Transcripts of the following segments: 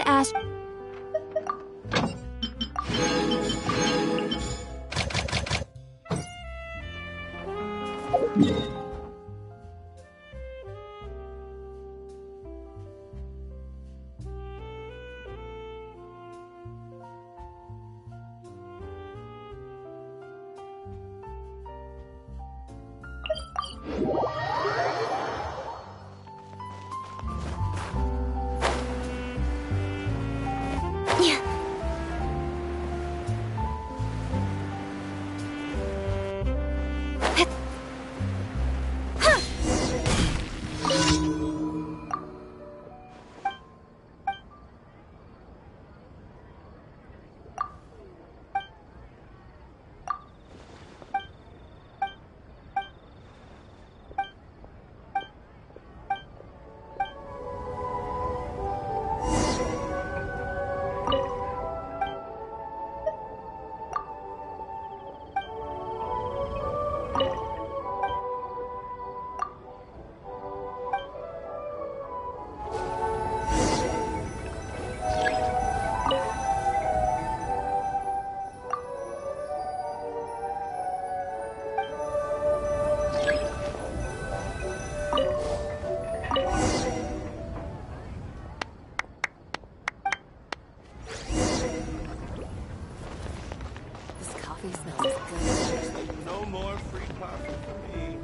ask... No more free coffee for me.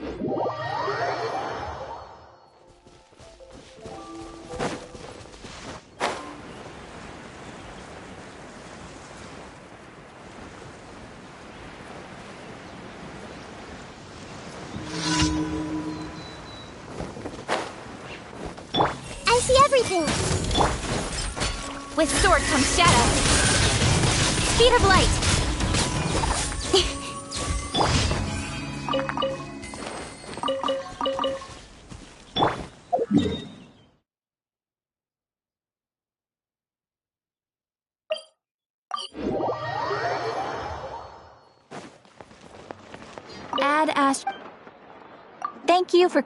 I see everything! With sword comes shadow. Speed of light! Add Ash. Thank you for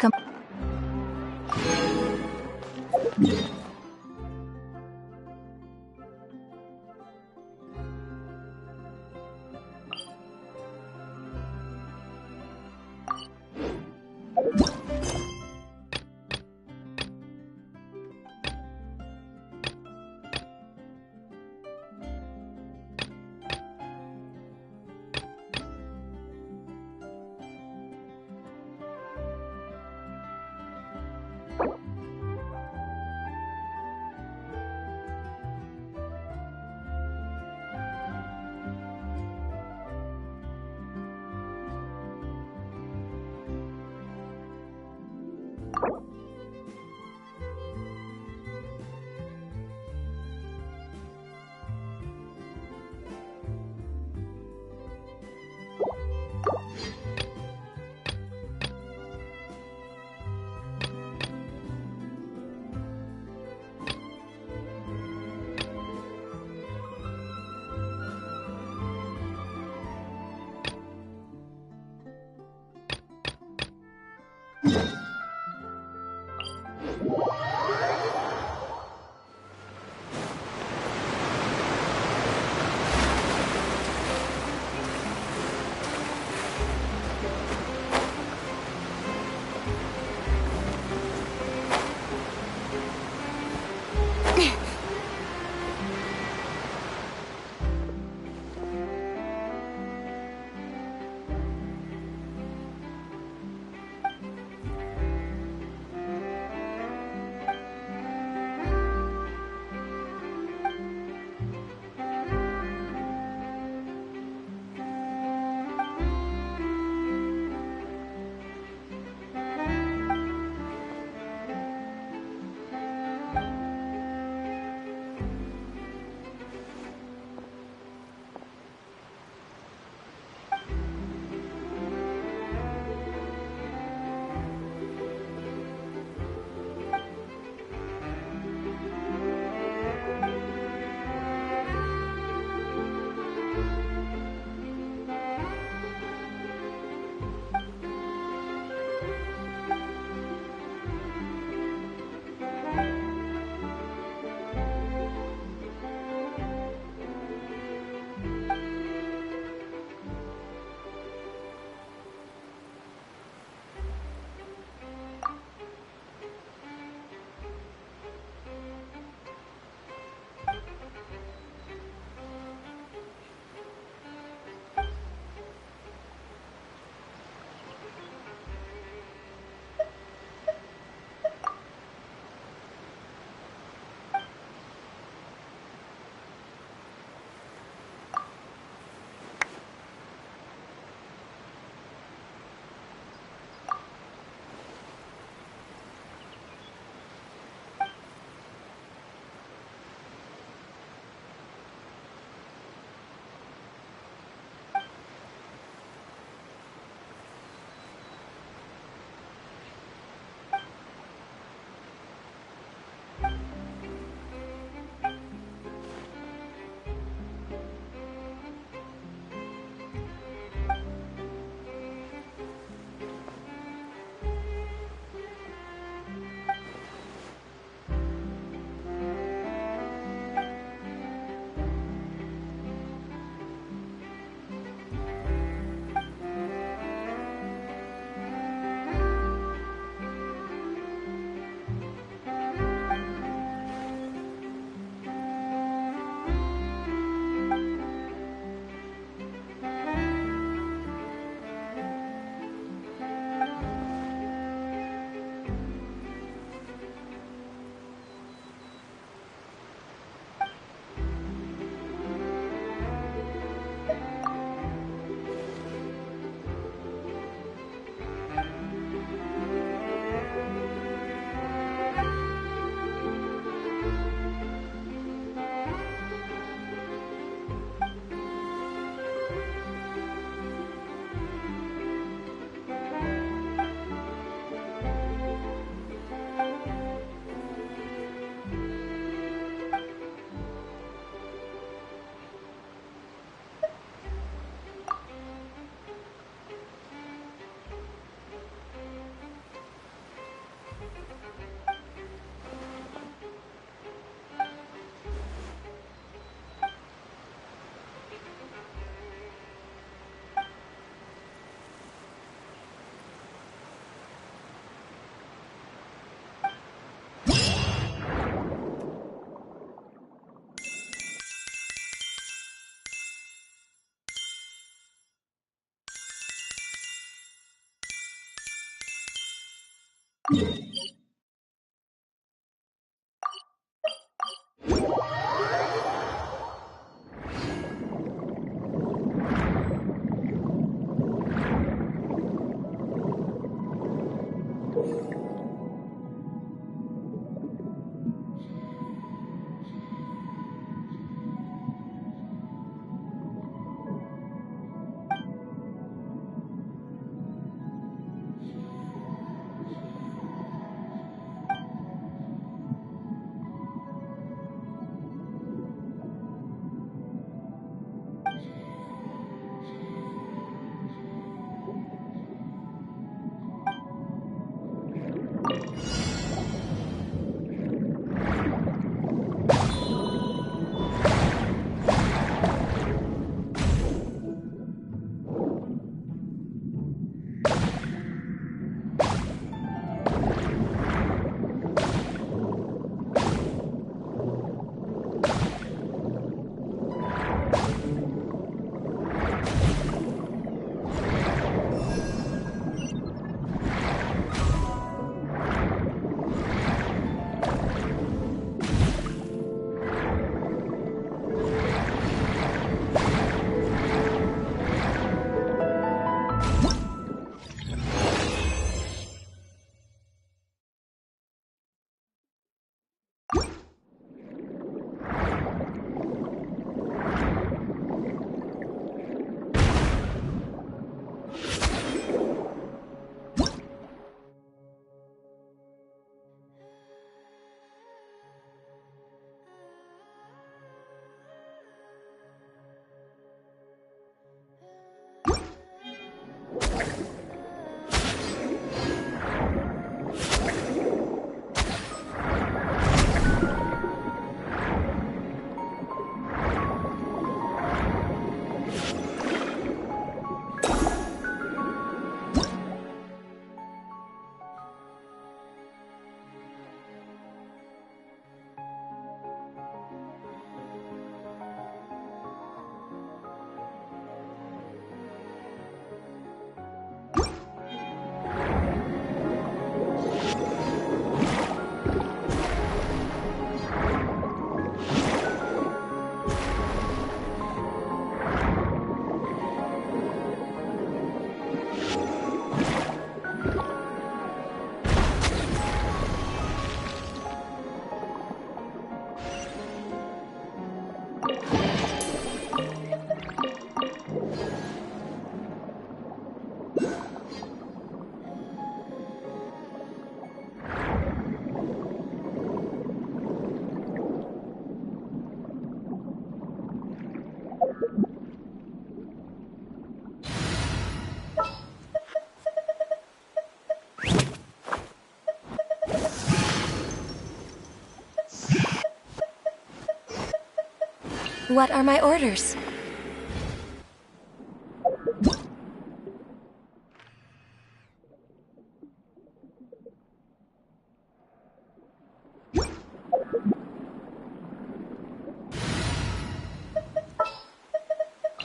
What are my orders?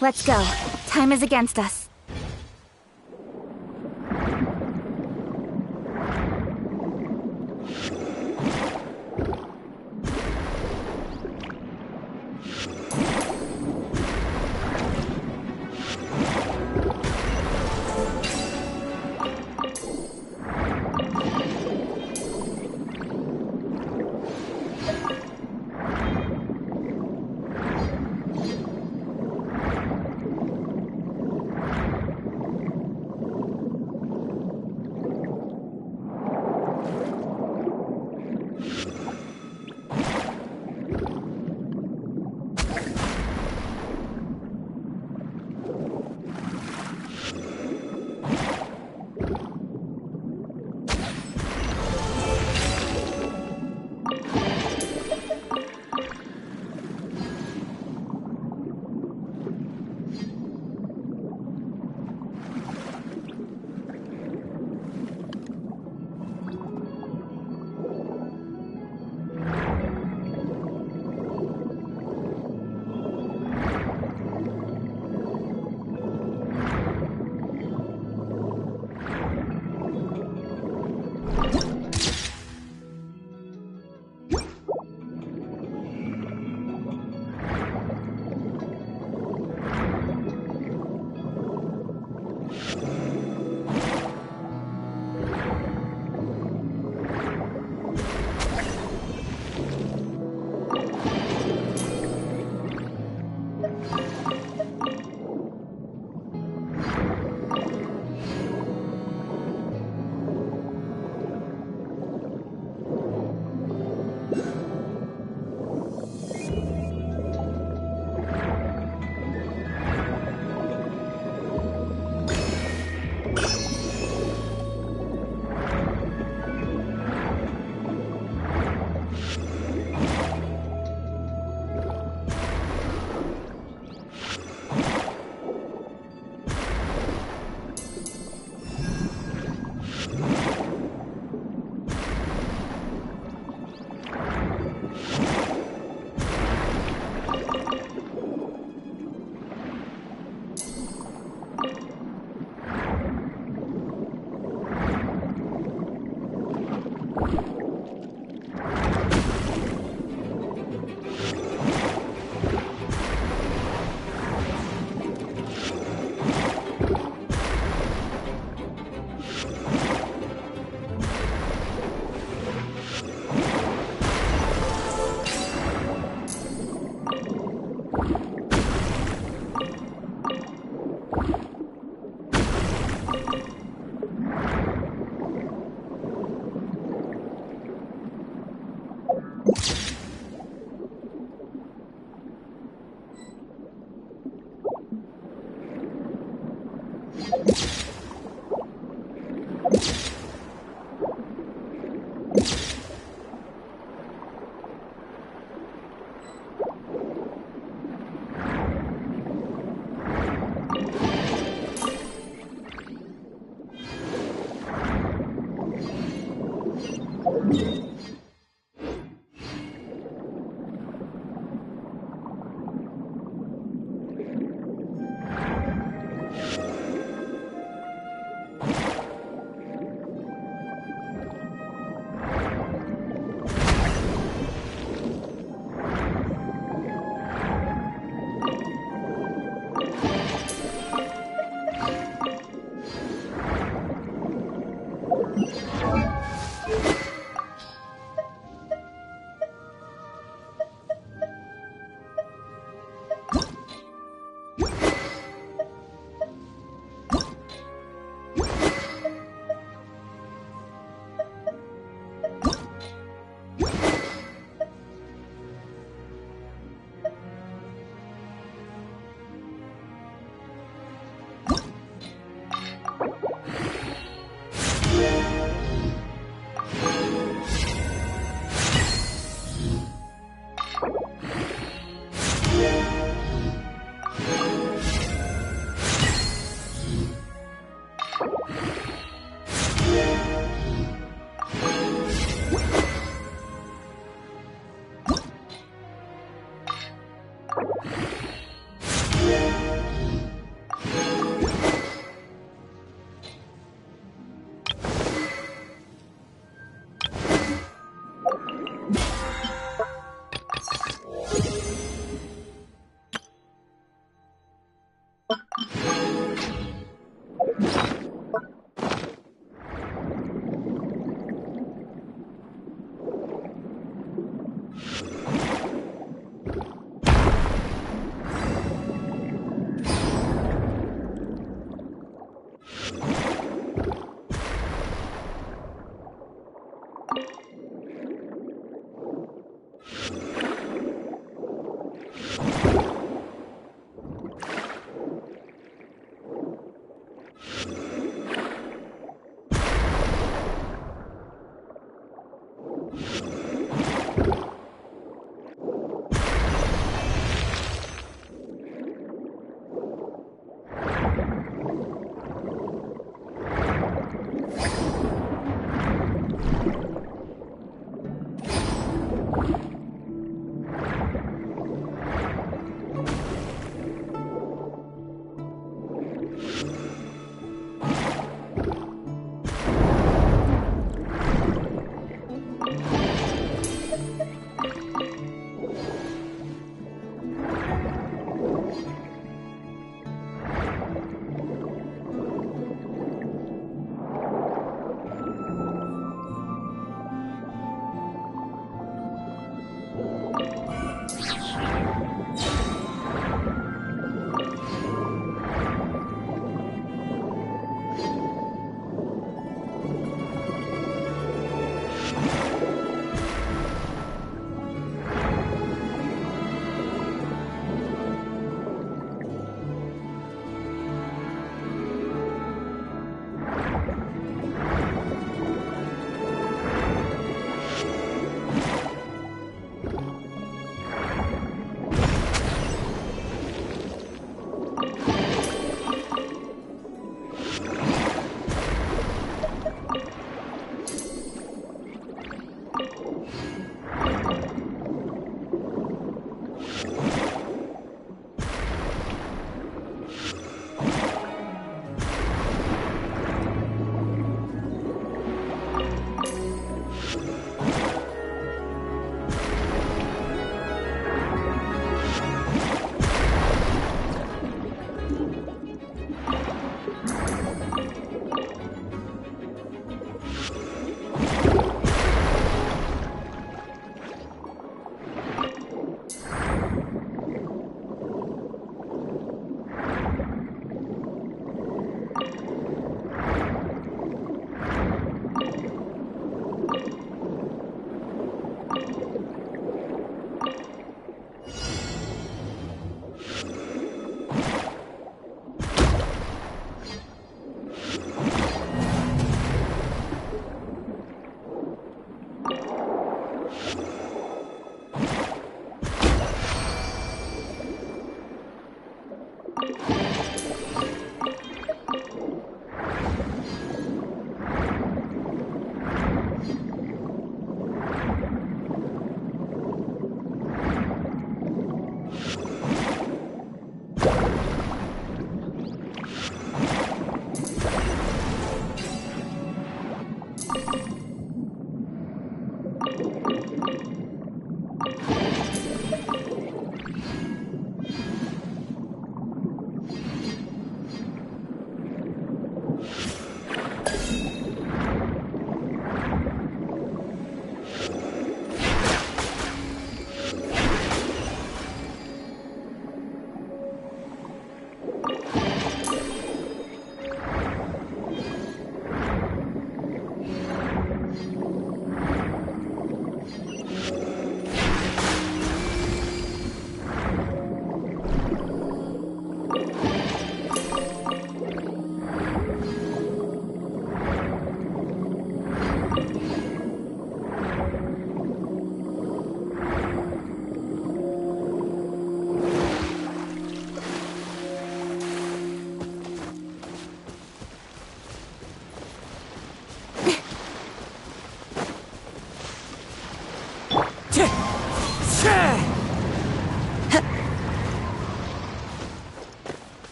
Let's go. Time is against us.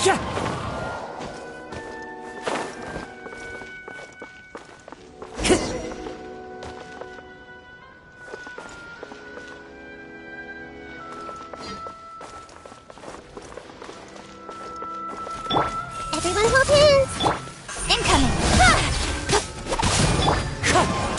Everyone hold hands! Incoming! Don't...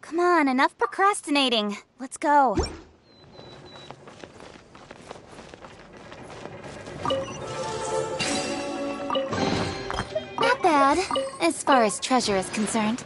Come on, enough procrastinating. Let's go. Not bad, as far as treasure is concerned.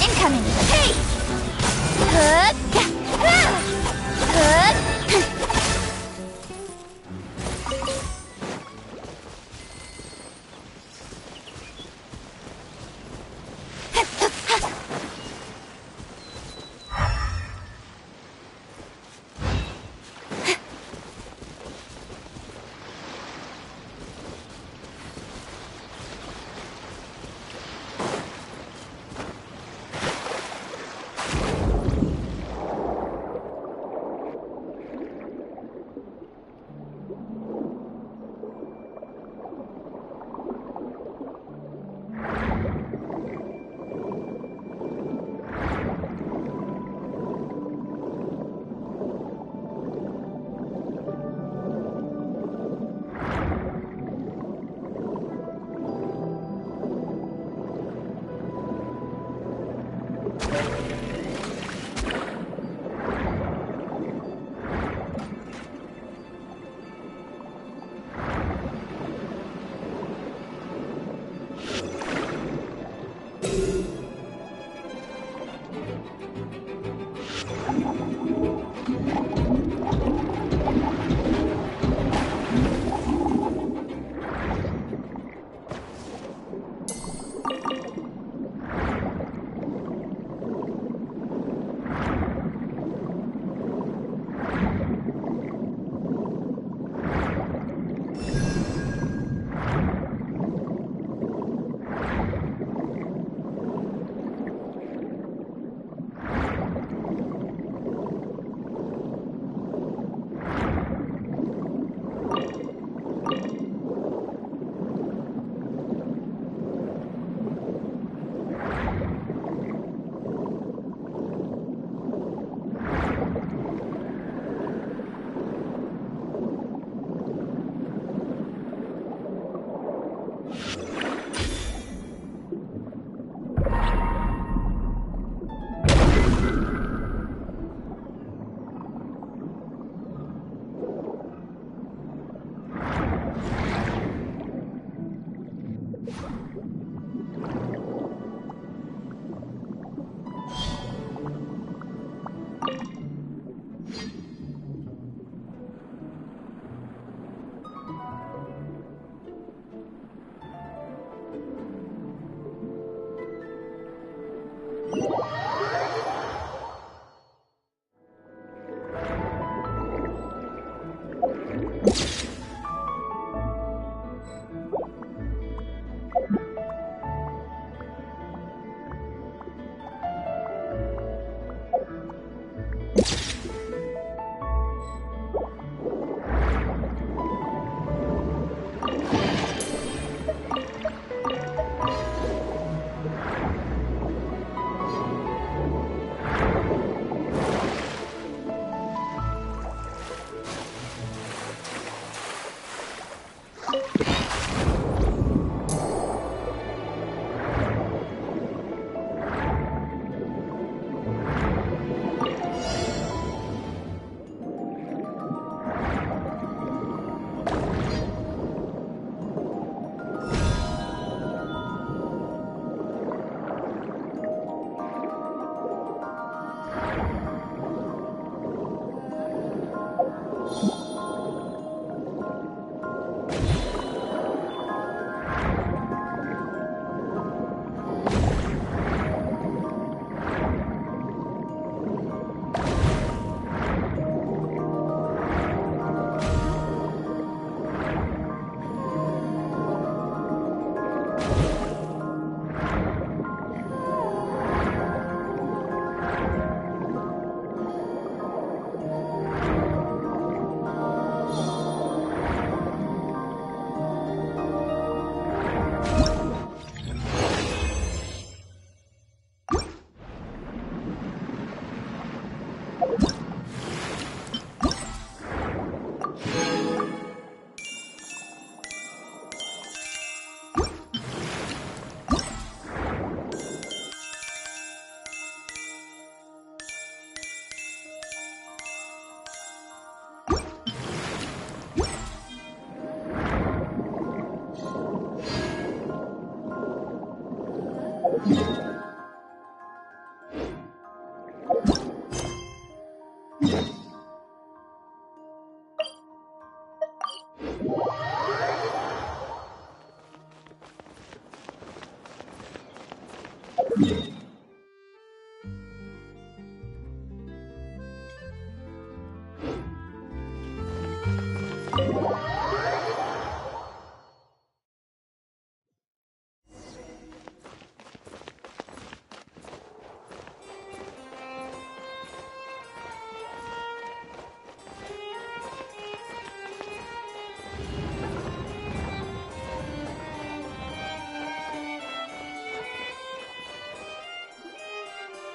Incoming! Hey! Huh?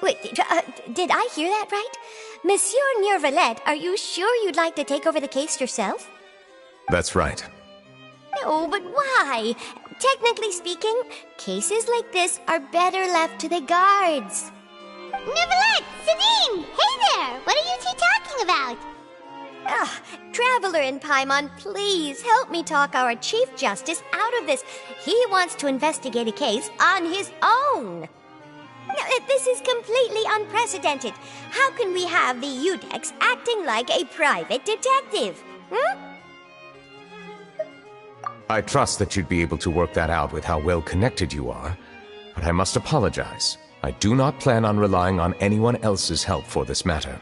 Wait, did I hear that right? Monsieur Neuvillette, are you sure you'd like to take over the case yourself? That's right. No, but why? Technically speaking, cases like this are better left to the guards. Neuvillette! Sabine! Hey there! What are you two talking about? Traveler in Paimon, please help me talk our Chief Justice out of this. He wants to investigate a case on his own. Now, this is completely unprecedented. How can we have the Udex acting like a private detective? I trust that you'd be able to work that out with how well connected you are, but I must apologize. I do not plan on relying on anyone else's help for this matter.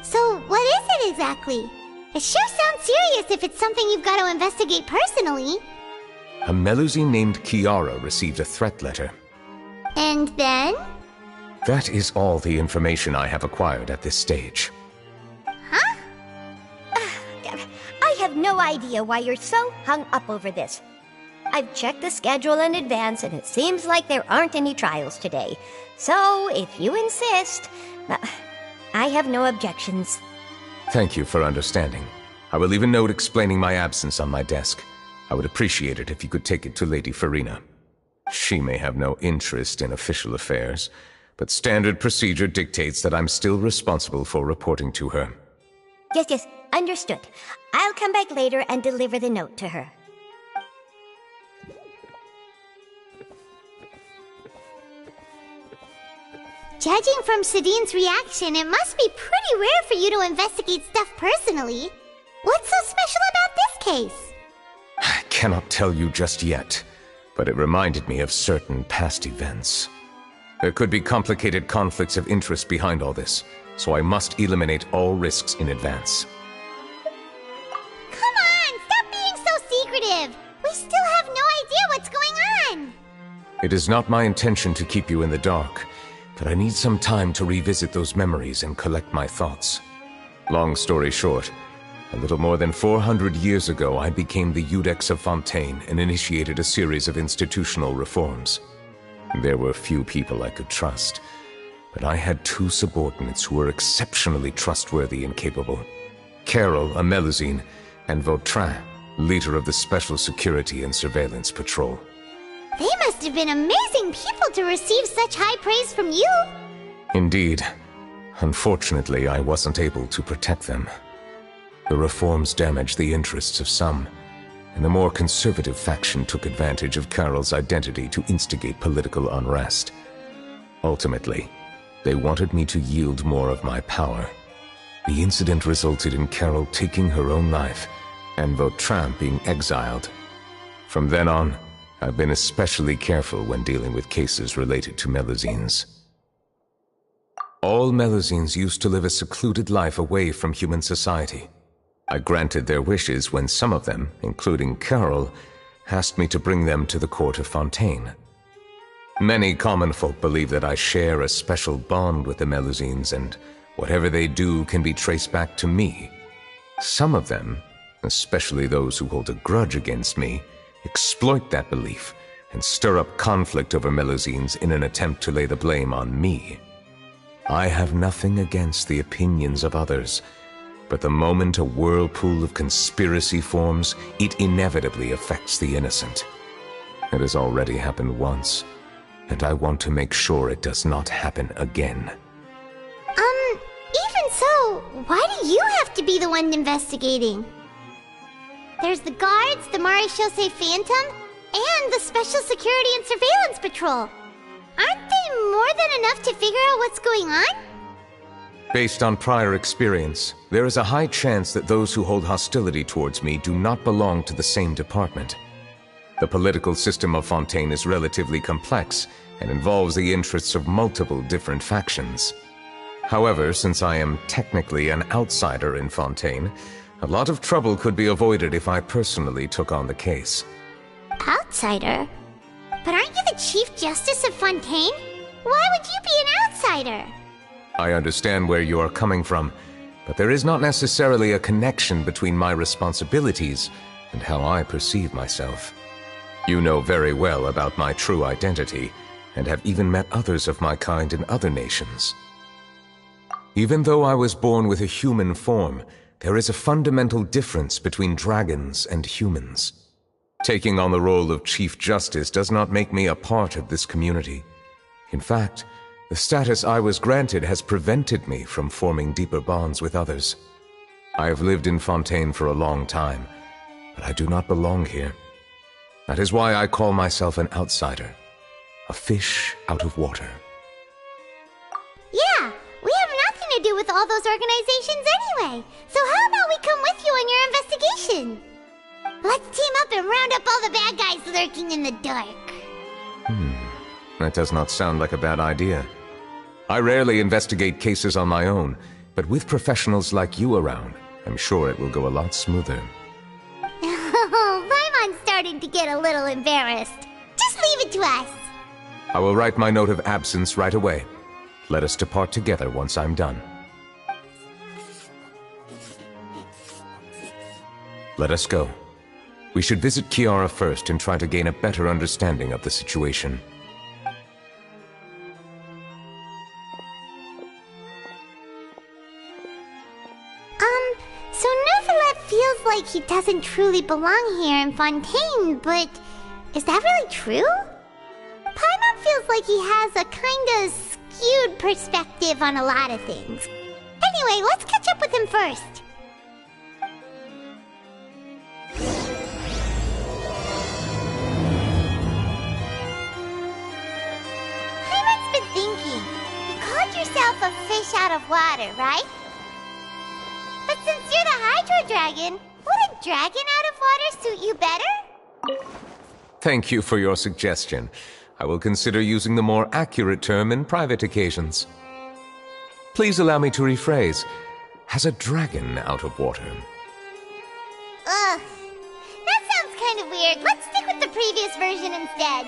So, what is it exactly? It sure sounds serious if it's something you've got to investigate personally. A Melusi named Kiara received a threat letter. And then? That is all the information I have acquired at this stage. Huh? I have no idea why you're so hung up over this. I've checked the schedule in advance, and it seems like there aren't any trials today. So, if you insist, I have no objections. Thank you for understanding. I will leave a note explaining my absence on my desk. I would appreciate it if you could take it to Lady Farina. She may have no interest in official affairs, but standard procedure dictates that I'm still responsible for reporting to her. Yes, understood. I'll come back later and deliver the note to her. Judging from Sadine's reaction, it must be pretty rare for you to investigate stuff personally. What's so special about this case? I cannot tell you just yet, but it reminded me of certain past events. There could be complicated conflicts of interest behind all this, so I must eliminate all risks in advance. Come what's going on! It is not my intention to keep you in the dark, but I need some time to revisit those memories and collect my thoughts. Long story short, a little more than 400 years ago, I became the Iudex of Fontaine and initiated a series of institutional reforms. There were few people I could trust, but I had two subordinates who were exceptionally trustworthy and capable. Carol, a Melusine, and Vautrin, leader of the Special Security and Surveillance Patrol. They must have been amazing people to receive such high praise from you! Indeed. Unfortunately, I wasn't able to protect them. The reforms damaged the interests of some, and the more conservative faction took advantage of Carol's identity to instigate political unrest. Ultimately, they wanted me to yield more of my power. The incident resulted in Carol taking her own life, and Vautrin being exiled. From then on, I've been especially careful when dealing with cases related to Melusines. All Melusines used to live a secluded life away from human society. I granted their wishes when some of them, including Carol, asked me to bring them to the court of Fontaine. Many common folk believe that I share a special bond with the Melusines, and whatever they do can be traced back to me. Some of them, especially those who hold a grudge against me, exploit that belief and stir up conflict over Melusines in an attempt to lay the blame on me. I have nothing against the opinions of others, but the moment a whirlpool of conspiracy forms, it inevitably affects the innocent. It has already happened once, and I want to make sure it does not happen again. Even so, why do you have to be the one investigating? There's the guards, the Maréchaussée Phantom, and the Special Security and Surveillance Patrol. Aren't they more than enough to figure out what's going on? Based on prior experience, there is a high chance that those who hold hostility towards me do not belong to the same department. The political system of Fontaine is relatively complex and involves the interests of multiple different factions. However, since I am technically an outsider in Fontaine, a lot of trouble could be avoided if I personally took on the case. Outsider? But aren't you the Chief Justice of Fontaine? Why would you be an outsider? I understand where you are coming from, but there is not necessarily a connection between my responsibilities and how I perceive myself. You know very well about my true identity, and have even met others of my kind in other nations. Even though I was born with a human form, there is a fundamental difference between dragons and humans. Taking on the role of Chief Justice does not make me a part of this community. In fact, the status I was granted has prevented me from forming deeper bonds with others. I have lived in Fontaine for a long time, but I do not belong here. That is why I call myself an outsider, a fish out of water. Yeah, we have nothing to do with all those organizations anyway. So how about we come with you on your investigation? Let's team up and round up all the bad guys lurking in the dark. That does not sound like a bad idea. I rarely investigate cases on my own, but with professionals like you around, I'm sure it will go a lot smoother. Paimon's starting to get a little embarrassed. Just leave it to us. I will write my note of absence right away. Let us depart together once I'm done. Let us go. We should visit Kiara first and try to gain a better understanding of the situation. So Neuvillette feels like he doesn't truly belong here in Fontaine, but is that really true? Paimon feels like he has a kinda skewed perspective on a lot of things. Anyway, let's catch up with him first. Paimon's been thinking. You called yourself a fish out of water, right? But since you're the Hydro Dragon, would a dragon out of water suit you better? Thank you for your suggestion. I will consider using the more accurate term in private occasions. Please allow me to rephrase. Has a dragon out of water? Ugh, that sounds kind of weird. Let's stick with the previous version instead.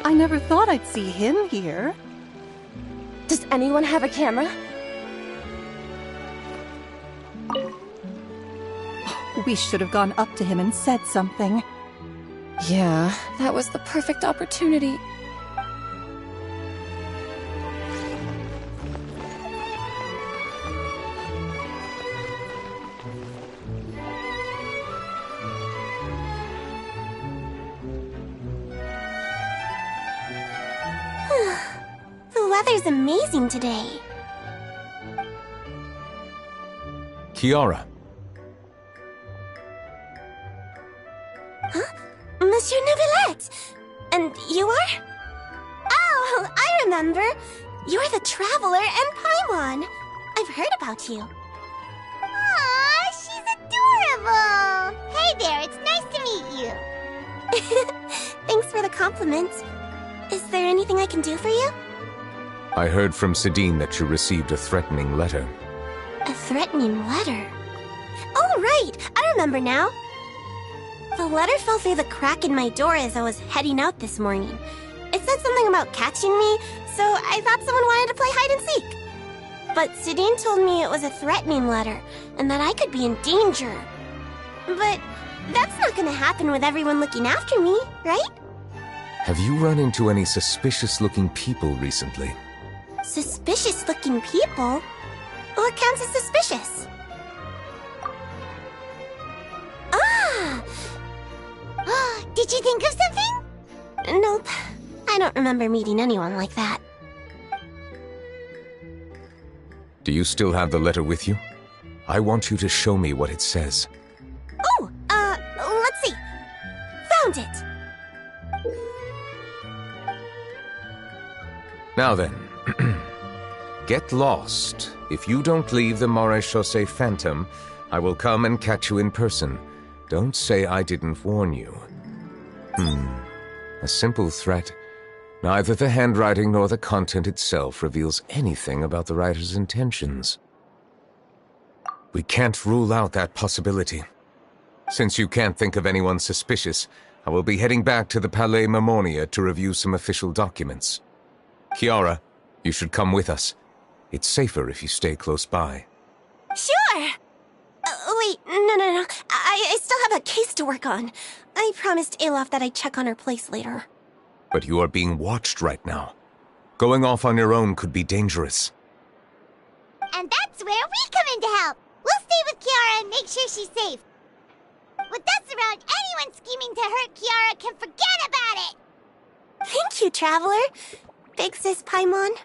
I never thought I'd see him here. Does anyone have a camera? We should have gone up to him and said something. Yeah, that was the perfect opportunity. The weather's amazing today. Kiara, Monsieur Neuvillette! And you are? Oh, I remember. You're the Traveler and Paimon. I've heard about you. Aw, she's adorable! Hey there, it's nice to meet you. Thanks for the compliments. Is there anything I can do for you? I heard from Sidine that you received a threatening letter. A threatening letter? Oh, right! I remember now. The letter fell through the crack in my door as I was heading out this morning. It said something about catching me, so I thought someone wanted to play hide and seek. But Sidine told me it was a threatening letter, and that I could be in danger. But that's not gonna happen with everyone looking after me, right? Have you run into any suspicious-looking people recently? Suspicious-looking people? What counts as suspicious? Did you think of something? Nope. I don't remember meeting anyone like that. Do you still have the letter with you? I want you to show me what it says. Oh, let's see. Found it! Now then, get lost. If you don't leave the Maréchaussée Phantom, I will come and catch you in person. Don't say I didn't warn you. A simple threat. Neither the handwriting nor the content itself reveals anything about the writer's intentions. We can't rule out that possibility. Since you can't think of anyone suspicious, I will be heading back to the Palais Mermonia to review some official documents. Kiara, you should come with us. It's safer if you stay close by. Sure! Wait, no. I still have a case to work on. I promised Alof that I'd check on her place later. But you are being watched right now. Going off on your own could be dangerous. And that's where we come in to help. We'll stay with Kiara and make sure she's safe. With us around, anyone scheming to hurt Kiara can forget about it! Thank you, Traveler. Big Sis Paimon.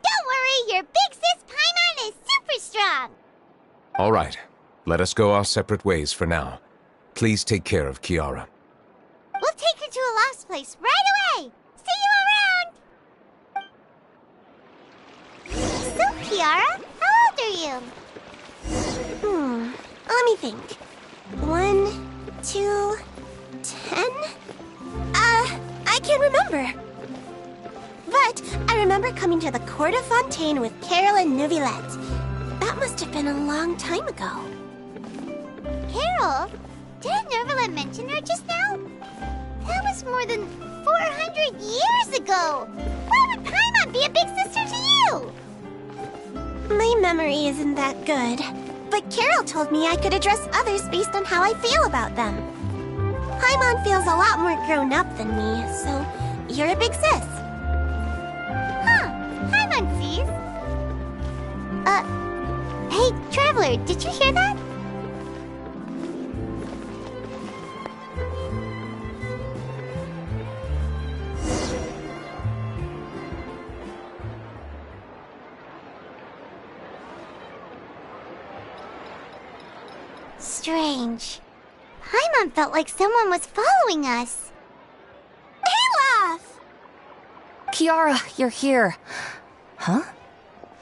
Don't worry, your big sis Paimon is super strong! All right, let us go our separate ways for now. Please take care of Kiara. We'll take her to a lost place right away! See you around! So, Kiara, how old are you? Let me think. 1, 2, 10? I can't remember. But I remember coming to the Court of Fontaine with Carol and Neuvillette. That must have been a long time ago. Carol? Didn't Neuvillette mention her just now? That was more than 400 years ago! Why would Paimon be a big sister to you? My memory isn't that good. But Carol told me I could address others based on how I feel about them. Paimon feels a lot more grown up than me, so you're a big sis. Paimon sees. Hey, Traveler, did you hear that? Strange. Paimon felt like someone was following us. Olaf! Kiara, you're here. Huh?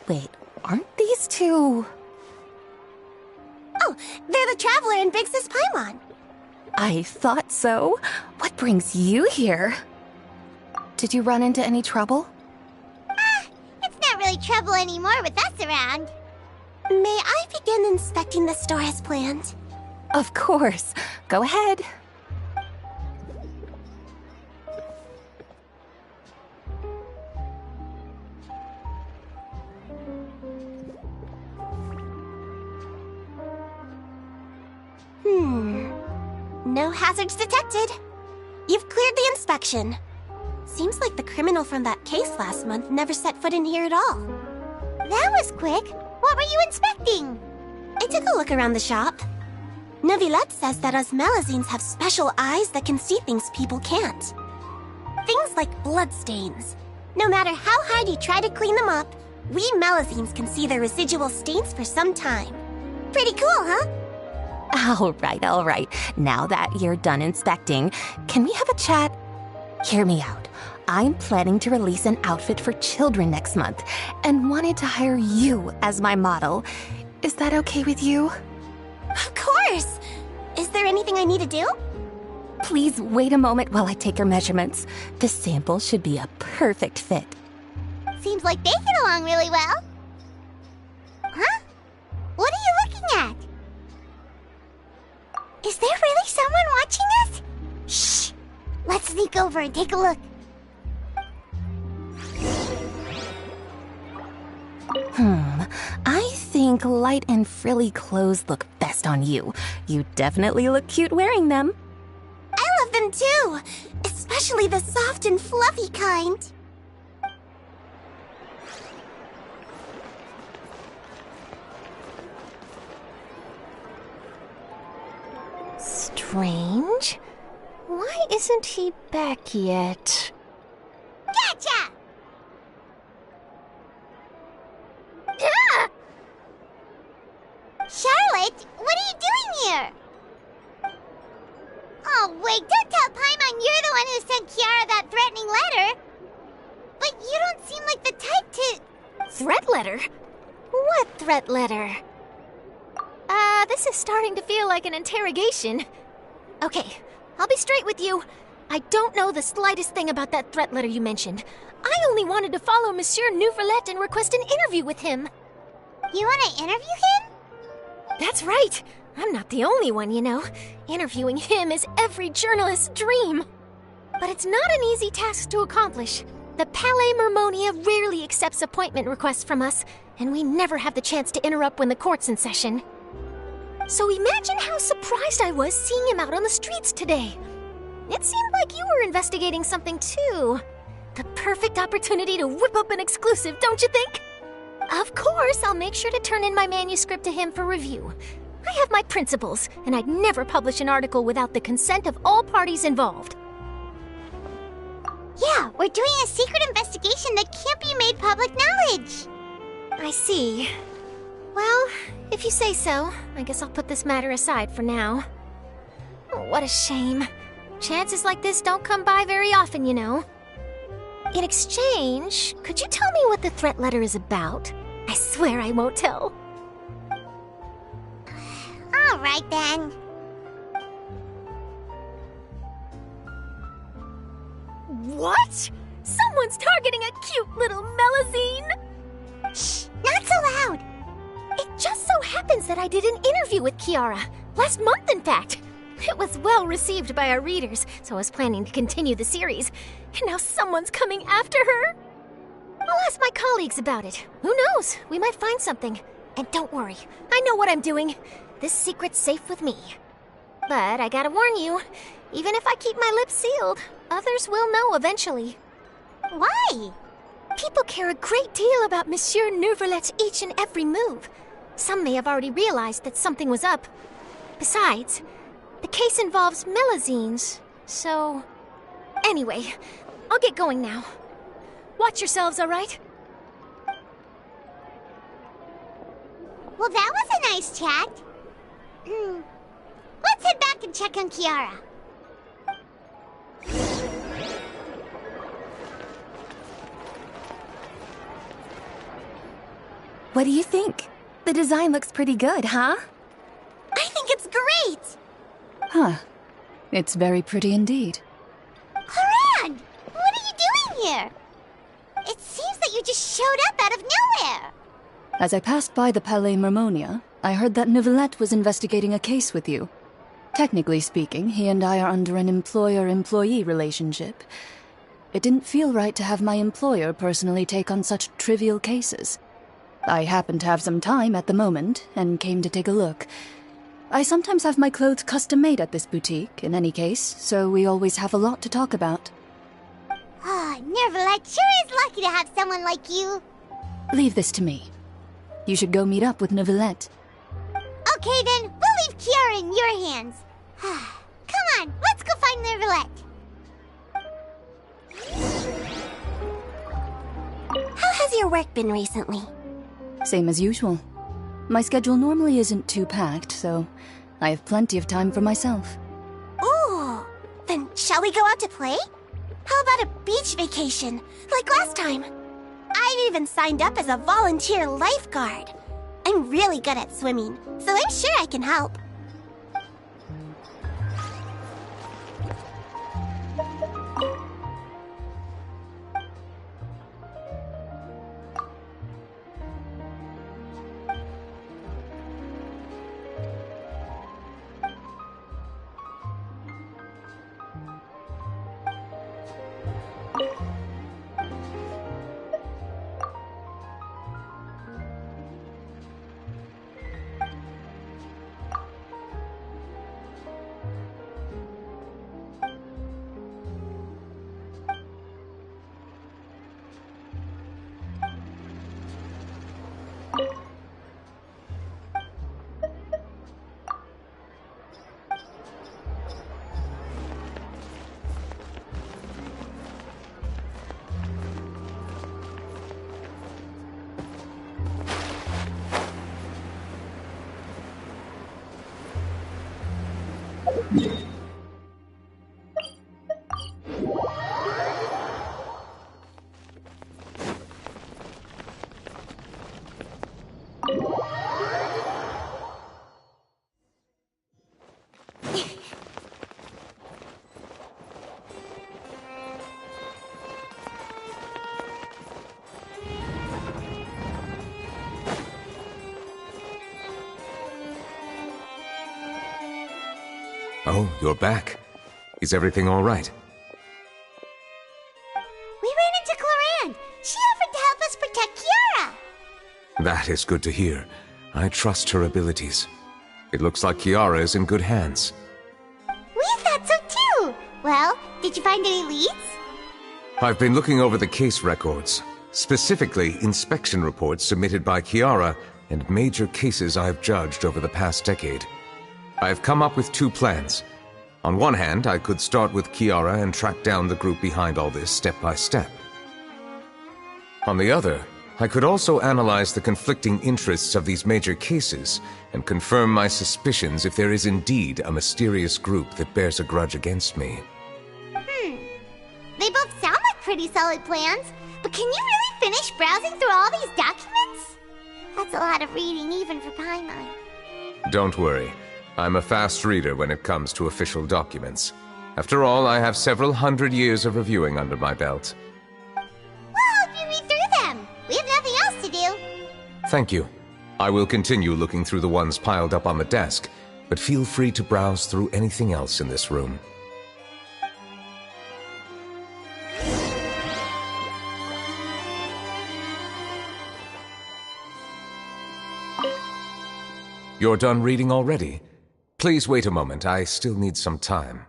Wait, aren't these two... Oh, they're the Traveler and Big Sis Paimon. I thought so. What brings you here? Did you run into any trouble? It's not really trouble anymore with us around. May I begin inspecting the store as planned? Of course. Go ahead. No hazards detected. You've cleared the inspection. Seems like the criminal from that case last month never set foot in here at all. That was quick. What were you inspecting? I took a look around the shop. Neuvillette says that us Melazines have special eyes that can see things people can't. Things like bloodstains. No matter how hard you try to clean them up, we Melazines can see their residual stains for some time. Pretty cool, huh? All right. Now that you're done inspecting, can we have a chat? Hear me out. I'm planning to release an outfit for children next month and wanted to hire you as my model. Is that okay with you? Of course! Is there anything I need to do? Please wait a moment while I take your measurements. The sample should be a perfect fit. Seems like they get along really well. Huh? What are you looking at? Is there really someone watching us? Shh! Let's sneak over and take a look. I think light and frilly clothes look best on you. You definitely look cute wearing them. I love them too! Especially the soft and fluffy kind. Strange. Why isn't he back yet? Gotcha! Ah! Charlotte, what are you doing here? Oh, wait, don't tell Paimon you're the one who sent Kiara that threatening letter. But you don't seem like the type to... Threat letter? What threat letter? This is starting to feel like an interrogation. Okay, I'll be straight with you. I don't know the slightest thing about that threat letter you mentioned. I only wanted to follow Monsieur Neuvillette and request an interview with him. You want to interview him? That's right. I'm not the only one, you know. Interviewing him is every journalist's dream. But it's not an easy task to accomplish. The Palais Mermonia rarely accepts appointment requests from us, and we never have the chance to interrupt when the court's in session. So imagine how surprised I was seeing him out on the streets today. It seemed like you were investigating something too. The perfect opportunity to whip up an exclusive, don't you think? Of course, I'll make sure to turn in my manuscript to him for review. I have my principles, and I'd never publish an article without the consent of all parties involved. Yeah, we're doing a secret investigation that can't be made public knowledge. I see. Well, if you say so, I guess I'll put this matter aside for now. Oh, what a shame. Chances like this don't come by very often, you know. In exchange, could you tell me what the threat letter is about? I swear I won't tell. All right, then. What? Someone's targeting a cute little Melazine? Shh, not so loud. It just so happens that I did an interview with Kiara. Last month, in fact. It was well received by our readers, so I was planning to continue the series. And now someone's coming after her? I'll ask my colleagues about it. Who knows? We might find something. And don't worry, I know what I'm doing. This secret's safe with me. But I gotta warn you, even if I keep my lips sealed, others will know eventually. Why? People care a great deal about Monsieur Neuvillette's each and every move. Some may have already realized that something was up. Besides, the case involves Melazines, so... Anyway, I'll get going now. Watch yourselves, all right? Well, that was a nice chat. Let's head back and check on Kiara. What do you think? The design looks pretty good, huh? I think it's great! Huh. It's very pretty indeed. Haran! What are you doing here? It seems that you just showed up out of nowhere! As I passed by the Palais Mermonia, I heard that Neuvillette was investigating a case with you. Technically speaking, he and I are under an employer-employee relationship. It didn't feel right to have my employer personally take on such trivial cases. I happened to have some time at the moment, and came to take a look. I sometimes have my clothes custom-made at this boutique, in any case, so we always have a lot to talk about. Ah, Neuvillette sure is lucky to have someone like you. Leave this to me. You should go meet up with Neuvillette. Okay then, we'll leave Kiara in your hands. Come on, let's go find Neuvillette. How has your work been recently? Same as usual. My schedule normally isn't too packed, so I have plenty of time for myself. Ooh, then shall we go out to play? How about a beach vacation, like last time? I've even signed up as a volunteer lifeguard. I'm really good at swimming, so I'm sure I can help. Oh, you're back. Is everything all right? We ran into Cloran. She offered to help us protect Kiara. That is good to hear. I trust her abilities. It looks like Kiara is in good hands. We thought so too. Well, did you find any leads? I've been looking over the case records, specifically inspection reports submitted by Kiara and major cases I've judged over the past decade. I've come up with two plans. On one hand, I could start with Kiara and track down the group behind all this step by step. On the other, I could also analyze the conflicting interests of these major cases and confirm my suspicions if there is indeed a mysterious group that bears a grudge against me. They both sound like pretty solid plans, but can you really finish browsing through all these documents? That's a lot of reading even for Paimon. Don't worry. I'm a fast reader when it comes to official documents. After all, I have several hundred years of reviewing under my belt. We'll help you read through them. We have nothing else to do. Thank you. I will continue looking through the ones piled up on the desk, but feel free to browse through anything else in this room. You're done reading already? Please wait a moment, I still need some time.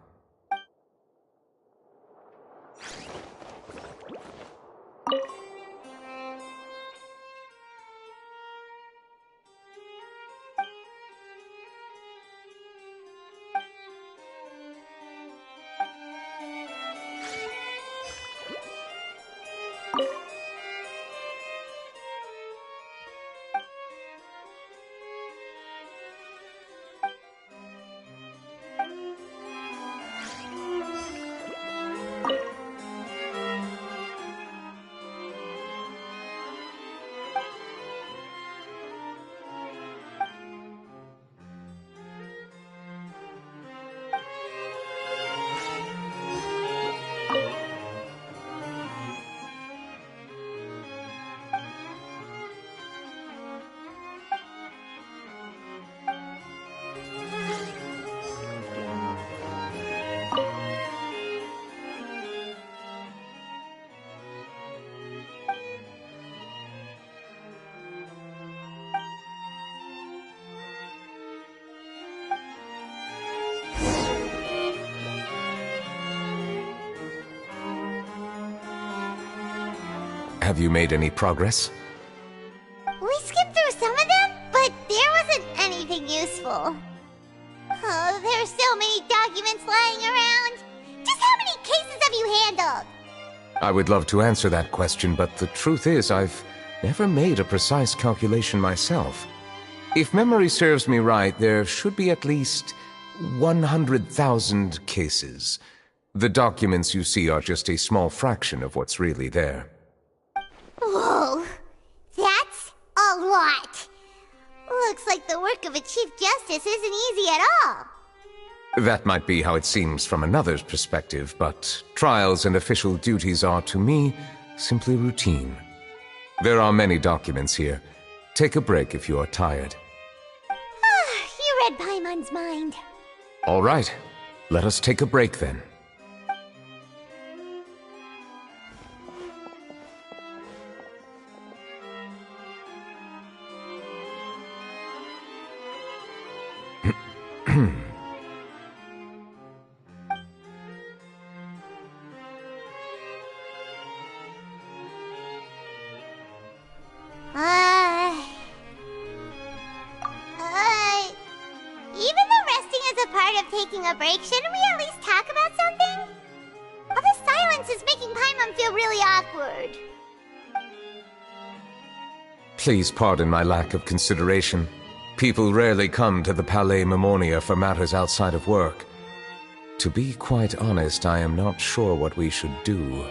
Have you made any progress? We skimmed through some of them, but there wasn't anything useful. Oh, there are so many documents lying around. Just how many cases have you handled? I would love to answer that question, but the truth is I've never made a precise calculation myself. If memory serves me right, there should be at least 100,000 cases. The documents you see are just a small fraction of what's really there. Whoa, that's a lot. Looks like the work of a Chief Justice isn't easy at all. That might be how it seems from another's perspective, but trials and official duties are, to me, simply routine. There are many documents here. Take a break if you are tired. You read Paimon's mind. All right, let us take a break then. Even though resting is a part of taking a break, shouldn't we at least talk about something? All this silence is making Paimon feel really awkward. Please pardon my lack of consideration. People rarely come to the Palais Mermonia for matters outside of work. To be quite honest, I am not sure what we should do.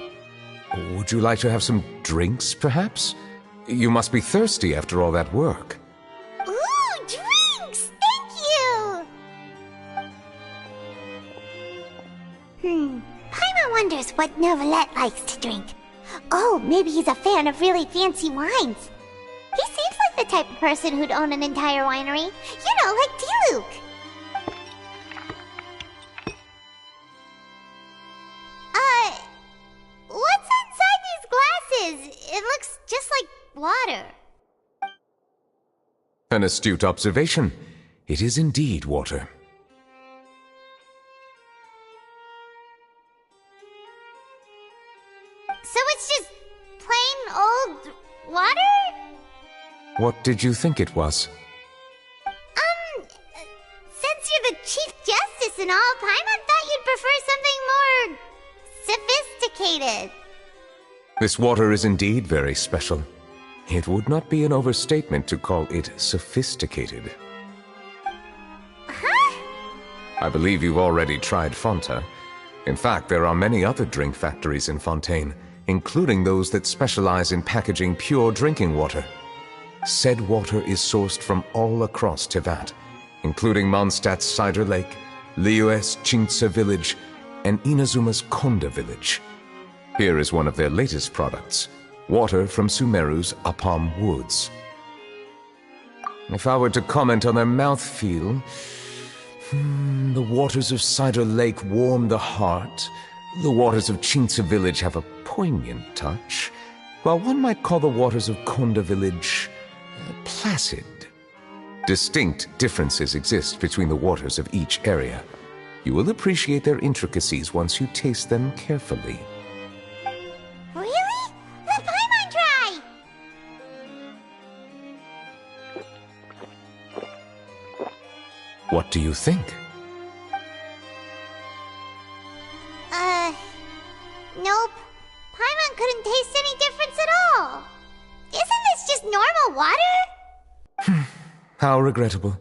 Would you like to have some drinks, perhaps? You must be thirsty after all that work. Ooh, drinks! Thank you! Paimon wonders what Neuvillette likes to drink. Oh, maybe he's a fan of really fancy wines. He seems like the type of person who'd own an entire winery. You know, like D-Luke. What's inside these glasses? It looks just like water. An astute observation. It is indeed water. So it's just plain old water? What did you think it was? Since you're the Chief Justice and all, Paimon thought you'd prefer something more sophisticated. This water is indeed very special. It would not be an overstatement to call it sophisticated. Huh? I believe you've already tried Fonta. In fact, there are many other drink factories in Fontaine, including those that specialize in packaging pure drinking water. Said water is sourced from all across Tevat, including Mondstadt's Cider Lake, Liyue's Chintsa village, and Inazuma's Konda village. Here is one of their latest products, water from Sumeru's Apam Woods. If I were to comment on their mouthfeel, the waters of Cider Lake warm the heart, the waters of Chintsa village have a poignant touch, while one might call the waters of Konda village placid. Distinct differences exist between the waters of each area. You will appreciate their intricacies once you taste them carefully. Really? Let Paimon try! What do you think? Nope. Paimon couldn't taste any difference at all. Isn't this just normal water? How regrettable.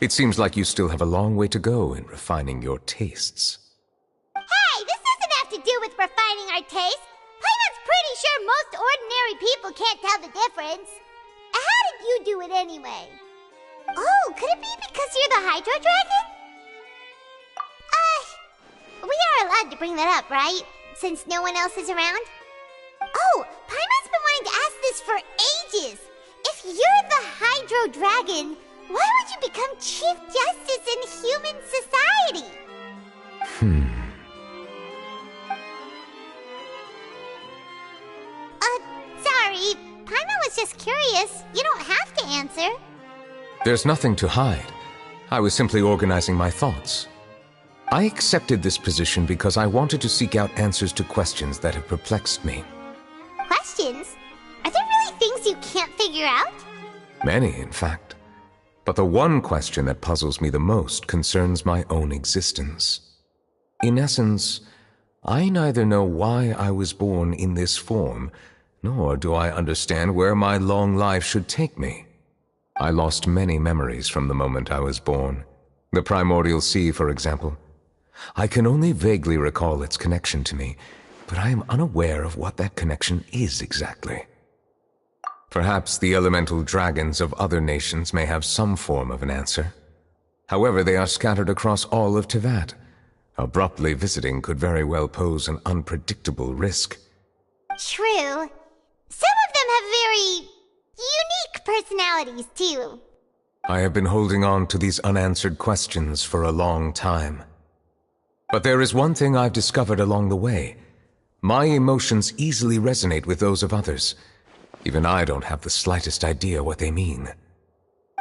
It seems like you still have a long way to go in refining your tastes. Hey, this doesn't have to do with refining our taste. Paimon's pretty sure most ordinary people can't tell the difference. How did you do it anyway? Oh, could it be because you're the Hydro Dragon? We are allowed to bring that up, right? Since no one else is around? Oh, Paimon's been wanting to ask this for ages. If you're the Hydro Dragon, why would you become Chief Justice in human society? Sorry. Paimon was just curious. You don't have to answer. There's nothing to hide. I was simply organizing my thoughts. I accepted this position because I wanted to seek out answers to questions that have perplexed me. Questions? things you can't figure out? Many, in fact. But the one question that puzzles me the most concerns my own existence. In essence, I neither know why I was born in this form, nor do I understand where my long life should take me. I lost many memories from the moment I was born. The primordial sea, for example. I can only vaguely recall its connection to me, but I am unaware of what that connection is exactly. Perhaps the elemental dragons of other nations may have some form of an answer. However, they are scattered across all of Teyvat. Abruptly visiting could very well pose an unpredictable risk. True. Some of them have very unique personalities, too. I have been holding on to these unanswered questions for a long time. But there is one thing I've discovered along the way. My emotions easily resonate with those of others. Even I don't have the slightest idea what they mean.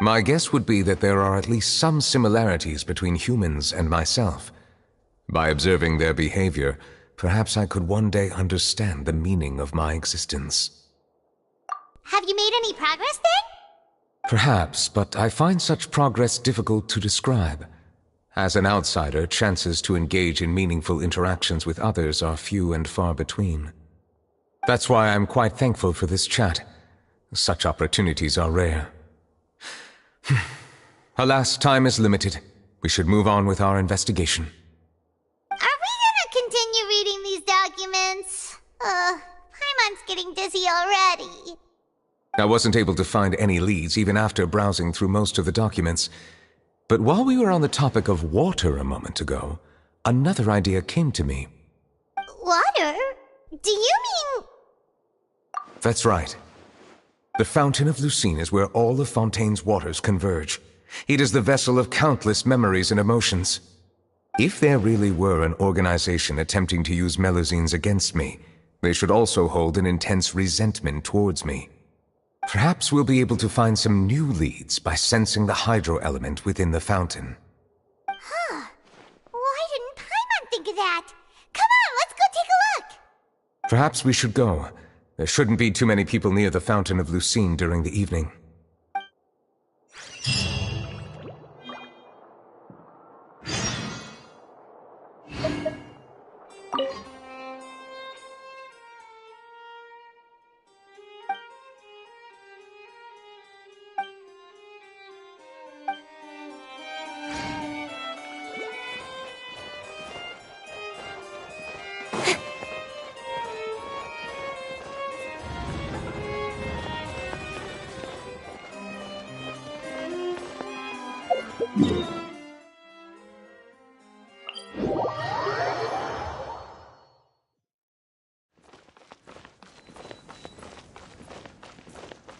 My guess would be that there are at least some similarities between humans and myself. By observing their behavior, perhaps I could one day understand the meaning of my existence. Have you made any progress then? Perhaps, but I find such progress difficult to describe. As an outsider, chances to engage in meaningful interactions with others are few and far between. That's why I'm quite thankful for this chat. Such opportunities are rare. Alas, time is limited. We should move on with our investigation. Are we gonna continue reading these documents? Paimon's getting dizzy already. I wasn't able to find any leads even after browsing through most of the documents. But while we were on the topic of water a moment ago, another idea came to me. Water? Do you mean... That's right. The Fountain of Lucine is where all of Fontaine's waters converge. It is the vessel of countless memories and emotions. If there really were an organization attempting to use Melusines against me, they should also hold an intense resentment towards me. Perhaps we'll be able to find some new leads by sensing the hydro element within the fountain. Huh. Why didn't Paimon think of that? Come on, let's go take a look! Perhaps we should go. There shouldn't be too many people near the Fountain of Lucine during the evening.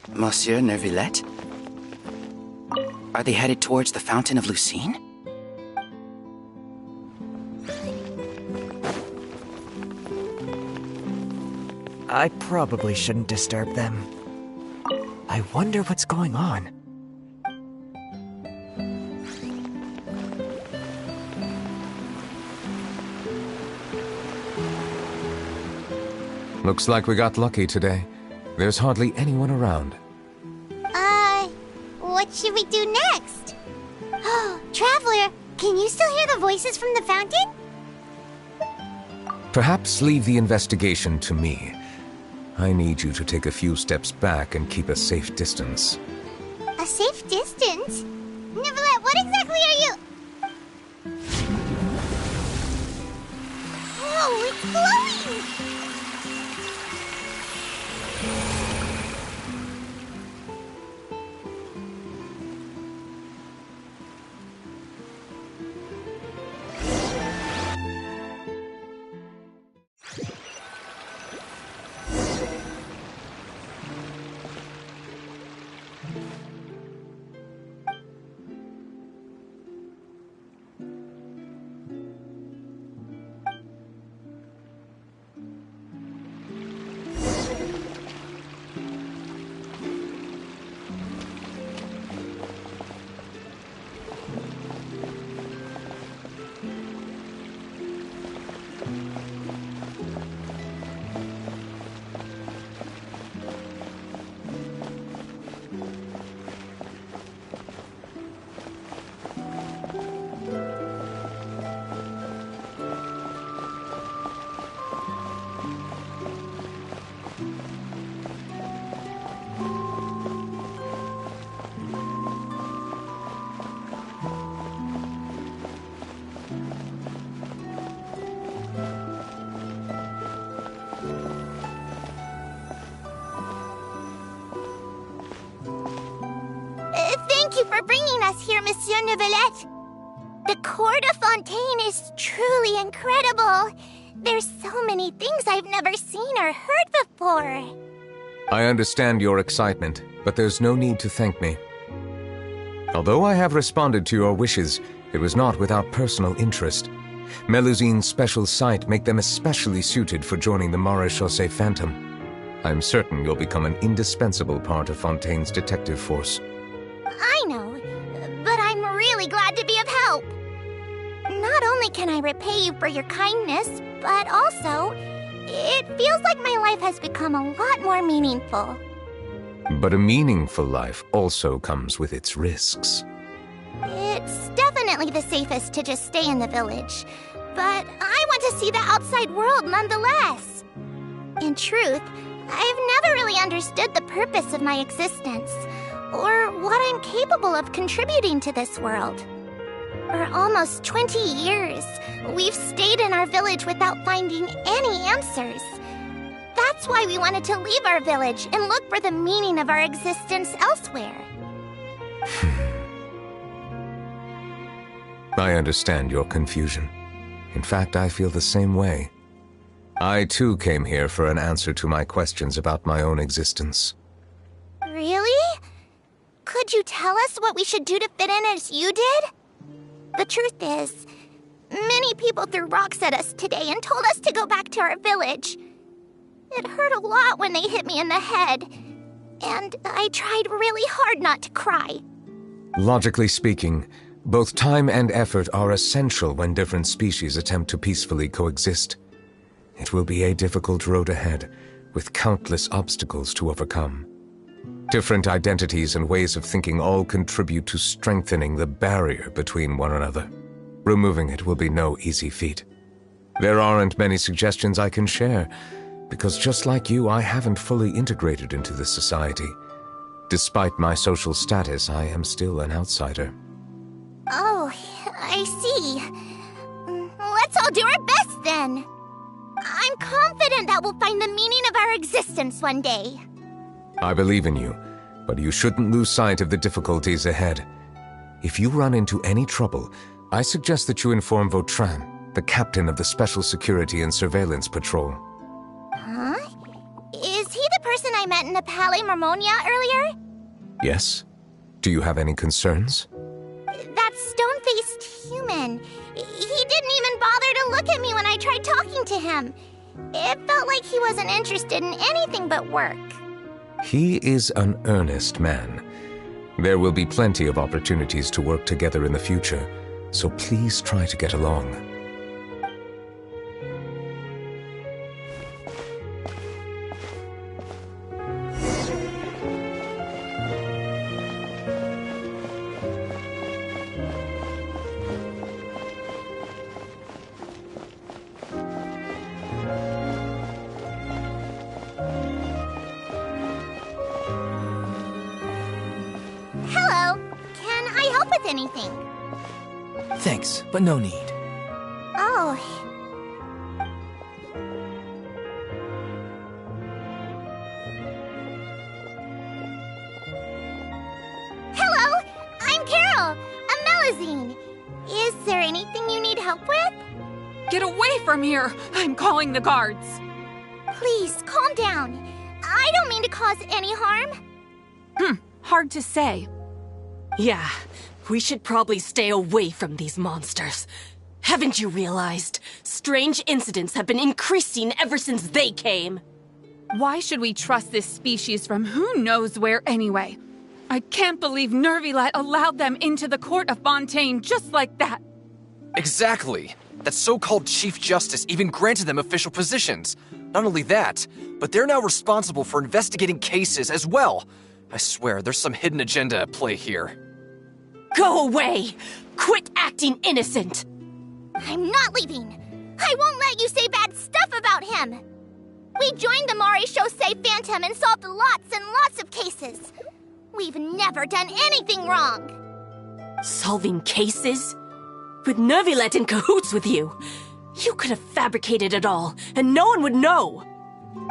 Monsieur Neuvillette? Are they headed towards the Fountain of Lucine? I probably shouldn't disturb them. I wonder what's going on. Looks like we got lucky today. There's hardly anyone around. What should we do next? Oh, Traveler, can you still hear the voices from the fountain? Perhaps leave the investigation to me. I need you to take a few steps back and keep a safe distance. A safe distance? Neuvillette, what exactly are you... Whoa, it's glowing! Thank you for bringing us here, Monsieur Neuvillette. The court of Fontaine is truly incredible. There's so many things I've never seen or heard before. I understand your excitement, but there's no need to thank me. Although I have responded to your wishes, it was not without personal interest. Melusine's special sight make them especially suited for joining the Maréchaussée Phantom. I'm certain you'll become an indispensable part of Fontaine's detective force. I know, but I'm really glad to be of help. Not only can I repay you for your kindness, but also, it feels like my life has become a lot more meaningful. But a meaningful life also comes with its risks. It's definitely the safest to just stay in the village, but I want to see the outside world nonetheless. In truth, I've never really understood the purpose of my existence, or what I'm capable of contributing to this world. For almost 20 years, we've stayed in our village without finding any answers. That's why we wanted to leave our village and look for the meaning of our existence elsewhere. I understand your confusion. In fact, I feel the same way. I too came here for an answer to my questions about my own existence. Really? Could you tell us what we should do to fit in as you did? The truth is, many people threw rocks at us today and told us to go back to our village. It hurt a lot when they hit me in the head, and I tried really hard not to cry. Logically speaking, both time and effort are essential when different species attempt to peacefully coexist. It will be a difficult road ahead, with countless obstacles to overcome. Different identities and ways of thinking all contribute to strengthening the barrier between one another. Removing it will be no easy feat. There aren't many suggestions I can share, because just like you, I haven't fully integrated into this society. Despite my social status, I am still an outsider. Oh, I see. Let's all do our best then. I'm confident that we'll find the meaning of our existence one day. I believe in you, but you shouldn't lose sight of the difficulties ahead. If you run into any trouble, I suggest that you inform Vautrin, the captain of the Special Security and Surveillance Patrol. Huh? Is he the person I met in the Palais Marmonia earlier? Yes? Do you have any concerns? That stone-faced human. He didn't even bother to look at me when I tried talking to him. It felt like he wasn't interested in anything but work. He is an earnest man. There will be plenty of opportunities to work together in the future, so please try to get along. Hello. Can I help with anything? Thanks, but no need. Oh. Hello, I'm Carol, a Melusine. Is there anything you need help with? Get away from here! I'm calling the guards! Please, calm down. I don't mean to cause any harm. Hard to say. Yeah, we should probably stay away from these monsters. Haven't you realized? Strange incidents have been increasing ever since they came. Why should we trust this species from who knows where anyway? I can't believe Neuvillette allowed them into the court of Fontaine just like that. Exactly. That so-called Chief Justice even granted them official positions. Not only that, but they're now responsible for investigating cases as well. I swear, there's some hidden agenda at play here. Go away! Quit acting innocent! I'm not leaving. I won't let you say bad stuff about him. We joined the Maréchaussée Phantom and solved lots and lots of cases. We've never done anything wrong. Solving cases? With Neuvillette in cahoots with you. You could have fabricated it all, and no one would know.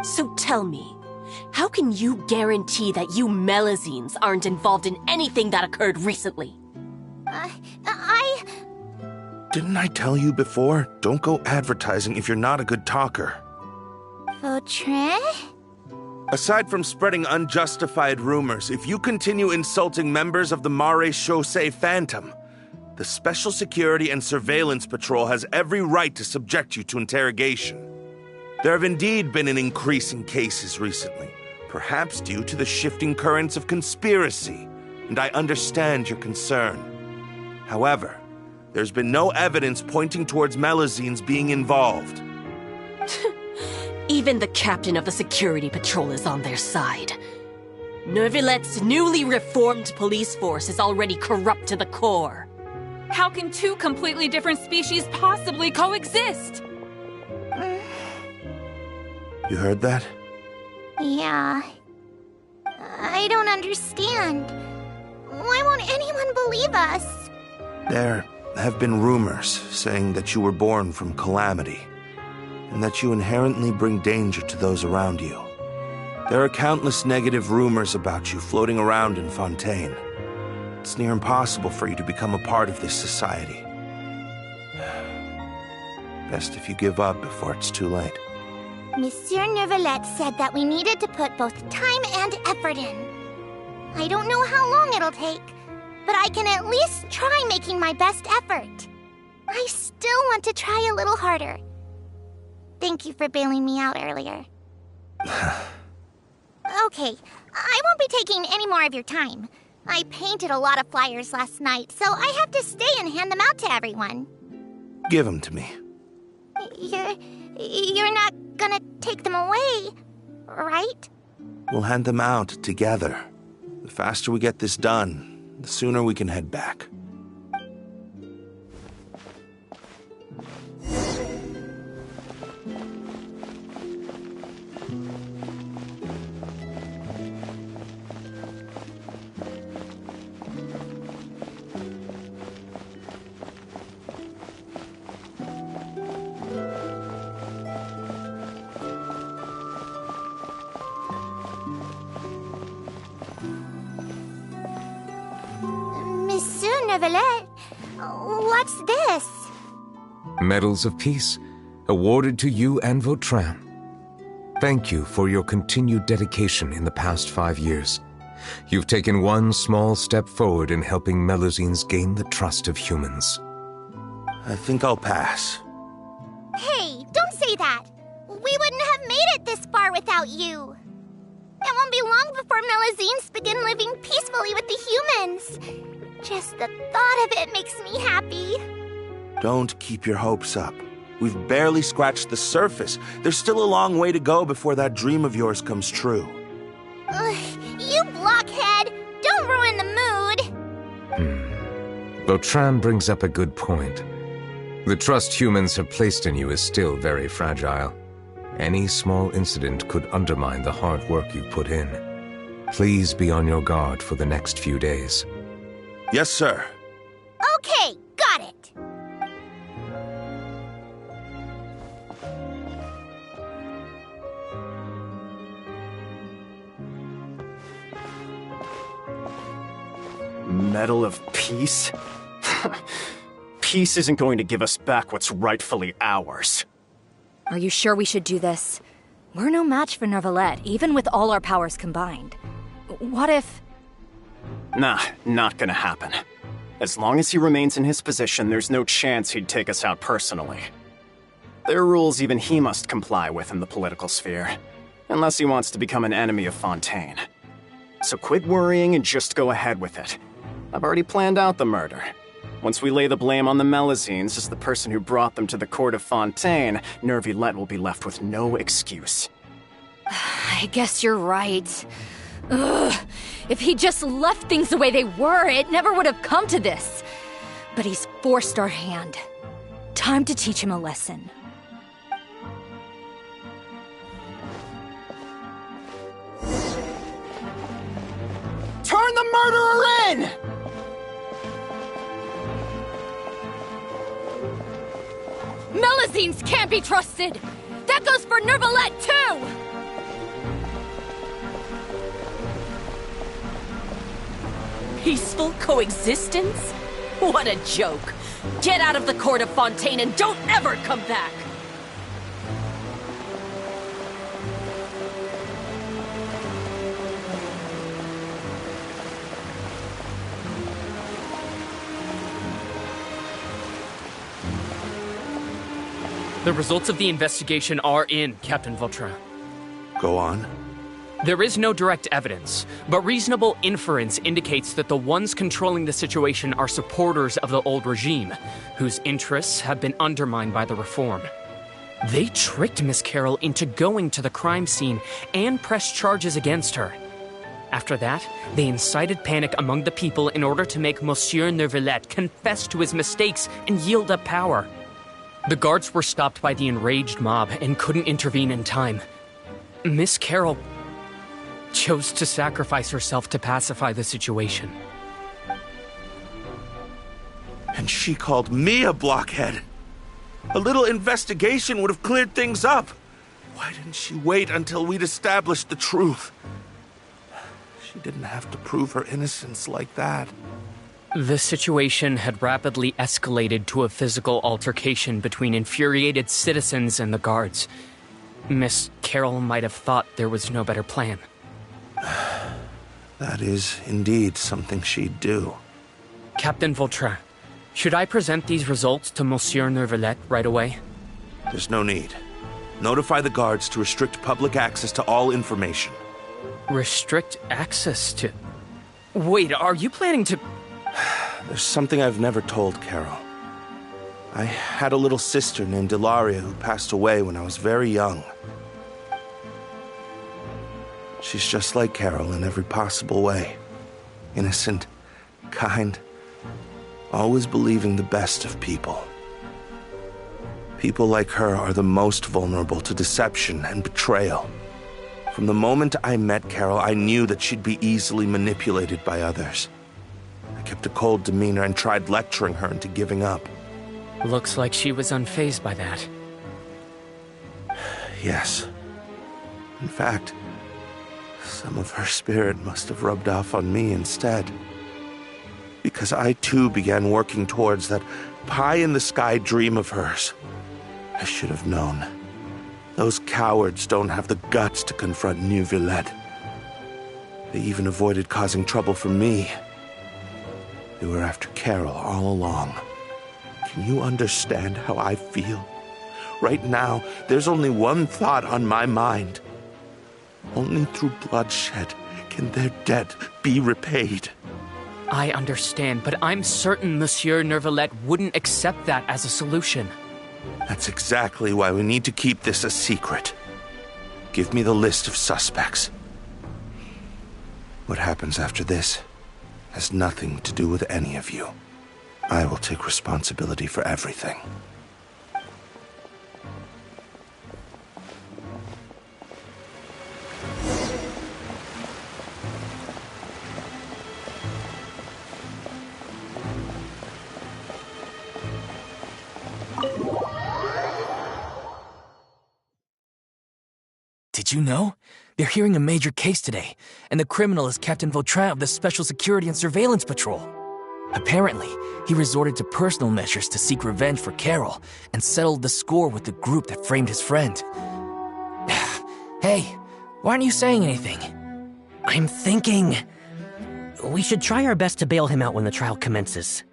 So tell me, how can you guarantee that you Melazines aren't involved in anything that occurred recently? Didn't I tell you before? Don't go advertising if you're not a good talker. Vautrin? Aside from spreading unjustified rumors, if you continue insulting members of the Mare Chaussee Phantom, the Special Security and Surveillance Patrol has every right to subject you to interrogation. There have indeed been an increase in cases recently, perhaps due to the shifting currents of conspiracy, and I understand your concern. However, there's been no evidence pointing towards Melazines being involved. Even the captain of the security patrol is on their side. Neuvillette's newly reformed police force is already corrupt to the core. How can two completely different species possibly coexist? You heard that? Yeah. I don't understand. Why won't anyone believe us? There have been rumors saying that you were born from calamity, and that you inherently bring danger to those around you. There are countless negative rumors about you floating around in Fontaine. It's near impossible for you to become a part of this society. Best if you give up before it's too late. Monsieur Neuvillette said that we needed to put both time and effort in. I don't know how long it'll take, but I can at least try making my best effort. I still want to try a little harder. Thank you for bailing me out earlier. Okay, I won't be taking any more of your time. I painted a lot of flyers last night, so I have to stay and hand them out to everyone. Give them to me. You're not gonna take them away, right? We'll hand them out together. The faster we get this done, the sooner we can head back. Neuvillette, what's this? Medals of Peace, awarded to you and Vautrin. Thank you for your continued dedication in the past 5 years. You've taken one small step forward in helping Melazines gain the trust of humans. I think I'll pass. Hey, don't say that! We wouldn't have made it this far without you! It won't be long before Melazines begin living peacefully with the humans. Just the thought of it makes me happy. Don't keep your hopes up. We've barely scratched the surface. There's still a long way to go before that dream of yours comes true. You blockhead! Don't ruin the mood! Vautrin brings up a good point. The trust humans have placed in you is still very fragile. Any small incident could undermine the hard work you've put in. Please be on your guard for the next few days. Yes, sir. Okay, got it. Medal of Peace? Peace isn't going to give us back what's rightfully ours. Are you sure we should do this? We're no match for Neuvillette, even with all our powers combined. What if... Nah, not gonna happen. As long as he remains in his position, there's no chance he'd take us out personally. There are rules even he must comply with in the political sphere, unless he wants to become an enemy of Fontaine. So quit worrying and just go ahead with it. I've already planned out the murder. Once we lay the blame on the Melazines as the person who brought them to the court of Fontaine, Neuvillette will be left with no excuse. I guess you're right. Ugh. If he just left things the way they were, it never would have come to this. But he's forced our hand. Time to teach him a lesson. Turn the murderer in! Melazines can't be trusted! That goes for Neuvillette, too! Peaceful coexistence? What a joke. Get out of the court of Fontaine and don't ever come back! The results of the investigation are in, Captain Vautrin. Go on. There is no direct evidence, but reasonable inference indicates that the ones controlling the situation are supporters of the old regime, whose interests have been undermined by the reform. They tricked Miss Carroll into going to the crime scene and pressed charges against her. After that, they incited panic among the people in order to make Monsieur Neuvillette confess to his mistakes and yield up power. The guards were stopped by the enraged mob and couldn't intervene in time. Miss Carroll chose to sacrifice herself to pacify the situation. And she called me a blockhead. A little investigation would have cleared things up. Why didn't she wait until we'd established the truth? She didn't have to prove her innocence like that. The situation had rapidly escalated to a physical altercation between infuriated citizens and the guards. Miss Carroll might have thought there was no better plan. That is indeed something she'd do. Captain Vautrin, should I present these results to Monsieur Neuvillette right away? There's no need. Notify the guards to restrict public access to all information. Restrict access to... Wait, are you planning to... There's something I've never told Carol. I had a little sister named Ilaria who passed away when I was very young. She's just like Carol in every possible way. Innocent, kind, always believing the best of people. People like her are the most vulnerable to deception and betrayal. From the moment I met Carol, I knew that she'd be easily manipulated by others. I kept a cold demeanor and tried lecturing her into giving up. Looks like she was unfazed by that. Yes. In fact, some of her spirit must have rubbed off on me instead. Because I too began working towards that pie-in-the-sky dream of hers. I should have known. Those cowards don't have the guts to confront Neuvillette. They even avoided causing trouble for me. They were after Carol all along. Can you understand how I feel? Right now, there's only one thought on my mind. Only through bloodshed can their debt be repaid. I understand, but I'm certain Monsieur Neuvillette wouldn't accept that as a solution. That's exactly why we need to keep this a secret. Give me the list of suspects. What happens after this has nothing to do with any of you. I will take responsibility for everything. Did you know? They're hearing a major case today, and the criminal is Captain Vautrin of the Special Security and Surveillance Patrol. Apparently, he resorted to personal measures to seek revenge for Carol and settled the score with the group that framed his friend. Hey, why aren't you saying anything? I'm thinking... we should try our best to bail him out when the trial commences.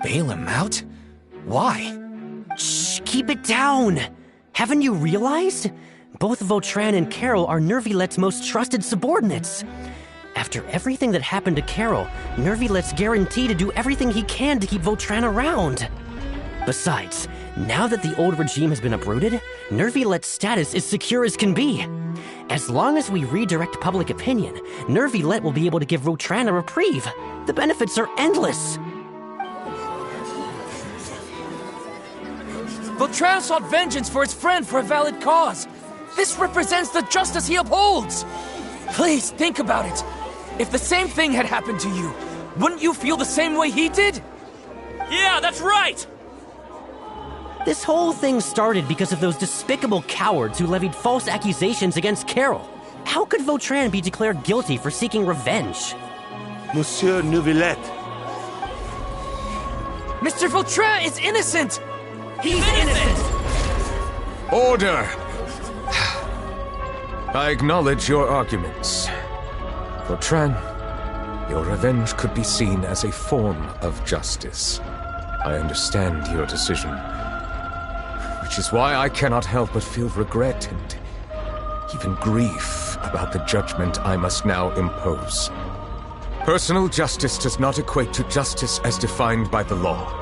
Bail him out? Why? Shh, keep it down! Haven't you realized? Both Vautrin and Carol are Neuvillette's most trusted subordinates. After everything that happened to Carol, Neuvillette's guaranteed to do everything he can to keep Vautrin around. Besides, now that the old regime has been uprooted, Neuvillette's status is secure as can be. As long as we redirect public opinion, Neuvillette will be able to give Vautrin a reprieve. The benefits are endless. Vautrin sought vengeance for his friend for a valid cause. This represents the justice he upholds. Please, think about it. If the same thing had happened to you, wouldn't you feel the same way he did? Yeah, that's right! This whole thing started because of those despicable cowards who levied false accusations against Carol. How could Vautrin be declared guilty for seeking revenge? Monsieur Neuvillette. Mr. Vautrin is innocent! He's innocent! Order! I acknowledge your arguments. Vautrin, your revenge could be seen as a form of justice. I understand your decision, which is why I cannot help but feel regret and even grief about the judgment I must now impose. Personal justice does not equate to justice as defined by the law.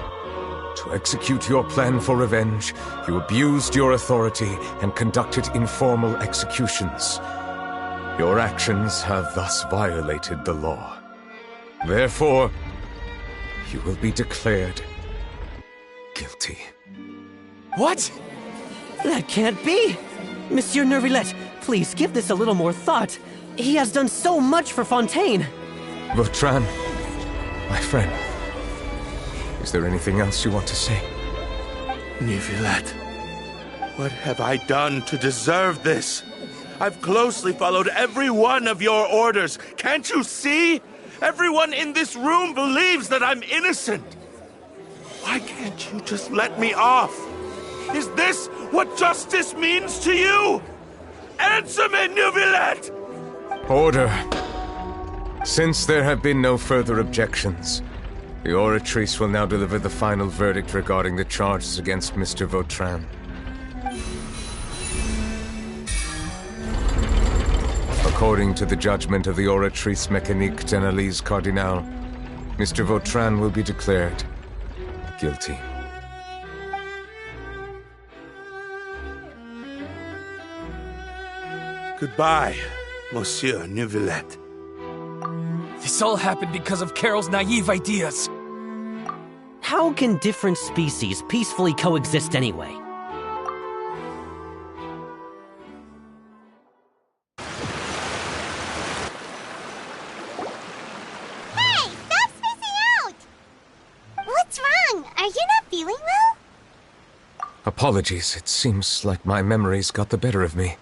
To execute your plan for revenge, you abused your authority and conducted informal executions. Your actions have thus violated the law. Therefore, you will be declared guilty. What? That can't be! Monsieur Neuvillette, please give this a little more thought. He has done so much for Fontaine. Vautrin, my friend, is there anything else you want to say? Neuvillette, what have I done to deserve this? I've closely followed every one of your orders. Can't you see? Everyone in this room believes that I'm innocent. Why can't you just let me off? Is this what justice means to you? Answer me, Neuvillette! Order. Since there have been no further objections, the Oratrice will now deliver the final verdict regarding the charges against Mr. Vautrin. According to the judgment of the Oratrice Mécanique d'Analyse Cardinal, Mr. Vautrin will be declared guilty. Goodbye, Monsieur Neuvillette. This all happened because of Carol's naive ideas. How can different species peacefully coexist anyway? Hey, stop spacing out! What's wrong? Are you not feeling well? Apologies, it seems like my memories got the better of me.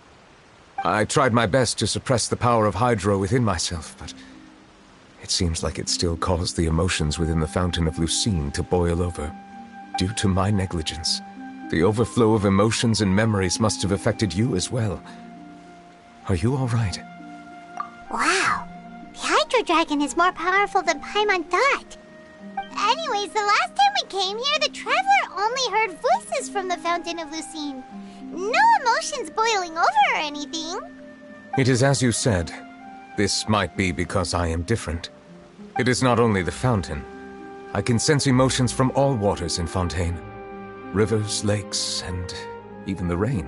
I tried my best to suppress the power of Hydro within myself, but it seems like it still caused the emotions within the Fountain of Lucine to boil over. Due to my negligence, the overflow of emotions and memories must have affected you as well. Are you all right? Wow. The Hydro Dragon is more powerful than Paimon thought. Anyways, the last time we came here, the Traveler only heard voices from the Fountain of Lucine. No emotions boiling over or anything. It is as you said. This might be because I am different. It is not only the fountain. I can sense emotions from all waters in Fontaine. Rivers, lakes, and even the rain.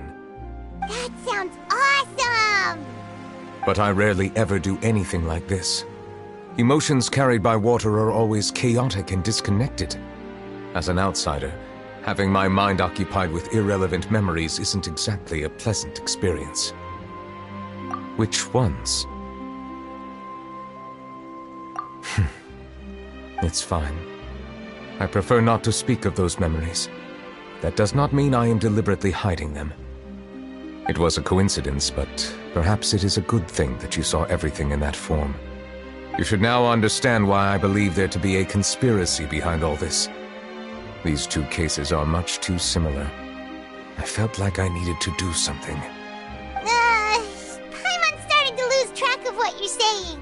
That sounds awesome! But I rarely ever do anything like this. Emotions carried by water are always chaotic and disconnected. As an outsider, having my mind occupied with irrelevant memories isn't exactly a pleasant experience. Which ones? It's fine. I prefer not to speak of those memories. That does not mean I am deliberately hiding them. It was a coincidence, but perhaps it is a good thing that you saw everything in that form. You should now understand why I believe there to be a conspiracy behind all this. These two cases are much too similar. I felt like I needed to do something. Paimon's starting to lose track of what you're saying.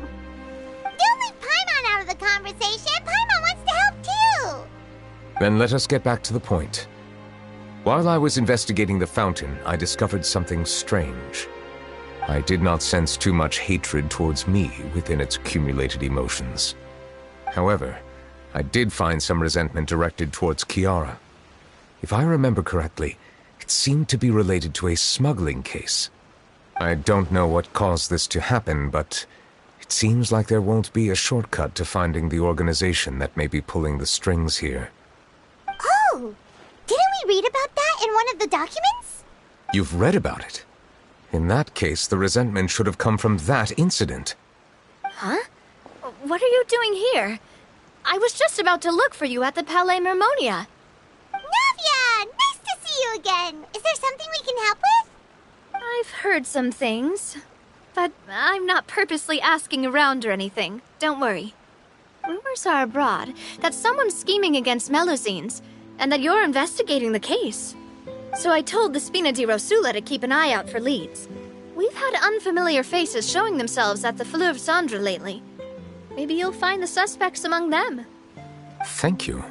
Don't leave Paimon out of the conversation. Paimon wants to help too. Then let us get back to the point. While I was investigating the fountain, I discovered something strange. I did not sense too much hatred towards me within its accumulated emotions. However, I did find some resentment directed towards Kiara. If I remember correctly, it seemed to be related to a smuggling case. I don't know what caused this to happen, but it seems like there won't be a shortcut to finding the organization that may be pulling the strings here. Oh! Didn't we read about that in one of the documents? You've read about it? In that case, the resentment should have come from that incident. Huh? What are you doing here? I was just about to look for you at the Palais Mermonia. Navia! Nice to see you again! Is there something we can help with? I've heard some things, but I'm not purposely asking around or anything. Don't worry. Rumors are abroad that someone's scheming against Melusines, and that you're investigating the case. So I told the Spina di Rosula to keep an eye out for leads. We've had unfamiliar faces showing themselves at the Fleuve Cendre lately. Maybe you'll find the suspects among them. Thank you.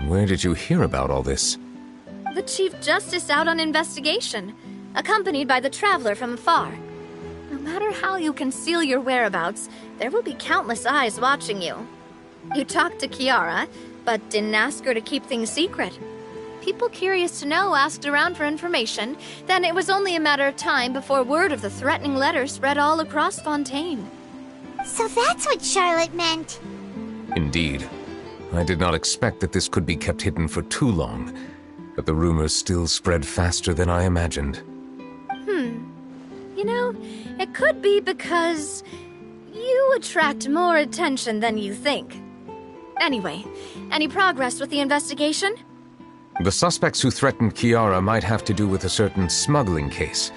Where did you hear about all this? The Chief Justice out on investigation, accompanied by the Traveler from afar. No matter how you conceal your whereabouts, there will be countless eyes watching you. You talked to Kiara, but didn't ask her to keep things secret. People curious to know asked around for information, then it was only a matter of time before word of the threatening letter spread all across Fontaine. So that's what Charlotte meant. Indeed. I did not expect that this could be kept hidden for too long, but the rumors still spread faster than I imagined. You know, it could be because you attract more attention than you think. Anyway, any progress with the investigation? The suspects who threatened Kiara might have to do with a certain smuggling case,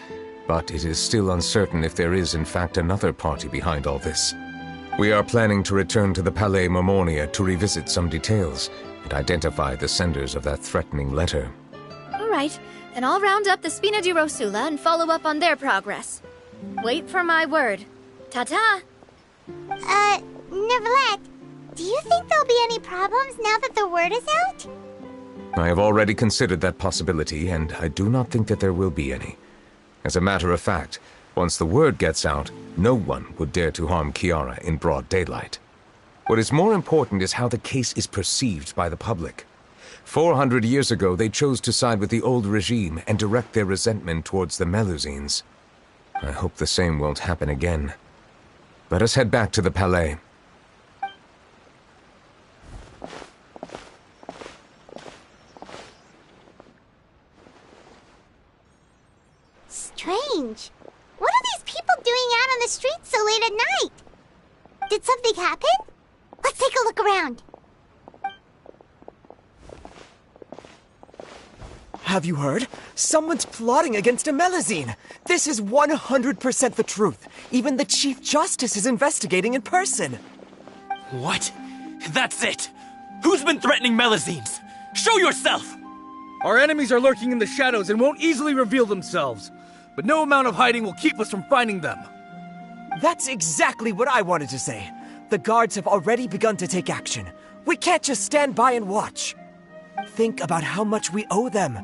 but it is still uncertain if there is in fact another party behind all this. We are planning to return to the Palais Mermonia to revisit some details and identify the senders of that threatening letter. All right, then I'll round up the Spina di Rosula and follow up on their progress. Wait for my word. Ta-ta! Neuvillette, do you think there'll be any problems now that the word is out? I have already considered that possibility, and I do not think that there will be any. As a matter of fact, once the word gets out, no one would dare to harm Kiara in broad daylight. What is more important is how the case is perceived by the public. 400 years ago, they chose to side with the old regime and direct their resentment towards the Melusines. I hope the same won't happen again. Let us head back to the Palais. Strange. What are these people doing out on the streets so late at night? Did something happen? Let's take a look around. Have you heard? Someone's plotting against a Melusine! This is 100% the truth. Even the Chief Justice is investigating in person. What? That's it! Who's been threatening Melusines? Show yourself! Our enemies are lurking in the shadows and won't easily reveal themselves. But no amount of hiding will keep us from finding them. That's exactly what I wanted to say. The guards have already begun to take action. We can't just stand by and watch. Think about how much we owe them.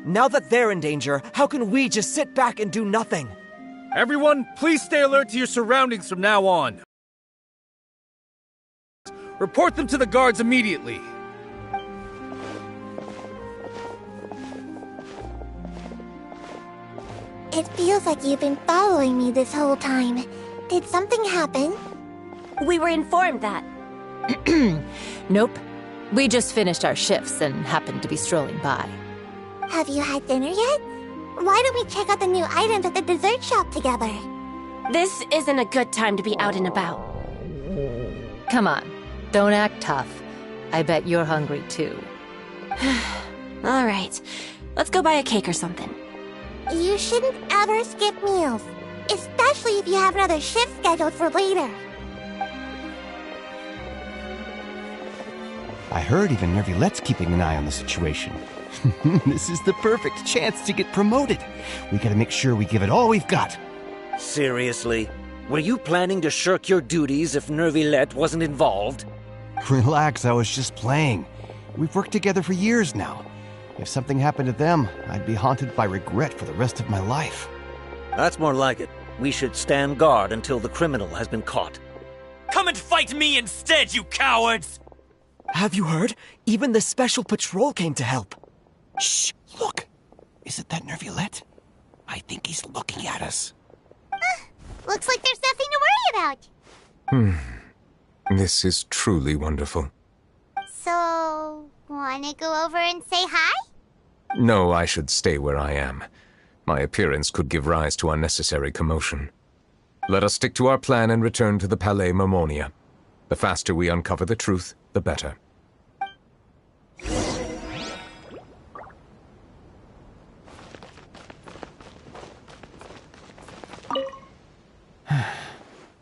Now that they're in danger, how can we just sit back and do nothing? Everyone, please stay alert to your surroundings from now on. Report them to the guards immediately. It feels like you've been following me this whole time. Did something happen? We were informed that. Nope. We just finished our shifts and happened to be strolling by. Have you had dinner yet? Why don't we check out the new items at the dessert shop together? This isn't a good time to be out and about. Come on, don't act tough. I bet you're hungry too. All right, let's go buy a cake or something. You shouldn't ever skip meals, especially if you have another shift scheduled for later. I heard even Neuvillette's keeping an eye on the situation. This is the perfect chance to get promoted. We gotta make sure we give it all we've got. Seriously? Were you planning to shirk your duties if Neuvillette wasn't involved? Relax, I was just playing. We've worked together for years now. If something happened to them, I'd be haunted by regret for the rest of my life. That's more like it. We should stand guard until the criminal has been caught. Come and fight me instead, you cowards! Have you heard? Even the Special Patrol came to help. Shh! Look! Is it that Neuvillette? I think he's looking at us. Looks like there's nothing to worry about. This is truly wonderful. So, wanna go over and say hi? No, I should stay where I am. My appearance could give rise to unnecessary commotion. Let us stick to our plan and return to the Palais Mermonia. The faster we uncover the truth, the better.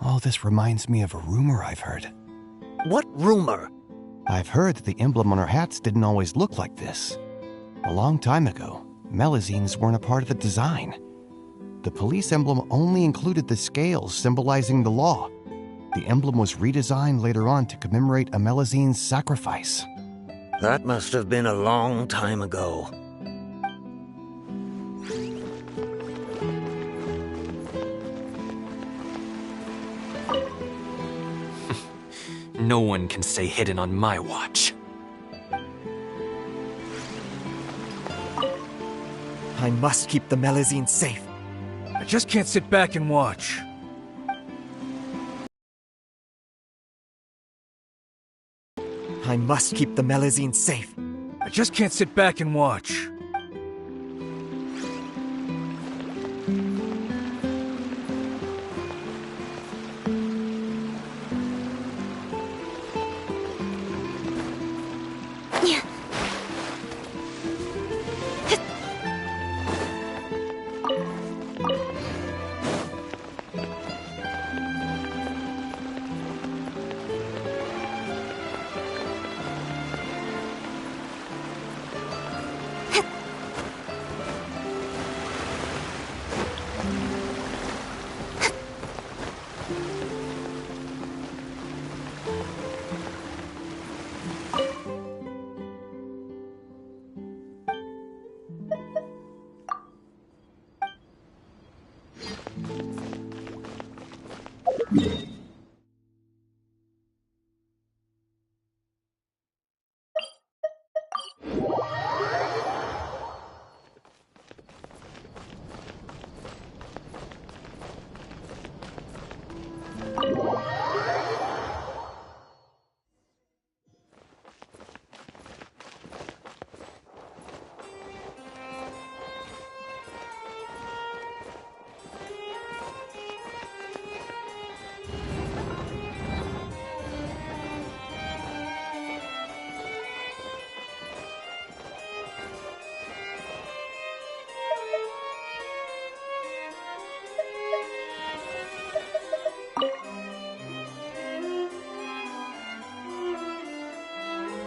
All this reminds me of a rumor I've heard. What rumor? I've heard that the emblem on our hats didn't always look like this. A long time ago, melazines weren't a part of the design. The police emblem only included the scales symbolizing the law. The emblem was redesigned later on to commemorate a melazine's sacrifice. That must have been a long time ago. No one can stay hidden on my watch. I must keep the melazine safe. I just can't sit back and watch. I must keep the melazine safe. I just can't sit back and watch.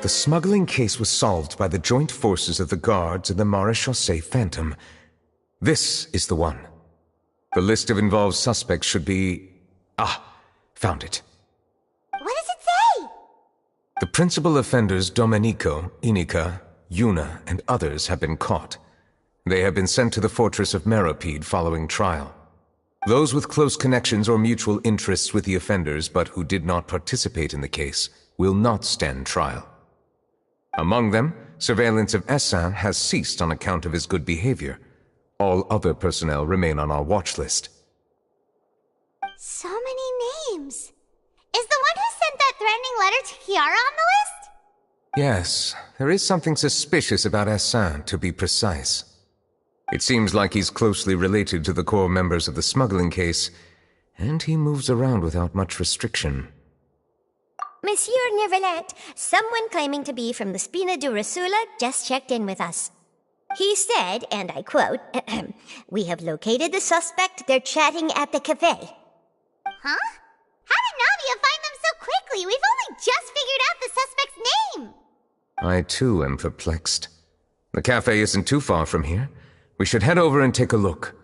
The smuggling case was solved by the joint forces of the guards and the Maréchaussée Phantom. This is the one. The list of involved suspects should be... found it. What does it say? The principal offenders Domenico, Inica, Yuna, and others have been caught. They have been sent to the fortress of Meropide following trial. Those with close connections or mutual interests with the offenders but who did not participate in the case will not stand trial. Among them, surveillance of Essin has ceased on account of his good behavior. All other personnel remain on our watch list. So many names. Is the one who sent that threatening letter to Kiara on the list? Yes, there is something suspicious about Essin, to be precise. It seems like he's closely related to the core members of the smuggling case, and he moves around without much restriction. Monsieur Neuvillette, someone claiming to be from the Spina Durasula just checked in with us. He said, and I quote, "We have located the suspect. They're chatting at the cafe." Huh? How did Navia find them so quickly? We've only just figured out the suspect's name. I too am perplexed. The cafe isn't too far from here. We should head over and take a look.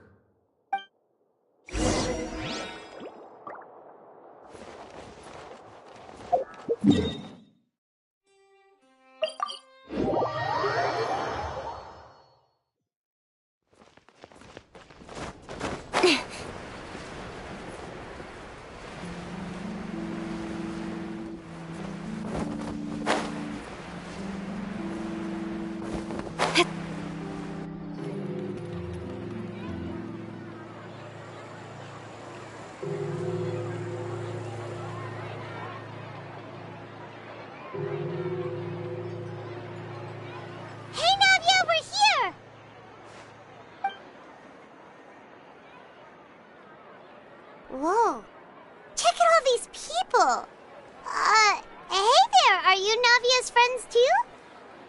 Whoa. Check out all these people. Hey there, are you Navia's friends too?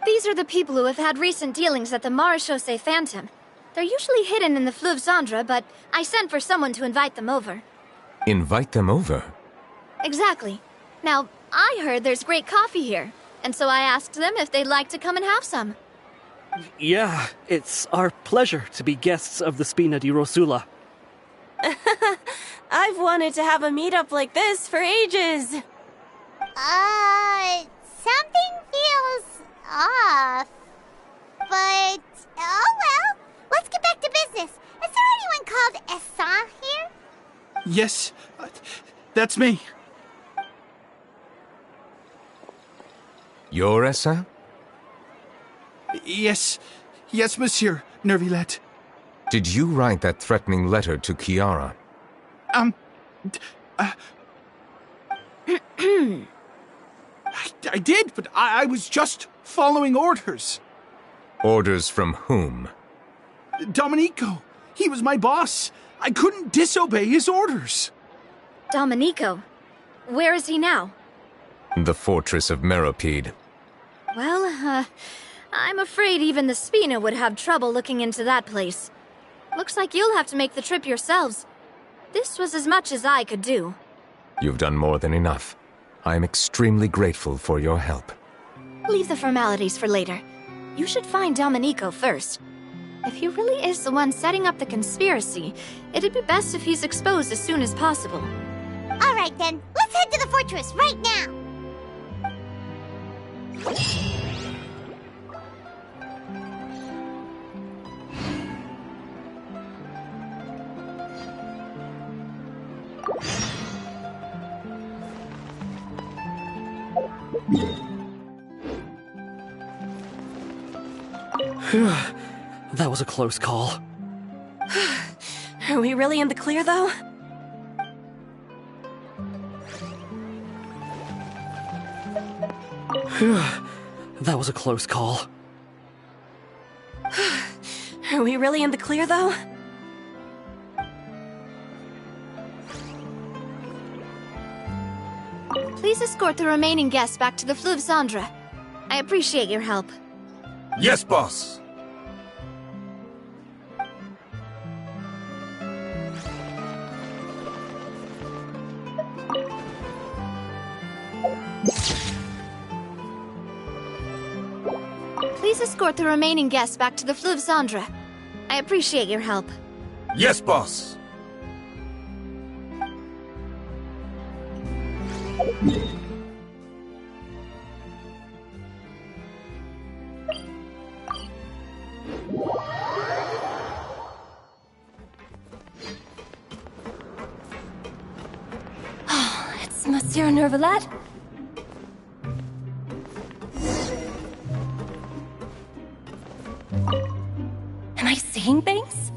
These are the people who have had recent dealings at the Maréchaussée Phantom. They're usually hidden in the Fleuve Cendre, but I sent for someone to invite them over. Invite them over? Exactly. Now, I heard there's great coffee here, and so I asked them if they'd like to come and have some. Yeah, it's our pleasure to be guests of the Spina di Rosula. I've wanted to have a meetup like this for ages. Something feels off. But, oh well, let's get back to business. Is there anyone called Essa here? Yes, that's me. You're Essa? Yes, monsieur, Neuvillette. Did you write that threatening letter to Kiara? I did, but I was just following orders. Orders from whom? Domenico. He was my boss. I couldn't disobey his orders. Domenico? Where is he now? The fortress of Meropide. Well, I'm afraid even the Spina would have trouble looking into that place. Looks like you'll have to make the trip yourselves. This was as much as I could do. You've done more than enough. I am extremely grateful for your help. Leave the formalities for later. You should find Domenico first. If he really is the one setting up the conspiracy, it'd be best if he's exposed as soon as possible. All right then, let's head to the fortress right now. That was a close call. Are we really in the clear, though? That was a close call. Are we really in the clear, though? Please escort the remaining guests back to the Fleuve Cendre. I appreciate your help. Yes, boss. Please escort the remaining guests back to the Fleuve Cendre. I appreciate your help. Yes, boss. It's Monsieur Neuvillette. Am I seeing things?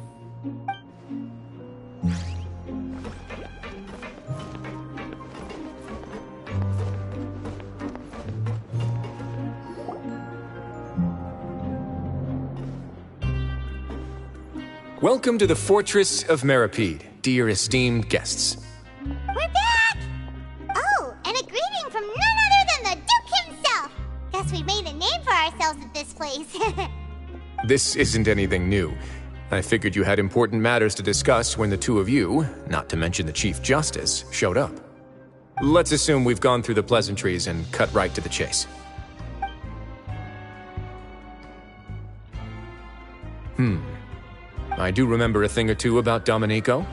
Welcome to the Fortress of Meropide, dear esteemed guests. We're back! Oh, and a greeting from none other than the Duke himself! Guess we made a name for ourselves at this place. This isn't anything new. I figured you had important matters to discuss when the two of you, not to mention the Chief Justice, showed up. Let's assume we've gone through the pleasantries and cut right to the chase. I do remember a thing or two about Domenico.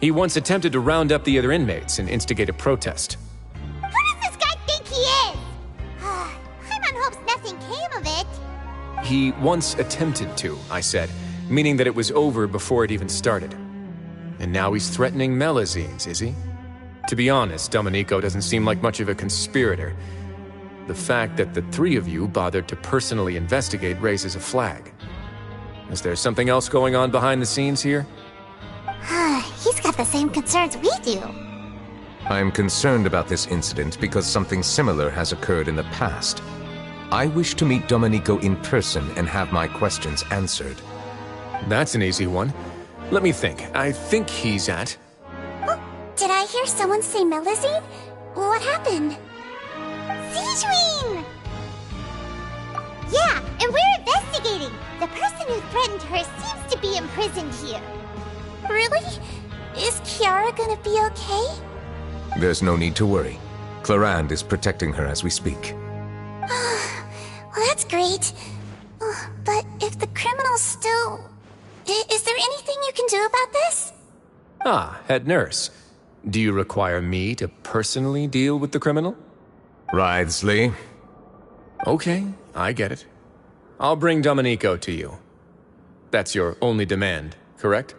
He once attempted to round up the other inmates and instigate a protest. Who does this guy think he is? Paimon hopes nothing came of it. He once attempted to, I said, meaning that it was over before it even started. And now he's threatening Melazines, is he? To be honest, Domenico doesn't seem like much of a conspirator. The fact that the three of you bothered to personally investigate raises a flag. Is there something else going on behind the scenes here? He's got the same concerns we do. I'm concerned about this incident because something similar has occurred in the past. I wish to meet Domenico in person and have my questions answered. That's an easy one. Let me think. I think he's at... Did I hear someone say Melazine? What happened? Sigewinne! Yeah, and we're investigating. The person who threatened her seems to be imprisoned here. Really? Is Kiara gonna be okay? There's no need to worry. Clarand is protecting her as we speak. Well, that's great. But if the criminal's still... Is there anything you can do about this? Ah, head nurse. Do you require me to personally deal with the criminal? Wriothesley. Okay, I get it. I'll bring Domenico to you. That's your only demand, correct?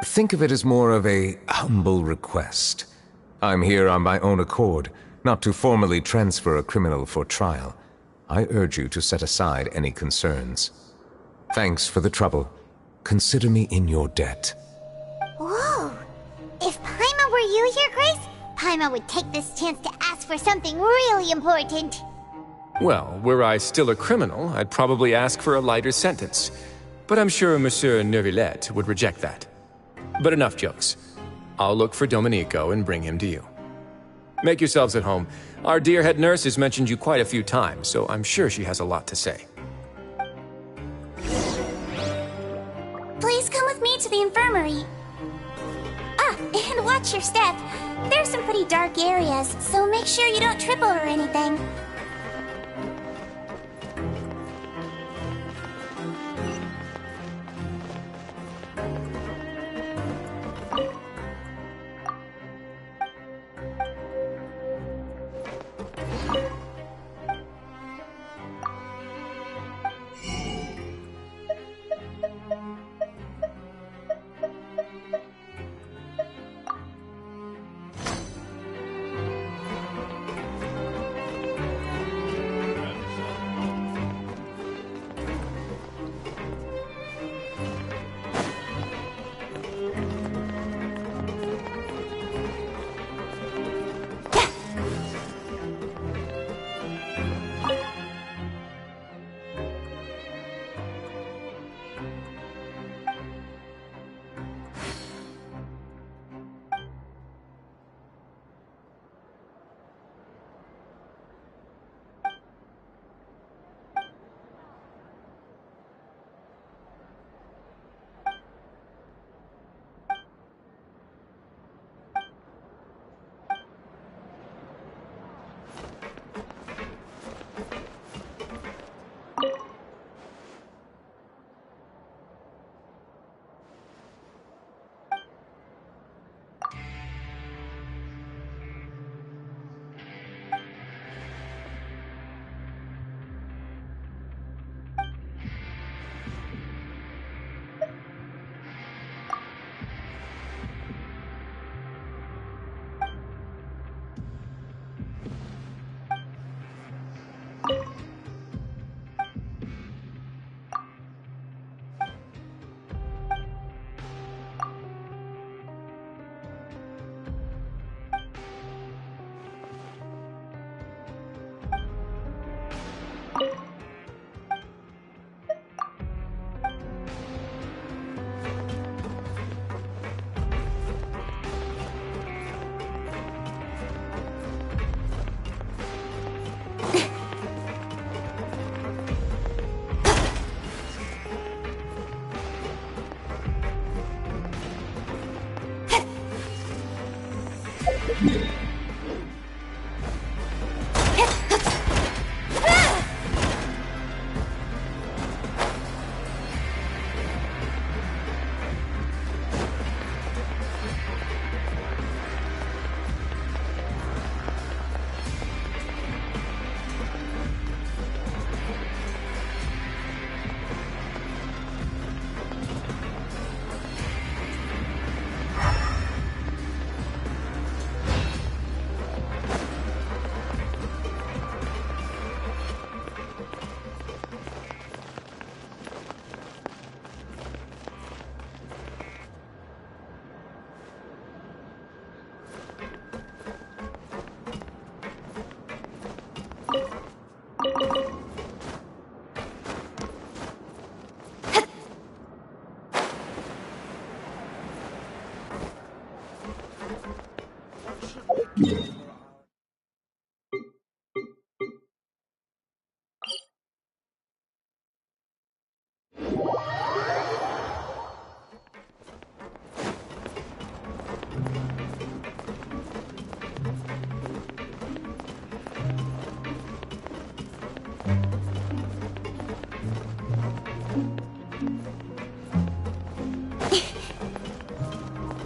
Think of it as more of a humble request. I'm here on my own accord, not to formally transfer a criminal for trial. I urge you to set aside any concerns. Thanks for the trouble. Consider me in your debt. Whoa! If Paimon were you, Your Grace, Paimon would take this chance to ask for something really important. Well, were I still a criminal, I'd probably ask for a lighter sentence. But I'm sure Monsieur Neuvillette would reject that. But enough jokes. I'll look for Domenico and bring him to you. Make yourselves at home. Our dear head nurse has mentioned you quite a few times, so I'm sure she has a lot to say. Please come with me to the infirmary. Ah, and watch your step. There's some pretty dark areas, so make sure you don't trip over anything.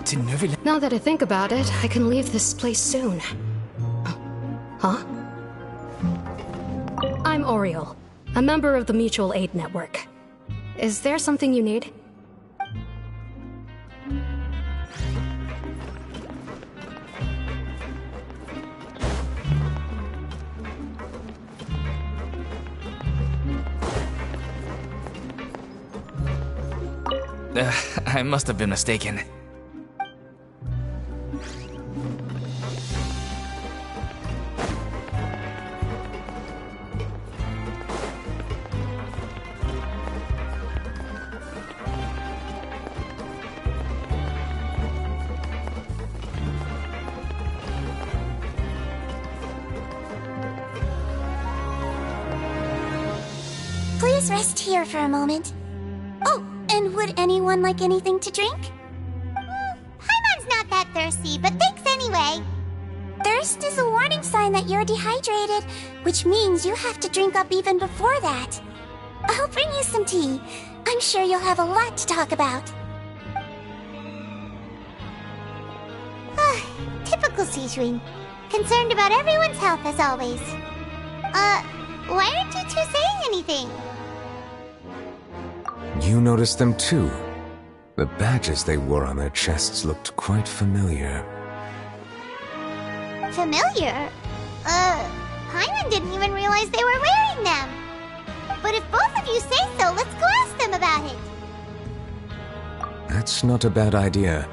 To Neuvillette. Now that I think about it, I can leave this place soon. Huh? I'm Oriole, a member of the Mutual Aid Network. Is there something you need? I must have been mistaken. Please rest here for a moment. Oh, and would anyone like anything to drink? Paimon's not that thirsty, but thanks anyway. Thirst is a warning sign that you're dehydrated, which means you have to drink up even before that. I'll bring you some tea. I'm sure you'll have a lot to talk about. Typical Sejuin. Concerned about everyone's health as always. Why aren't you two saying anything? You noticed them too. The badges they wore on their chests looked quite familiar. Familiar? Paimon didn't even realize they were wearing them. But if both of you say so, let's go ask them about it. That's not a bad idea.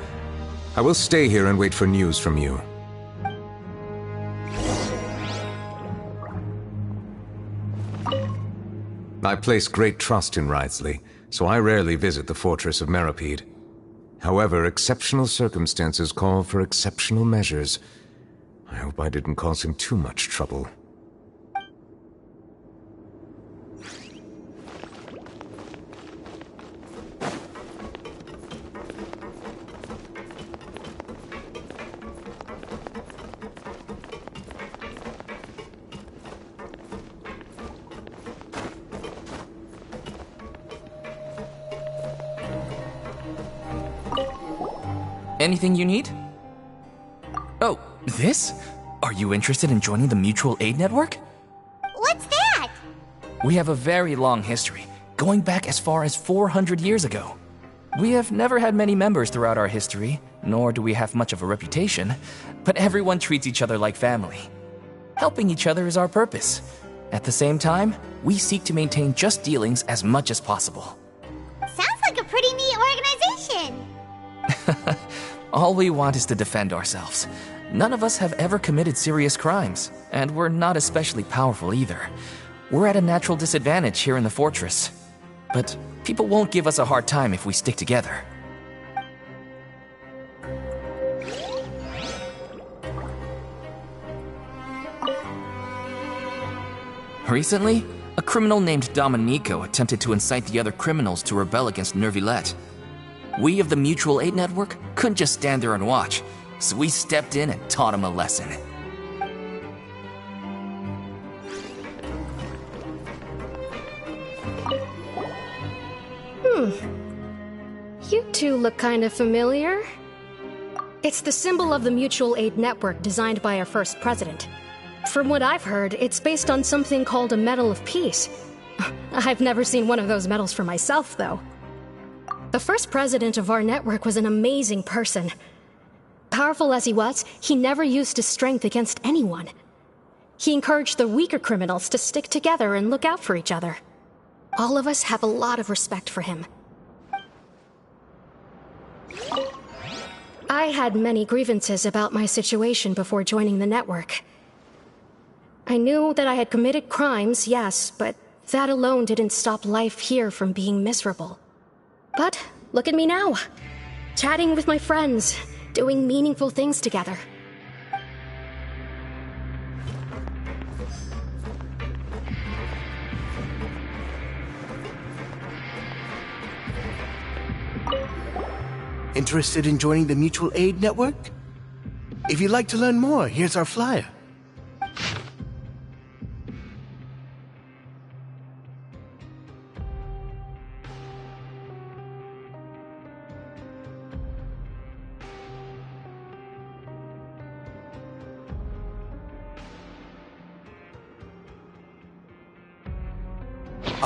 I will stay here and wait for news from you. I place great trust in Wriothesley, so I rarely visit the fortress of Meropide. However, exceptional circumstances call for exceptional measures. I hope I didn't cause him too much trouble. Anything you need? Oh, this? Are you interested in joining the Mutual Aid Network? What's that? We have a very long history, going back as far as 400 years ago. We have never had many members throughout our history, nor do we have much of a reputation, but everyone treats each other like family. Helping each other is our purpose. At the same time, we seek to maintain just dealings as much as possible. Sounds like a pretty neat organization. All we want is to defend ourselves. None of us have ever committed serious crimes, and we're not especially powerful either. We're at a natural disadvantage here in the fortress. But people won't give us a hard time if we stick together. Recently, a criminal named Domenico attempted to incite the other criminals to rebel against Neuvillette. We of the Mutual Aid Network couldn't just stand there and watch, so we stepped in and taught him a lesson. You two look kind of familiar. It's the symbol of the Mutual Aid Network designed by our first president. From what I've heard, it's based on something called a Medal of Peace. I've never seen one of those medals for myself, though. The first president of our network was an amazing person. Powerful as he was, he never used his strength against anyone. He encouraged the weaker criminals to stick together and look out for each other. All of us have a lot of respect for him. I had many grievances about my situation before joining the network. I knew that I had committed crimes, yes, but that alone didn't stop life here from being miserable. But look at me now, chatting with my friends, doing meaningful things together. Interested in joining the Mutual Aid Network? If you'd like to learn more, here's our flyer.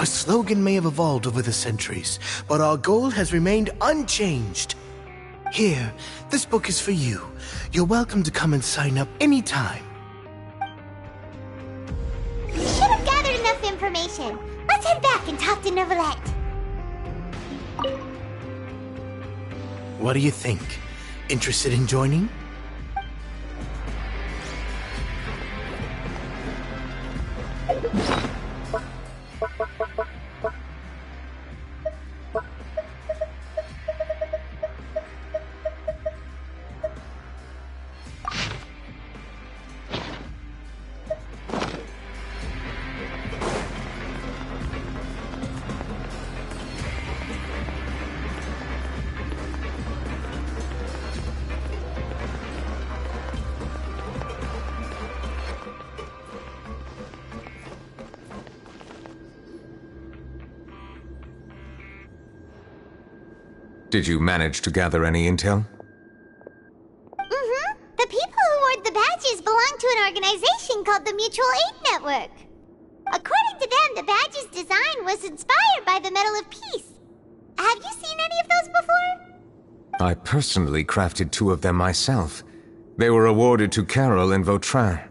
Our slogan may have evolved over the centuries, but our goal has remained unchanged. Here, this book is for you. You're welcome to come and sign up anytime. We should have gathered enough information. Let's head back and talk to Neuvillette. What do you think? Interested in joining? Did you manage to gather any intel? Mm-hmm. The people who wore the badges belong to an organization called the Mutual Aid Network. According to them, the badge's design was inspired by the Medal of Peace. Have you seen any of those before? I personally crafted 2 of them myself. They were awarded to Carol and Vautrin.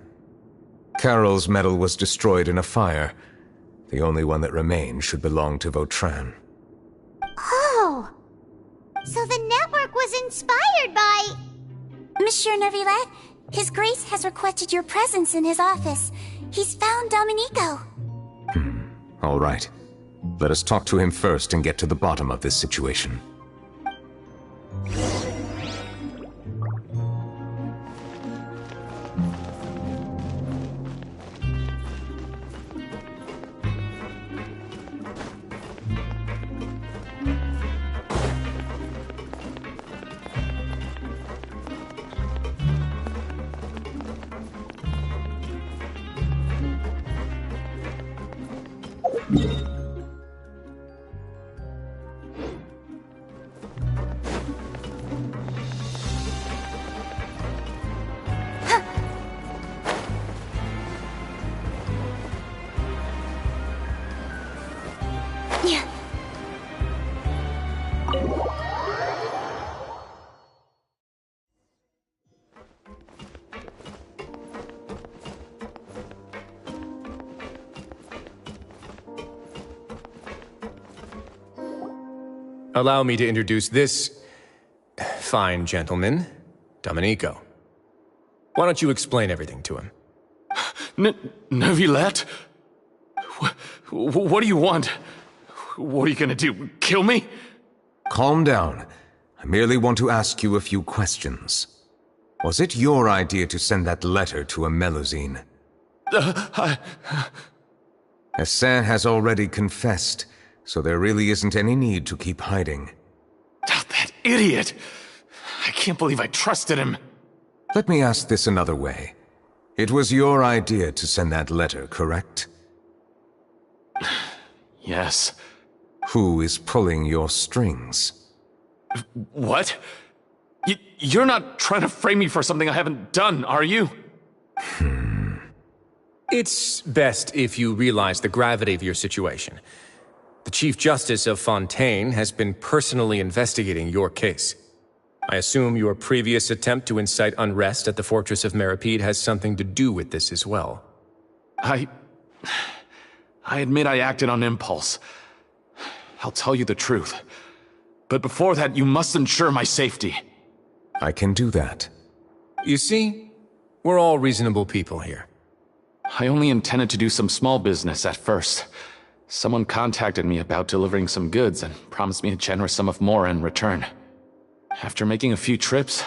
Carol's medal was destroyed in a fire. The only one that remained should belong to Vautrin. Oh! So the network was inspired by... Monsieur Neuvillette, His Grace has requested your presence in his office. He's found Domenico. All right. Let us talk to him first and get to the bottom of this situation. Allow me to introduce this fine gentleman, Domenico. Why don't you explain everything to him? Neuvillette? What do you want? What are you gonna do? Kill me? Calm down. I merely want to ask you a few questions. Was it your idea to send that letter to a Melusine? Hassan has already confessed, so there really isn't any need to keep hiding. That idiot! I can't believe I trusted him. Let me ask this another way. It was your idea to send that letter, correct? Yes. Who is pulling your strings? What? You're not trying to frame me for something I haven't done, are you? It's best if you realize the gravity of your situation. The Chief Justice of Fontaine has been personally investigating your case. I assume your previous attempt to incite unrest at the Fortress of Meripede has something to do with this as well. I admit I acted on impulse. I'll tell you the truth. But before that, you must ensure my safety. I can do that. You see, we're all reasonable people here. I only intended to do some small business at first. Someone contacted me about delivering some goods and promised me a generous sum of more in return. After making a few trips,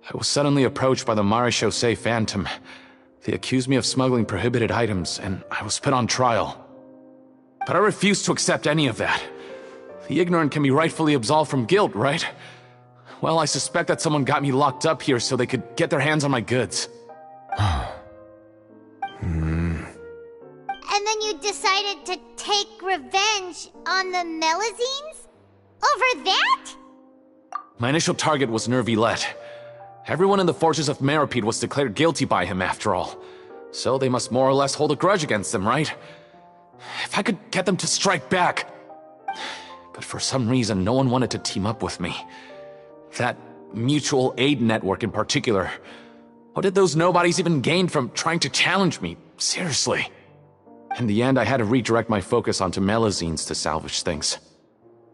I was suddenly approached by the Marechaussee Phantom. They accused me of smuggling prohibited items, and I was put on trial. But I refused to accept any of that. The ignorant can be rightfully absolved from guilt, right? Well, I suspect that someone got me locked up here so they could get their hands on my goods. And then you decided to take revenge on the Melusines? Over that? My initial target was Neuvillette. Everyone in the Fortress of Meripede was declared guilty by him after all. So they must more or less hold a grudge against him, right? If I could get them to strike back. But for some reason, no one wanted to team up with me. That mutual aid network in particular. What did those nobodies even gain from trying to challenge me? Seriously. In the end, I had to redirect my focus onto Melazines to salvage things.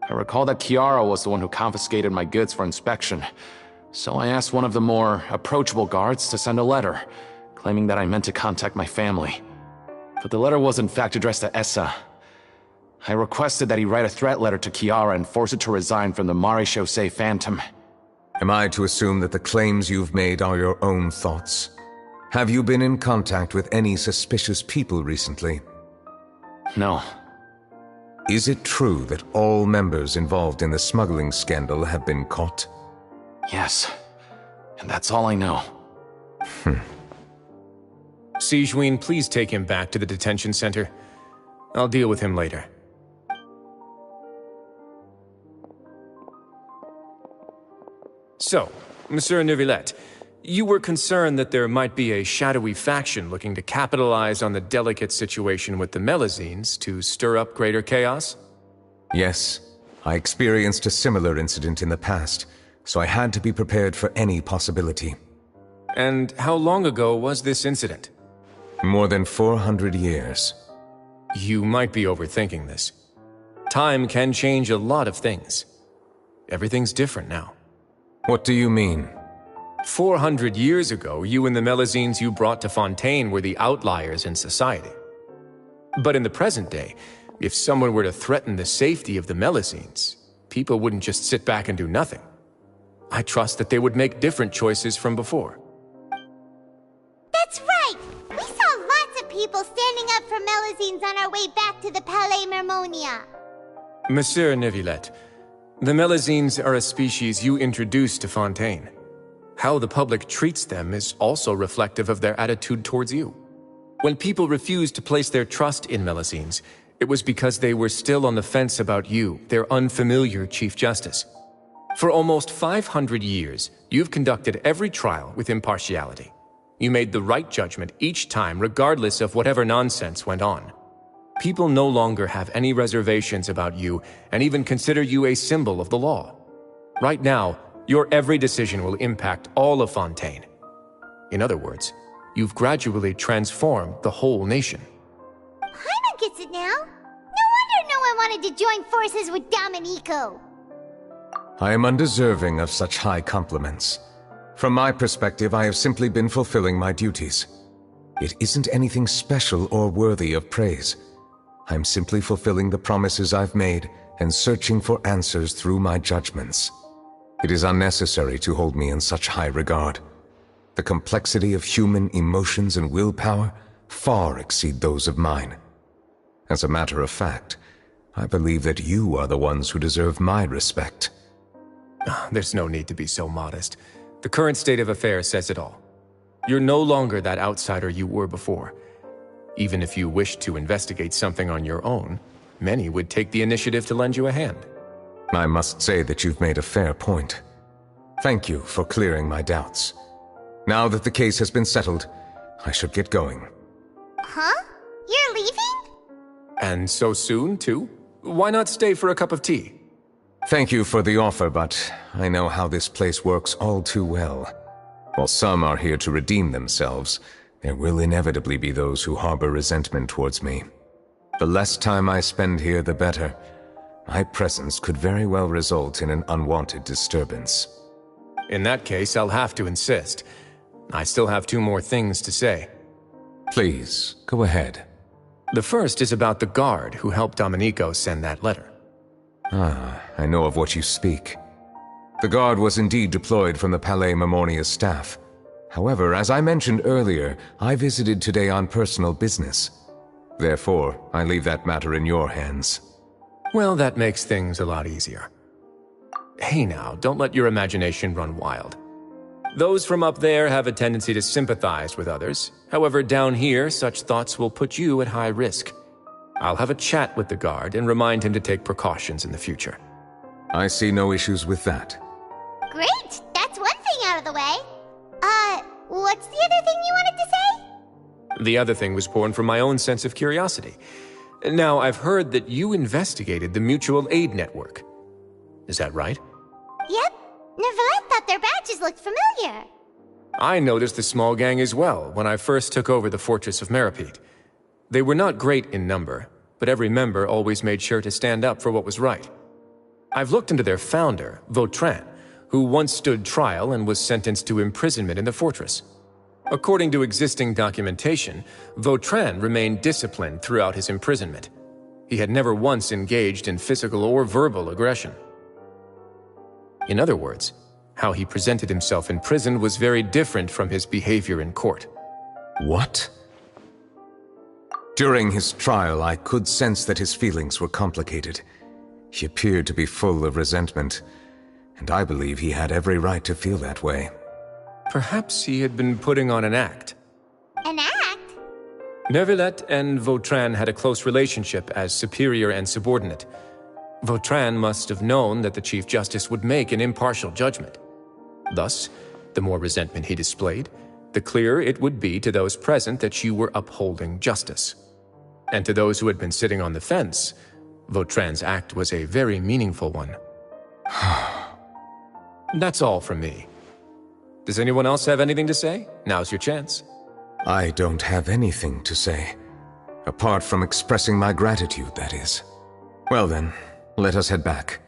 I recall that Kiara was the one who confiscated my goods for inspection, so I asked one of the more approachable guards to send a letter, claiming that I meant to contact my family. But the letter was in fact addressed to Essa. I requested that he write a threat letter to Kiara and force her to resign from the Maréchaussée Phantom. Am I to assume that the claims you've made are your own thoughts? Have you been in contact with any suspicious people recently? No. Is it true that all members involved in the smuggling scandal have been caught? Yes. And that's all I know. Sigewinne, please take him back to the detention center. I'll deal with him later. So, Monsieur Neuvillette, you were concerned that there might be a shadowy faction looking to capitalize on the delicate situation with the Melazines to stir up greater chaos? Yes. I experienced a similar incident in the past, so I had to be prepared for any possibility. And how long ago was this incident? More than 400 years. You might be overthinking this. Time can change a lot of things. Everything's different now. What do you mean? 400 years ago, you and the Melazines you brought to Fontaine were the outliers in society. But in the present day, if someone were to threaten the safety of the Melazines, people wouldn't just sit back and do nothing. I trust that they would make different choices from before. That's right! We saw lots of people standing up for Melazines on our way back to the Palais Mermonia. Monsieur Neuvillette, the Melazines are a species you introduced to Fontaine. How the public treats them is also reflective of their attitude towards you. When people refused to place their trust in Melazines, it was because they were still on the fence about you, their unfamiliar Chief Justice. For almost 500 years, you've conducted every trial with impartiality. You made the right judgment each time, regardless of whatever nonsense went on. People no longer have any reservations about you and even consider you a symbol of the law. Right now, your every decision will impact all of Fontaine. In other words, you've gradually transformed the whole nation. Paimon gets it now. No wonder no one wanted to join forces with Domenico. I am undeserving of such high compliments. From my perspective, I have simply been fulfilling my duties. It isn't anything special or worthy of praise. I'm simply fulfilling the promises I've made and searching for answers through my judgments. It is unnecessary to hold me in such high regard. The complexity of human emotions and willpower far exceed those of mine. As a matter of fact, I believe that you are the ones who deserve my respect. There's no need to be so modest. The current state of affairs says it all. You're no longer that outsider you were before. Even if you wished to investigate something on your own, many would take the initiative to lend you a hand. I must say that you've made a fair point. Thank you for clearing my doubts. Now that the case has been settled, I should get going. Huh? You're leaving? And so soon, too? Why not stay for a cup of tea? Thank you for the offer, but I know how this place works all too well. While some are here to redeem themselves, there will inevitably be those who harbor resentment towards me. The less time I spend here, the better. My presence could very well result in an unwanted disturbance. In that case, I'll have to insist. I still have 2 more things to say. Please, go ahead. The first is about the guard who helped Domenico send that letter. Ah, I know of what you speak. The guard was indeed deployed from the Palais Mermonia's staff. However, as I mentioned earlier, I visited today on personal business. Therefore, I leave that matter in your hands. Well, that makes things a lot easier. Hey now, don't let your imagination run wild. Those from up there have a tendency to sympathize with others. However, down here, such thoughts will put you at high risk. I'll have a chat with the guard and remind him to take precautions in the future. I see no issues with that. Great! That's one thing out of the way. What's the other thing you wanted to say? The other thing was born from my own sense of curiosity. Now, I've heard that you investigated the mutual aid network. Is that right? Yep. Neuvillette thought their badges looked familiar. I noticed the small gang as well when I first took over the Fortress of Meripede. They were not great in number, but every member always made sure to stand up for what was right. I've looked into their founder, Vautrin, who once stood trial and was sentenced to imprisonment in the fortress. According to existing documentation, Vautrin remained disciplined throughout his imprisonment. He had never once engaged in physical or verbal aggression. In other words, how he presented himself in prison was very different from his behavior in court. What? During his trial, I could sense that his feelings were complicated. He appeared to be full of resentment, and I believe he had every right to feel that way. Perhaps he had been putting on an act. An act? Neuvillette and Vautrin had a close relationship as superior and subordinate. Vautrin must have known that the Chief Justice would make an impartial judgment. Thus, the more resentment he displayed, the clearer it would be to those present that you were upholding justice. And to those who had been sitting on the fence, Vautrin's act was a very meaningful one. That's all from me. Does anyone else have anything to say? Now's your chance. I don't have anything to say. Apart from expressing my gratitude, that is. Well then, let us head back.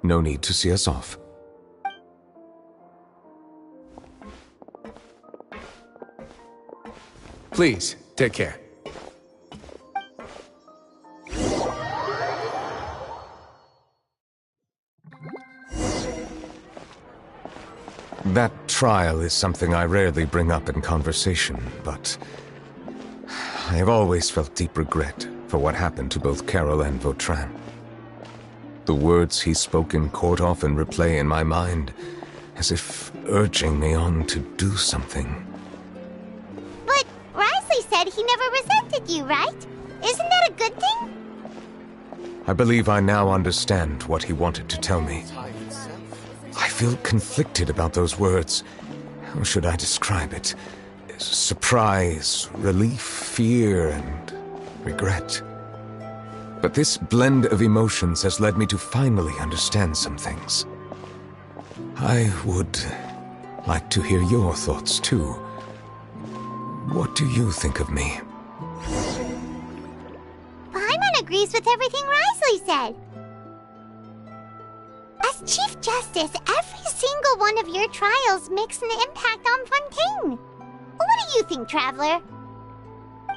No need to see us off. Please, take care. That trial is something I rarely bring up in conversation, but I have always felt deep regret for what happened to both Carol and Vautrin. The words he spoke in court often replay in my mind, as if urging me on to do something. But Risley said he never resented you, right? Isn't that a good thing? I believe I now understand what he wanted to tell me. I feel conflicted about those words. How should I describe it? Surprise, relief, fear, and regret. But this blend of emotions has led me to finally understand some things. I would like to hear your thoughts, too. What do you think of me? Paimon agrees with everything Risley said. As Chief Justice, every single one of your trials makes an impact on Fontaine. What do you think, Traveler?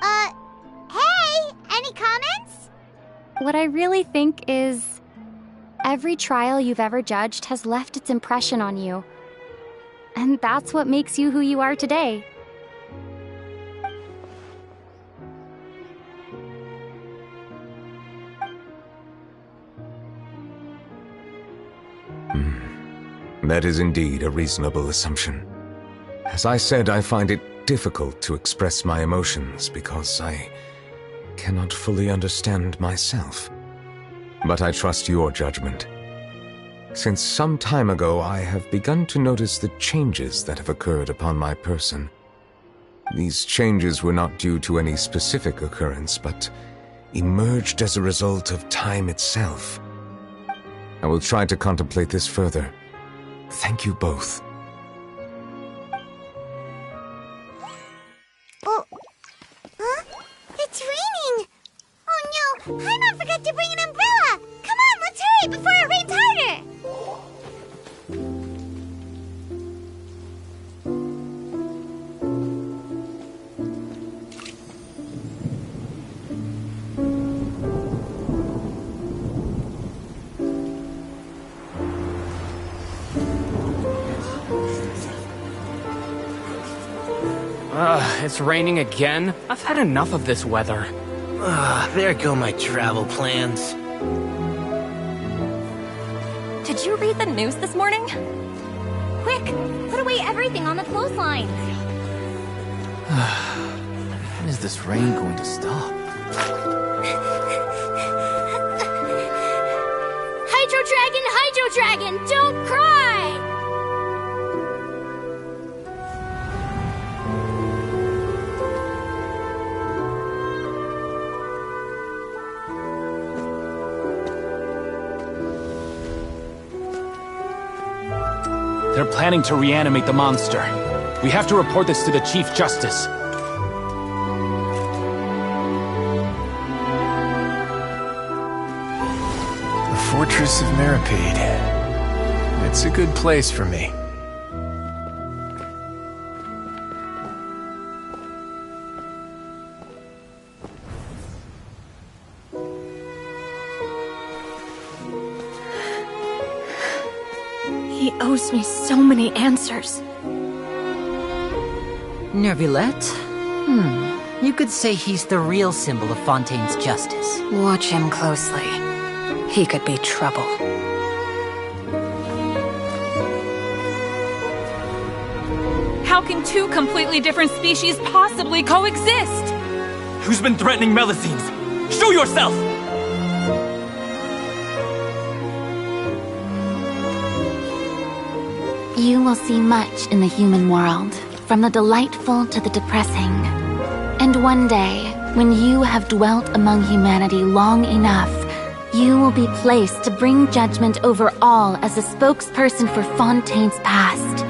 Hey, any comments? What I really think is, every trial you've ever judged has left its impression on you. And that's what makes you who you are today. That is indeed a reasonable assumption. As I said, I find it difficult to express my emotions because I cannot fully understand myself. But I trust your judgment. Since some time ago, I have begun to notice the changes that have occurred upon my person. These changes were not due to any specific occurrence, but emerged as a result of time itself. I will try to contemplate this further. Thank you both. Oh, huh? It's raining! Oh no, Paimon forgot to bring an umbrella! Come on, let's hurry before it rains harder! It's raining again? I've had enough of this weather. There go my travel plans. Did you read the news this morning? Quick, put away everything on the clothesline. When is this rain going to stop? Hydro Dragon, don't cry! They're planning to reanimate the monster. We have to report this to the Chief Justice. The Fortress of Meripede. It's a good place for me. He owes me so many answers. Neuvillette? You could say he's the real symbol of Fontaine's justice. Watch him closely. He could be trouble. How can two completely different species possibly coexist? Who's been threatening Melusines? Show yourself! You will see much in the human world, from the delightful to the depressing. And one day, when you have dwelt among humanity long enough, you will be placed to bring judgment over all as a spokesperson for Fontaine's past.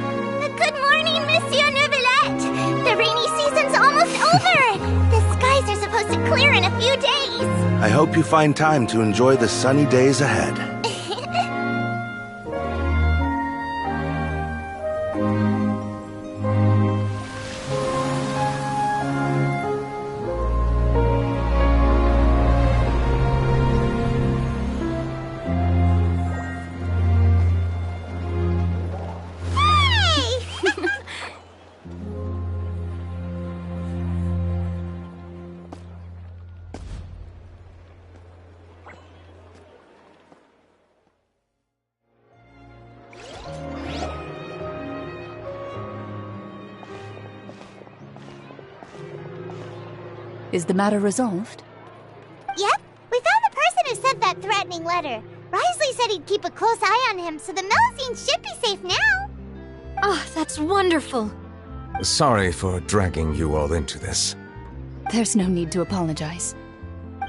Good morning, Monsieur Neuvillette! The rainy season's almost over! The skies are supposed to clear in a few days! I hope you find time to enjoy the sunny days ahead. Is the matter resolved? Yep, we found the person who sent that threatening letter. Risley said he'd keep a close eye on him, so the Melusines should be safe now. Oh, that's wonderful. Sorry for dragging you all into this. There's no need to apologize.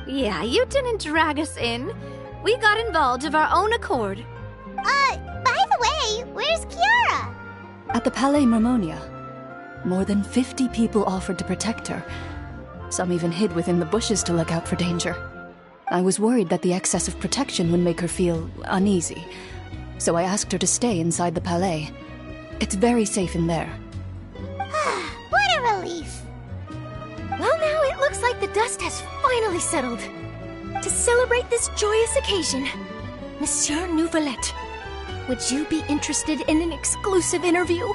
Yeah, you didn't drag us in. We got involved of our own accord. By the way, where's Kiara? At the Palais Mermonia, more than 50 people offered to protect her. Some even hid within the bushes to look out for danger. I was worried that the excess of protection would make her feel uneasy, so I asked her to stay inside the Palais. It's very safe in there. What a relief! Well, now it looks like the dust has finally settled. To celebrate this joyous occasion, Monsieur Neuvillette, would you be interested in an exclusive interview?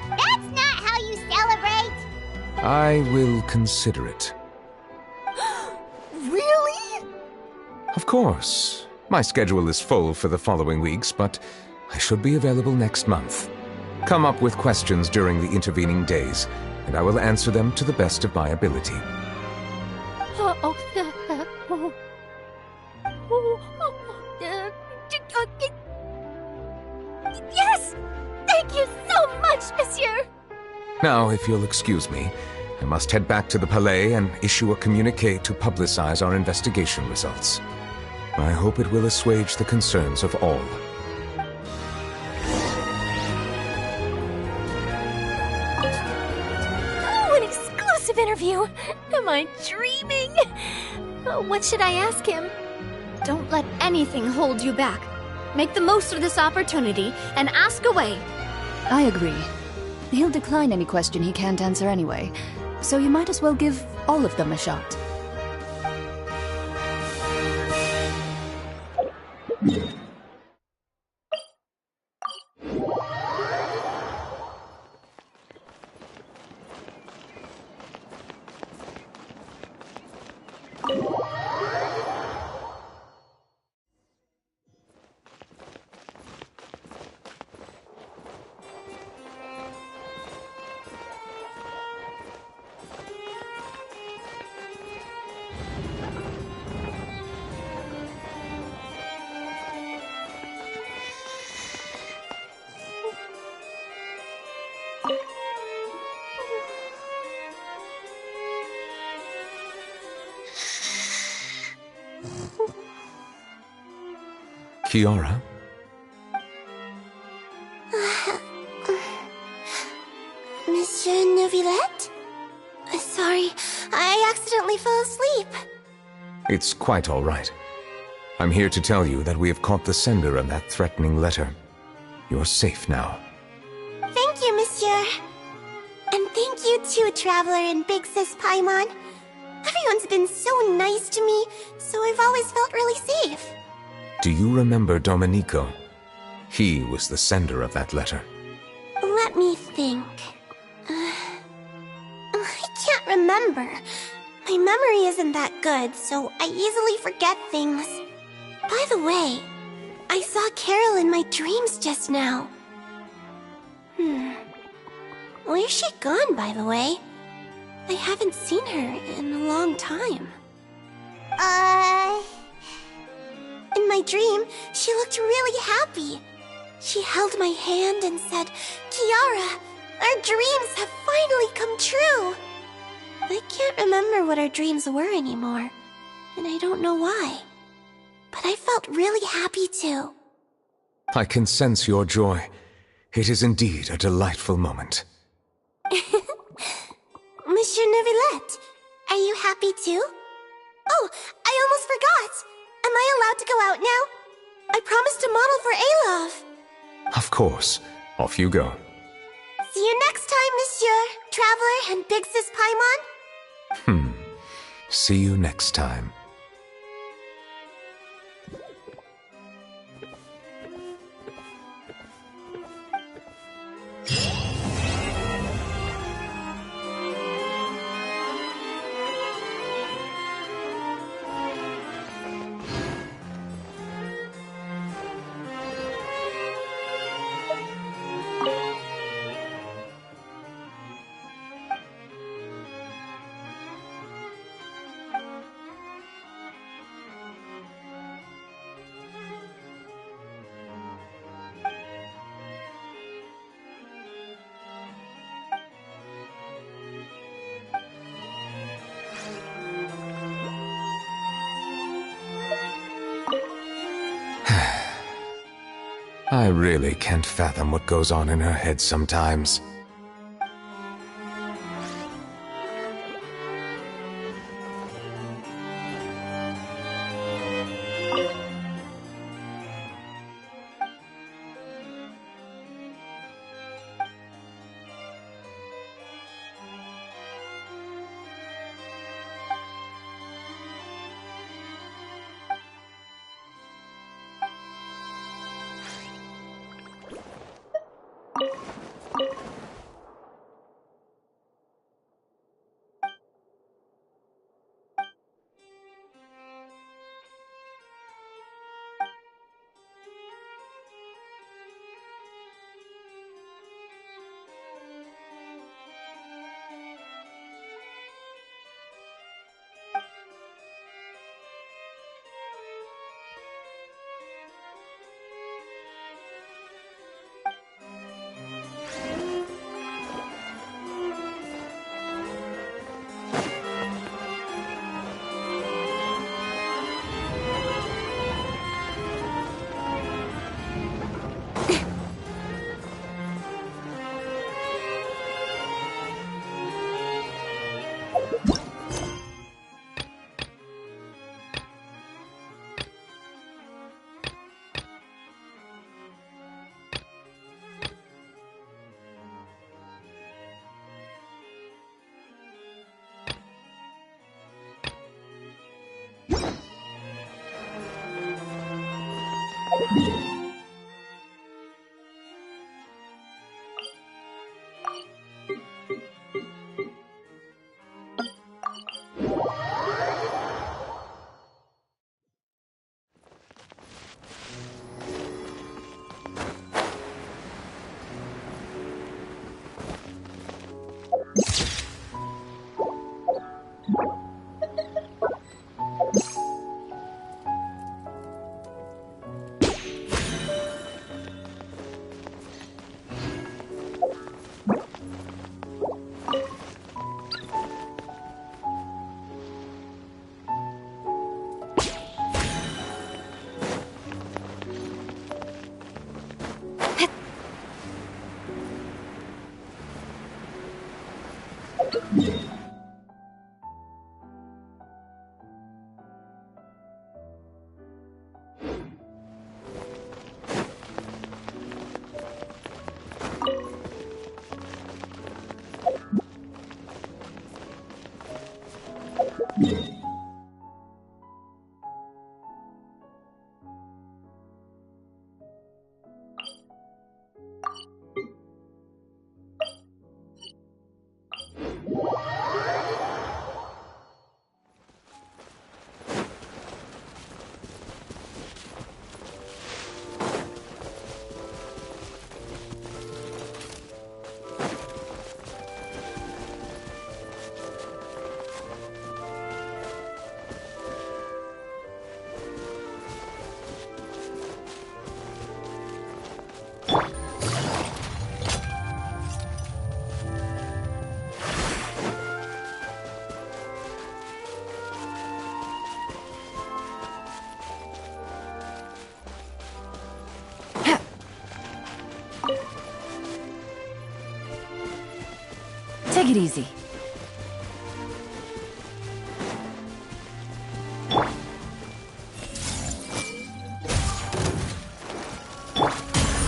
That's not how you celebrate! I will consider it. Really? Of course. My schedule is full for the following weeks, but I should be available next month. Come up with questions during the intervening days, and I will answer them to the best of my ability. Yes! Thank you so much, Monsieur! Now, if you'll excuse me, I must head back to the Palais and issue a communique to publicize our investigation results. I hope it will assuage the concerns of all. Oh, an exclusive interview! Am I dreaming? What should I ask him? Don't let anything hold you back. Make the most of this opportunity and ask away. I agree. He'll decline any question he can't answer anyway, so you might as well give all of them a shot. Kiara? Neuvillette? Sorry, I accidentally fell asleep. It's quite all right. I'm here to tell you that we have caught the sender of that threatening letter. You're safe now. Thank you, Monsieur. And thank you too, Traveler and Big Sis Paimon. Everyone's been so nice to me, so I've always felt really safe. Do you remember Domenico? He was the sender of that letter. Let me think. I can't remember. My memory isn't that good, so I easily forget things. By the way, I saw Carol in my dreams just now. Where's she gone, by the way? I haven't seen her in a long time. In my dream, she looked really happy. She held my hand and said, "Kiara, our dreams have finally come true." I can't remember what our dreams were anymore, and I don't know why. But I felt really happy too. I can sense your joy. It is indeed a delightful moment. Monsieur Neuvillette, are you happy too? Oh, I almost forgot! Am I allowed to go out now? I promised to model for Alov. Of course. Off you go. See you next time, Monsieur, Traveler, and Big Sis Paimon. See you next time. I really can't fathom what goes on in her head sometimes. Take it easy.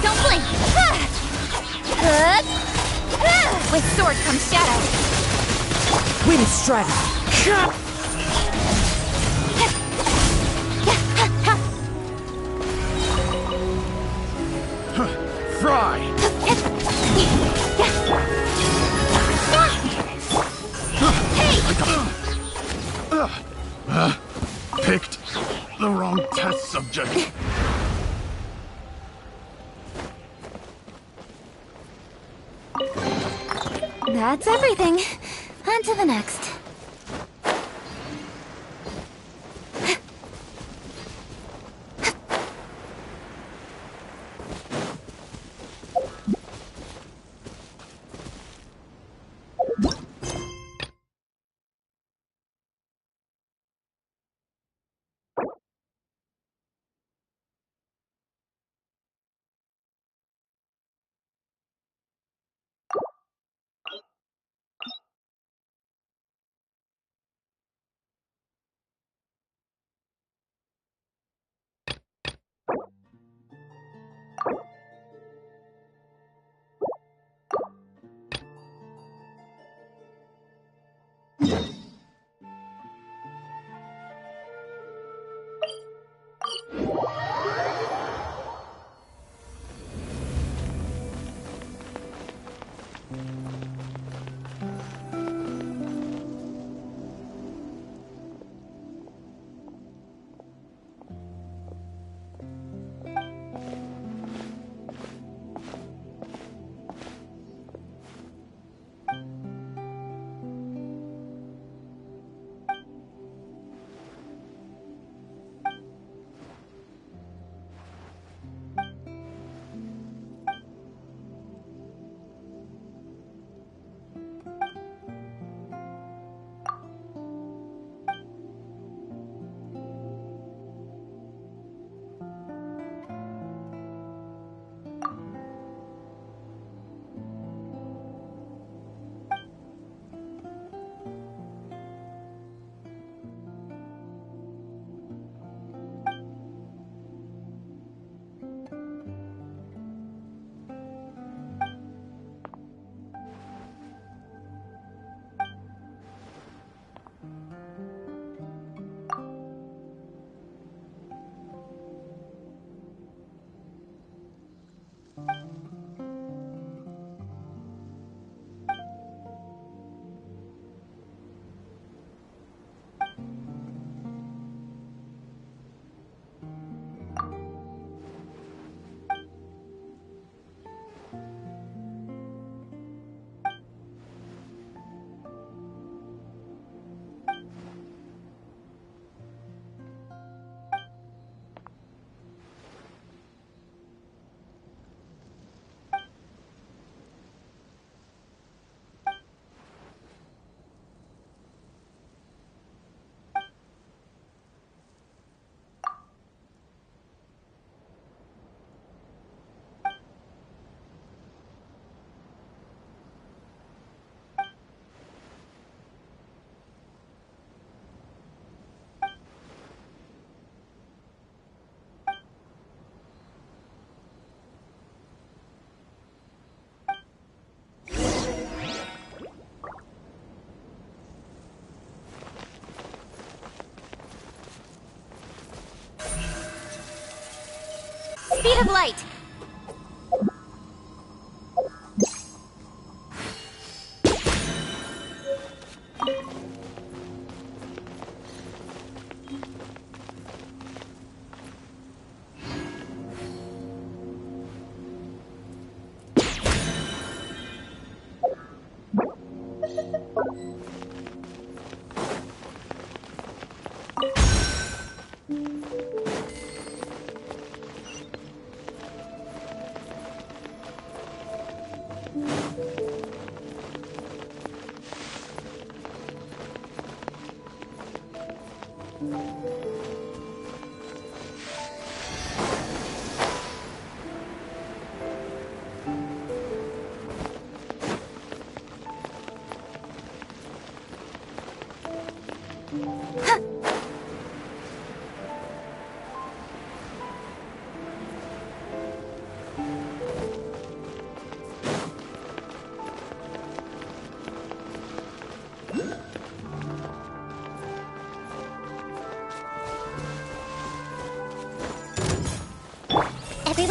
Don't blink! With sword comes shadow. Wind strategy. Fry! Picked the wrong test subject. That's everything. On to the next. Speed of light!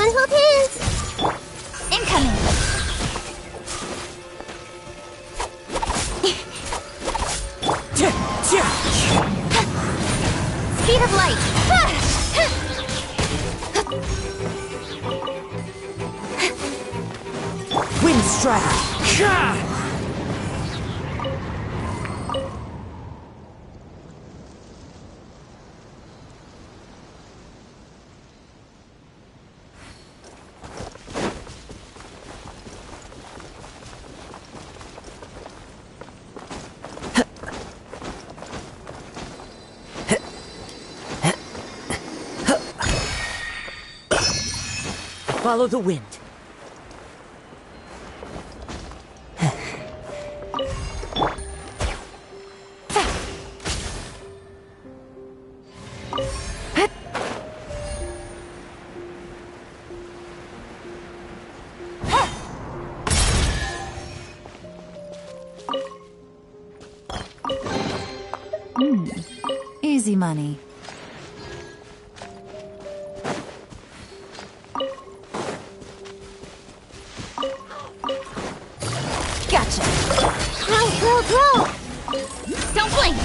Everyone hold hands! Incoming! Speed of light! Wind strike! Follow the wind. Easy money. Gotcha! Throw! Don't blink!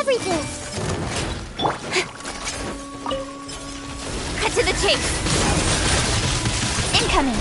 everything. Cut to the chase. Incoming.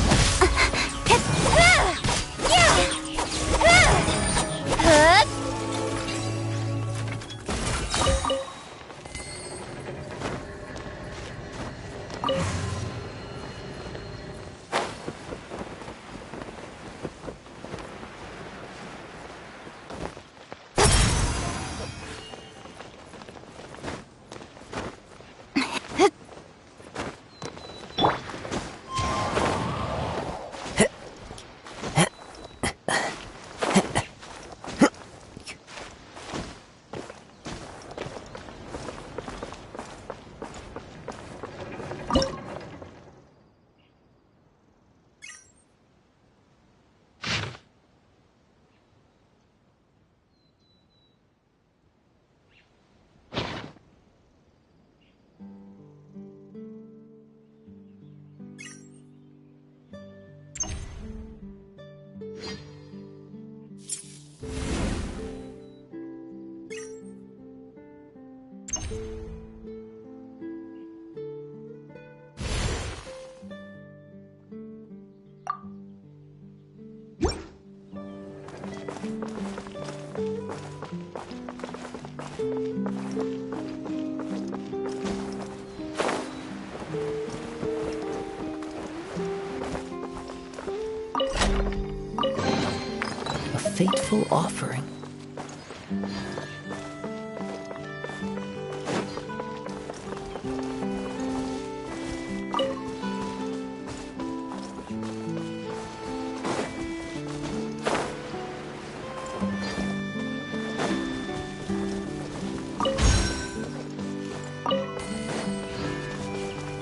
A fateful offering.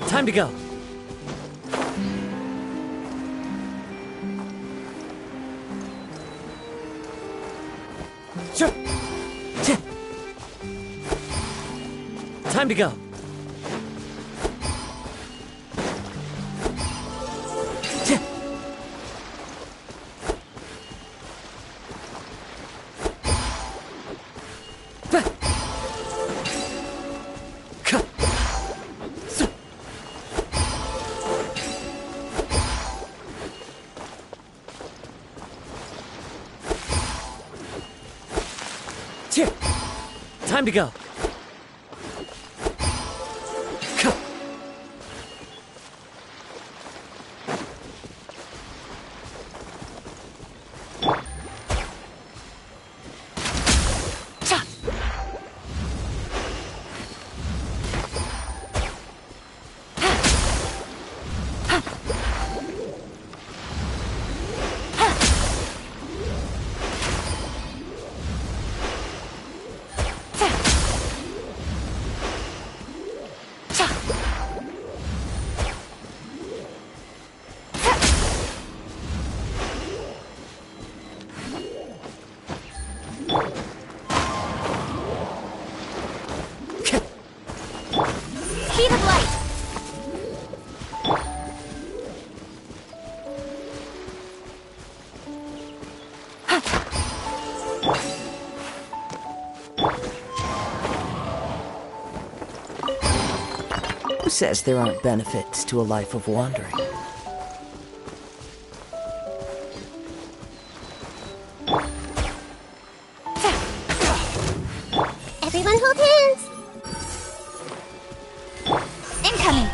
Time to go. Sure. Time to go. Time to go. Speed of light. Who says there aren't benefits to a life of wandering? Everyone hold hands. Incoming.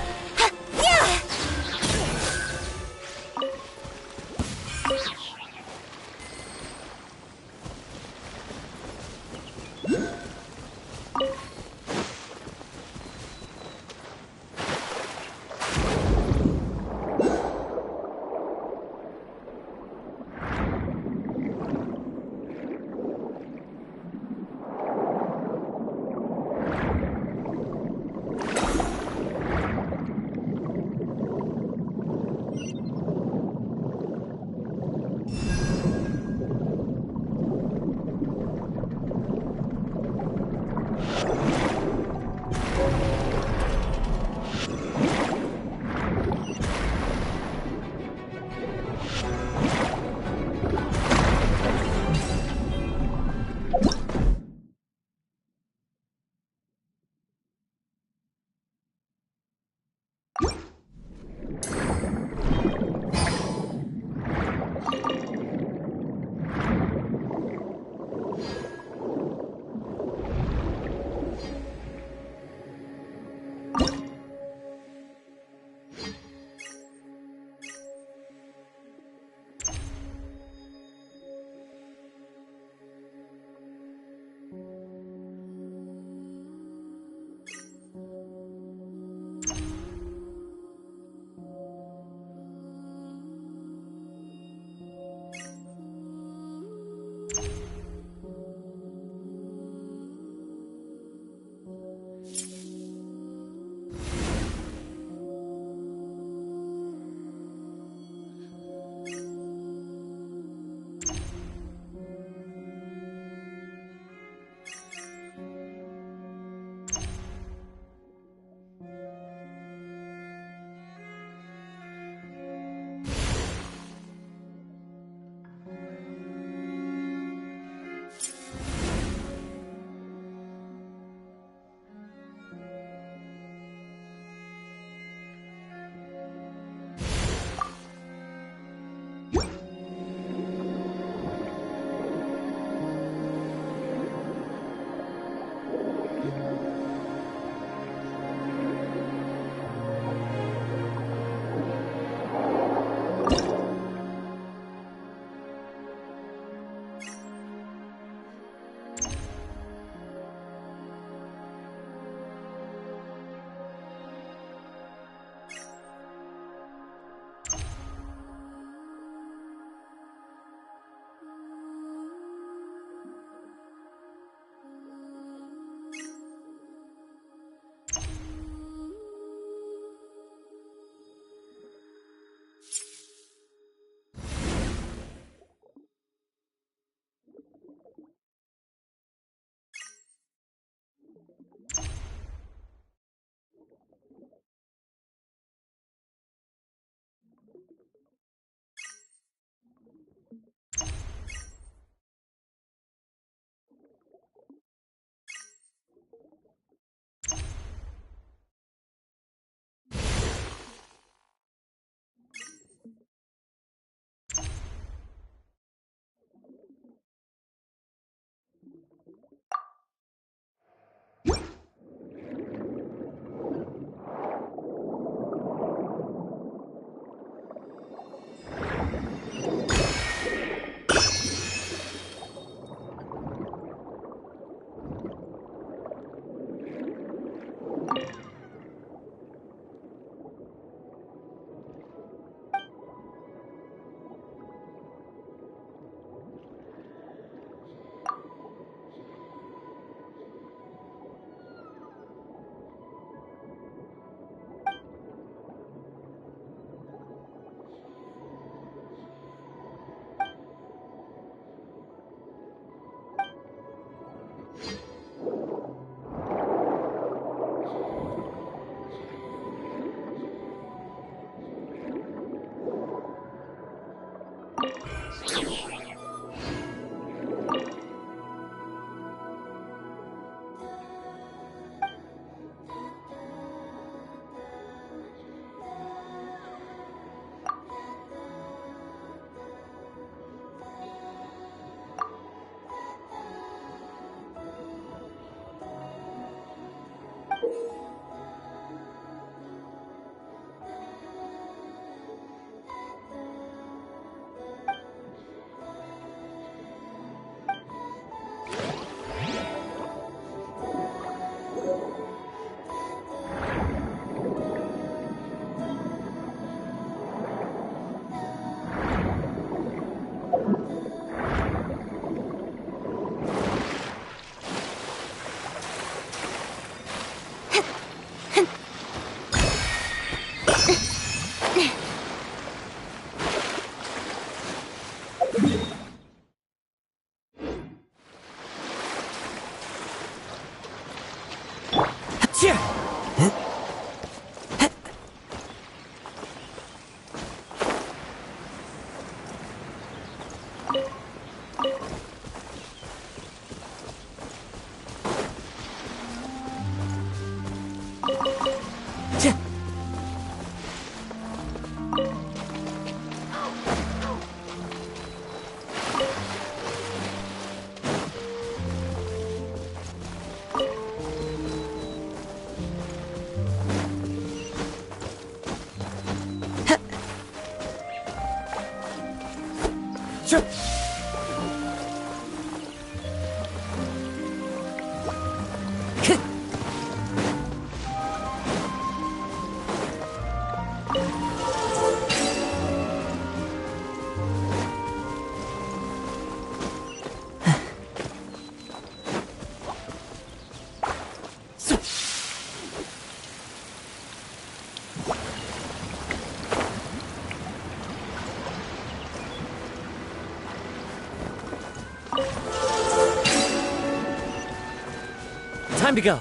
Time to go.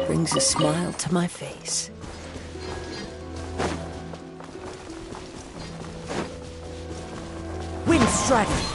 Brings a smile to my face. Wind strategy.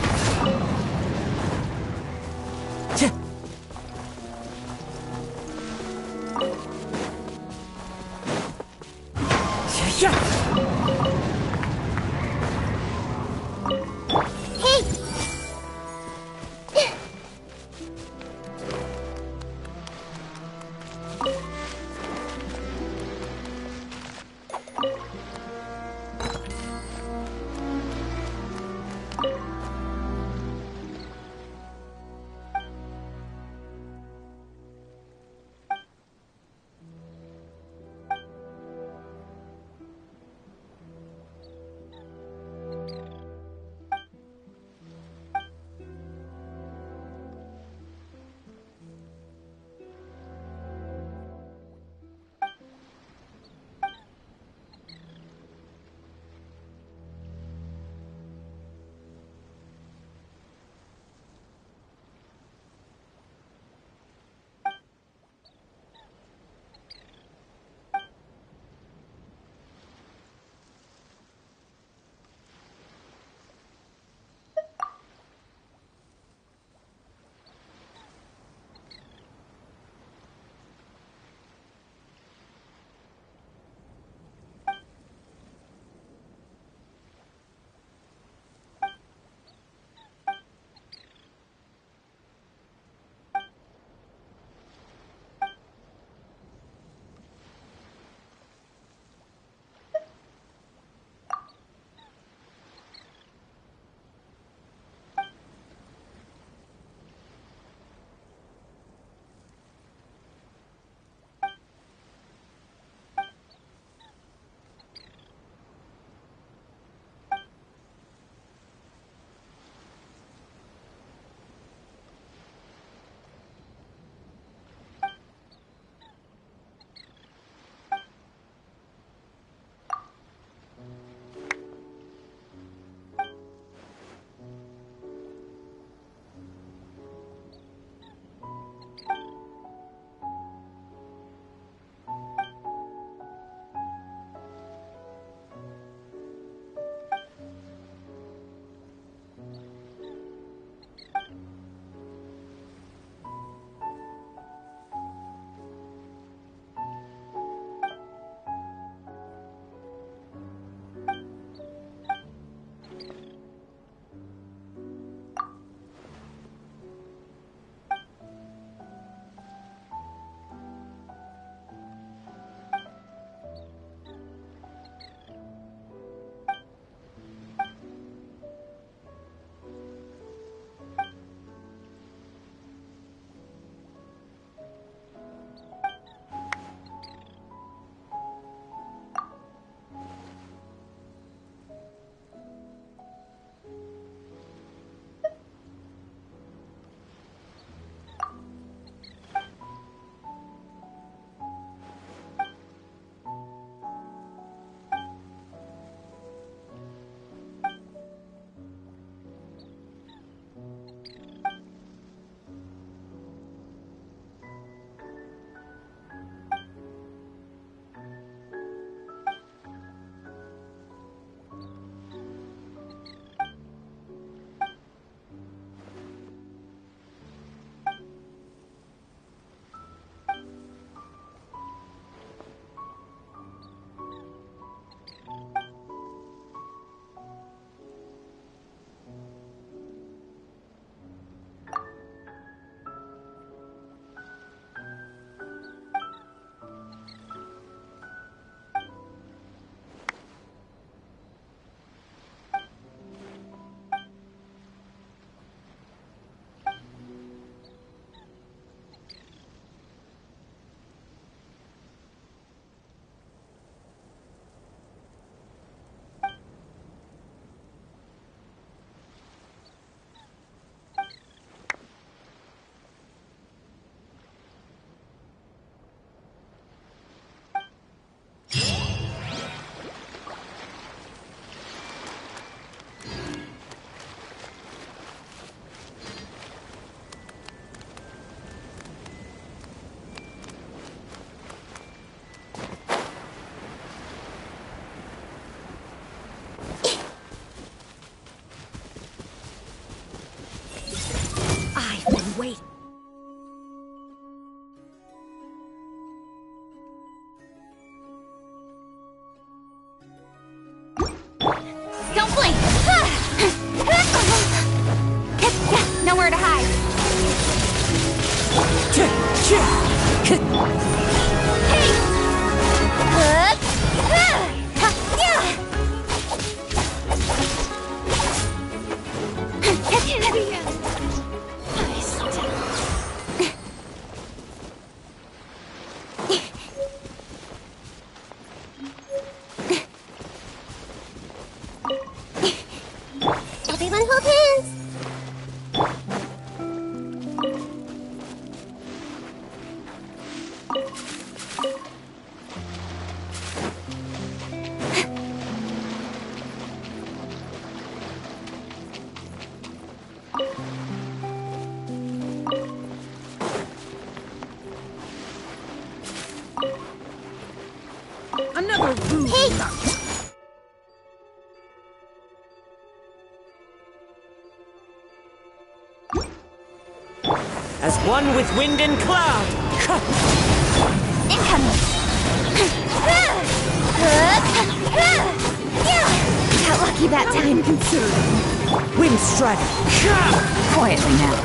Don't blink! Nowhere to hide. Everyone hold hands! Another rude duck. As one with wind and cloud! Incoming! Got lucky that time. Wind strike! Quietly now.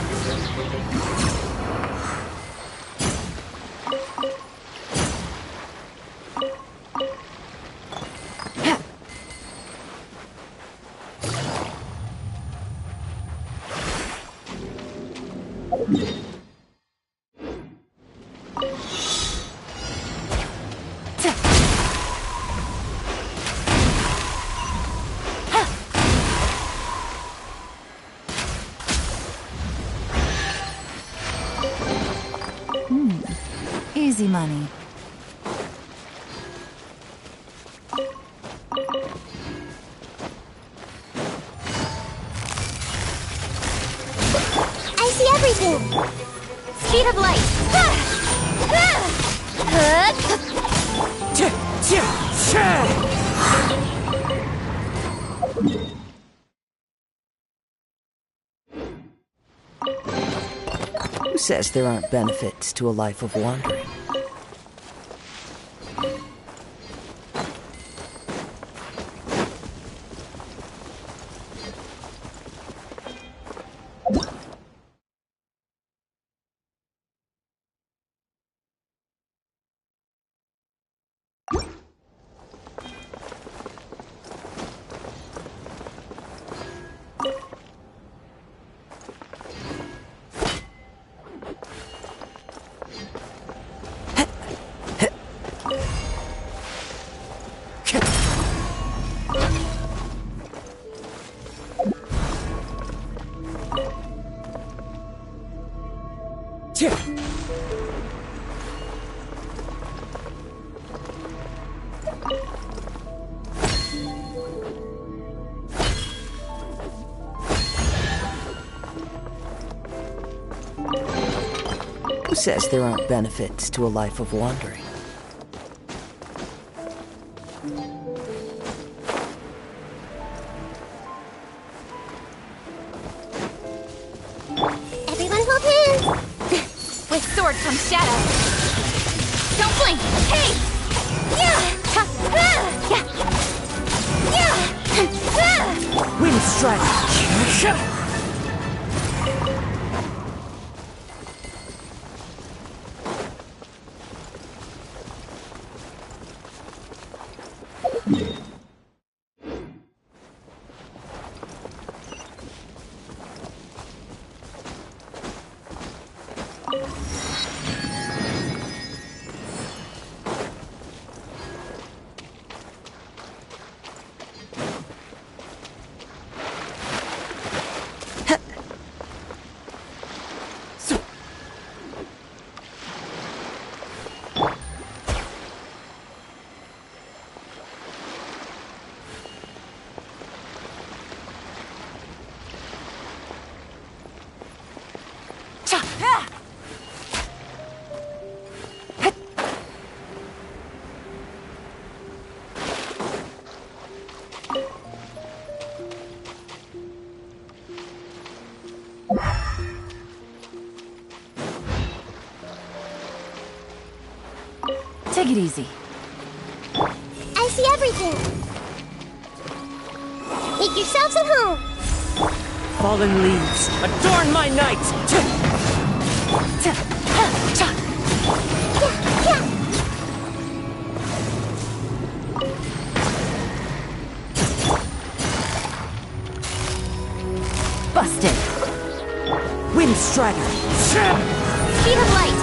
Easy money. I see everything! Speed of light! Who says there aren't benefits to a life of wandering? Who says there aren't benefits to a life of wandering? Everyone hold hands! With sword comes shadow. Don't blink! Hey! Wind strike! Take it easy. I see everything! Make yourselves at home! Fallen leaves, adorn my night! Busted! Wind Strider! Speed of light!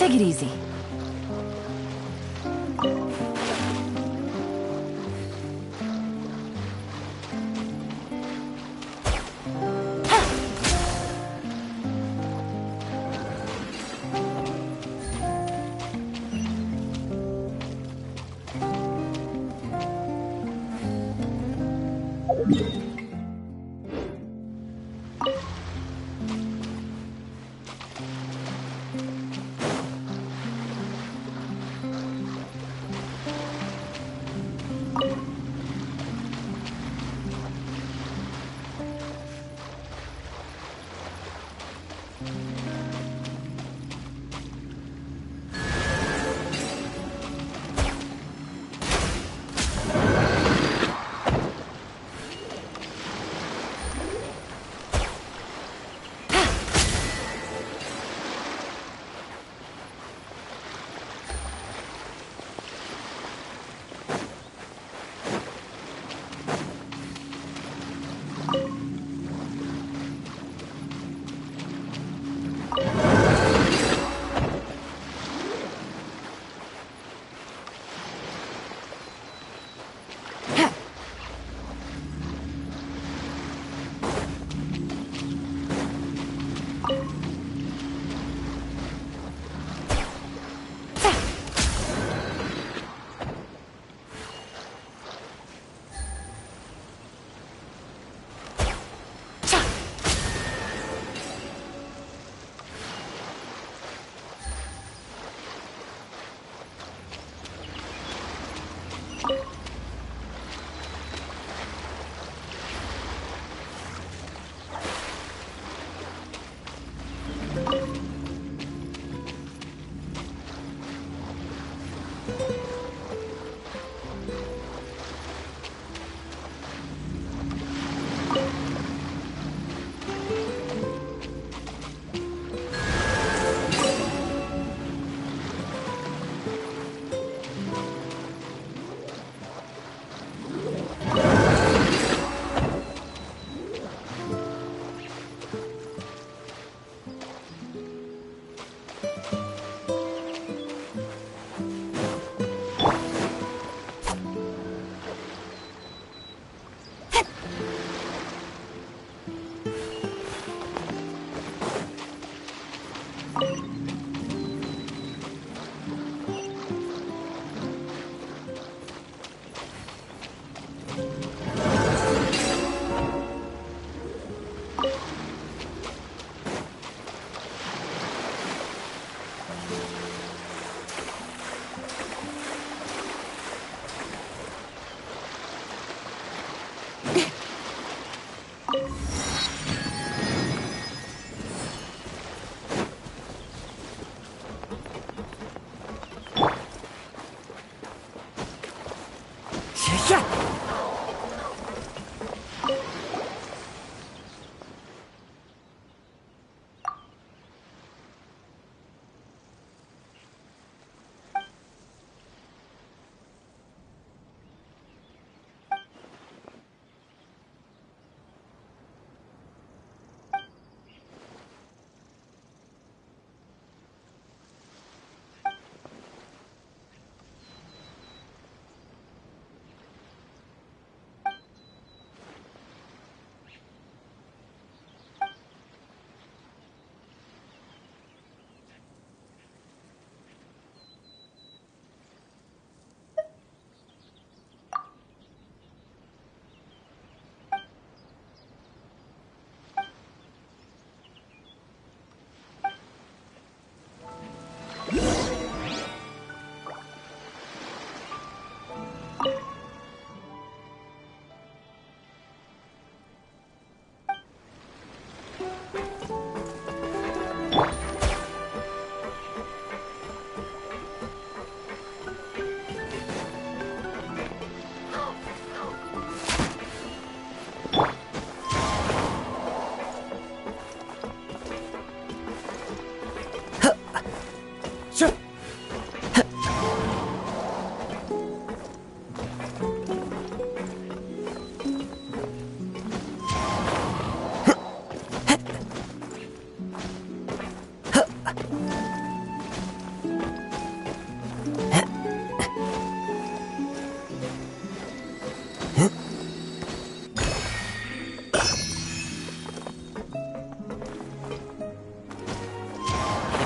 Take it easy.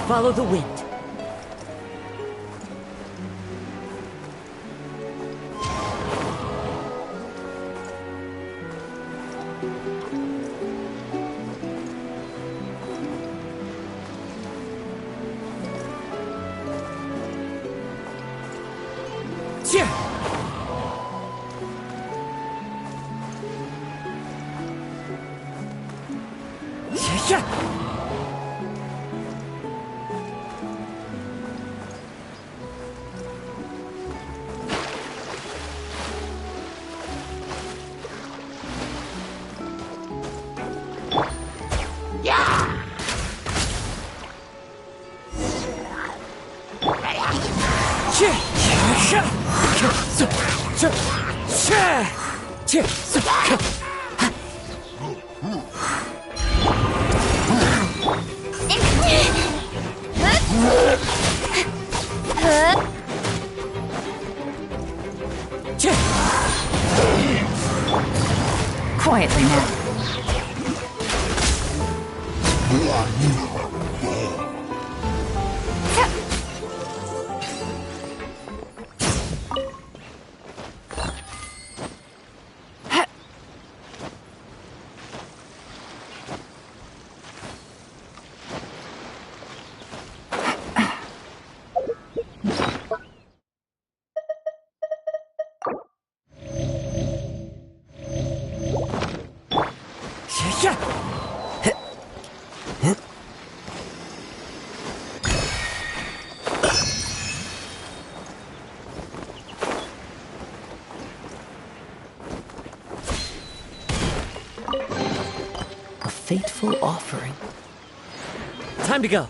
follow the wind. Quietly now. A fateful offering. Time to go.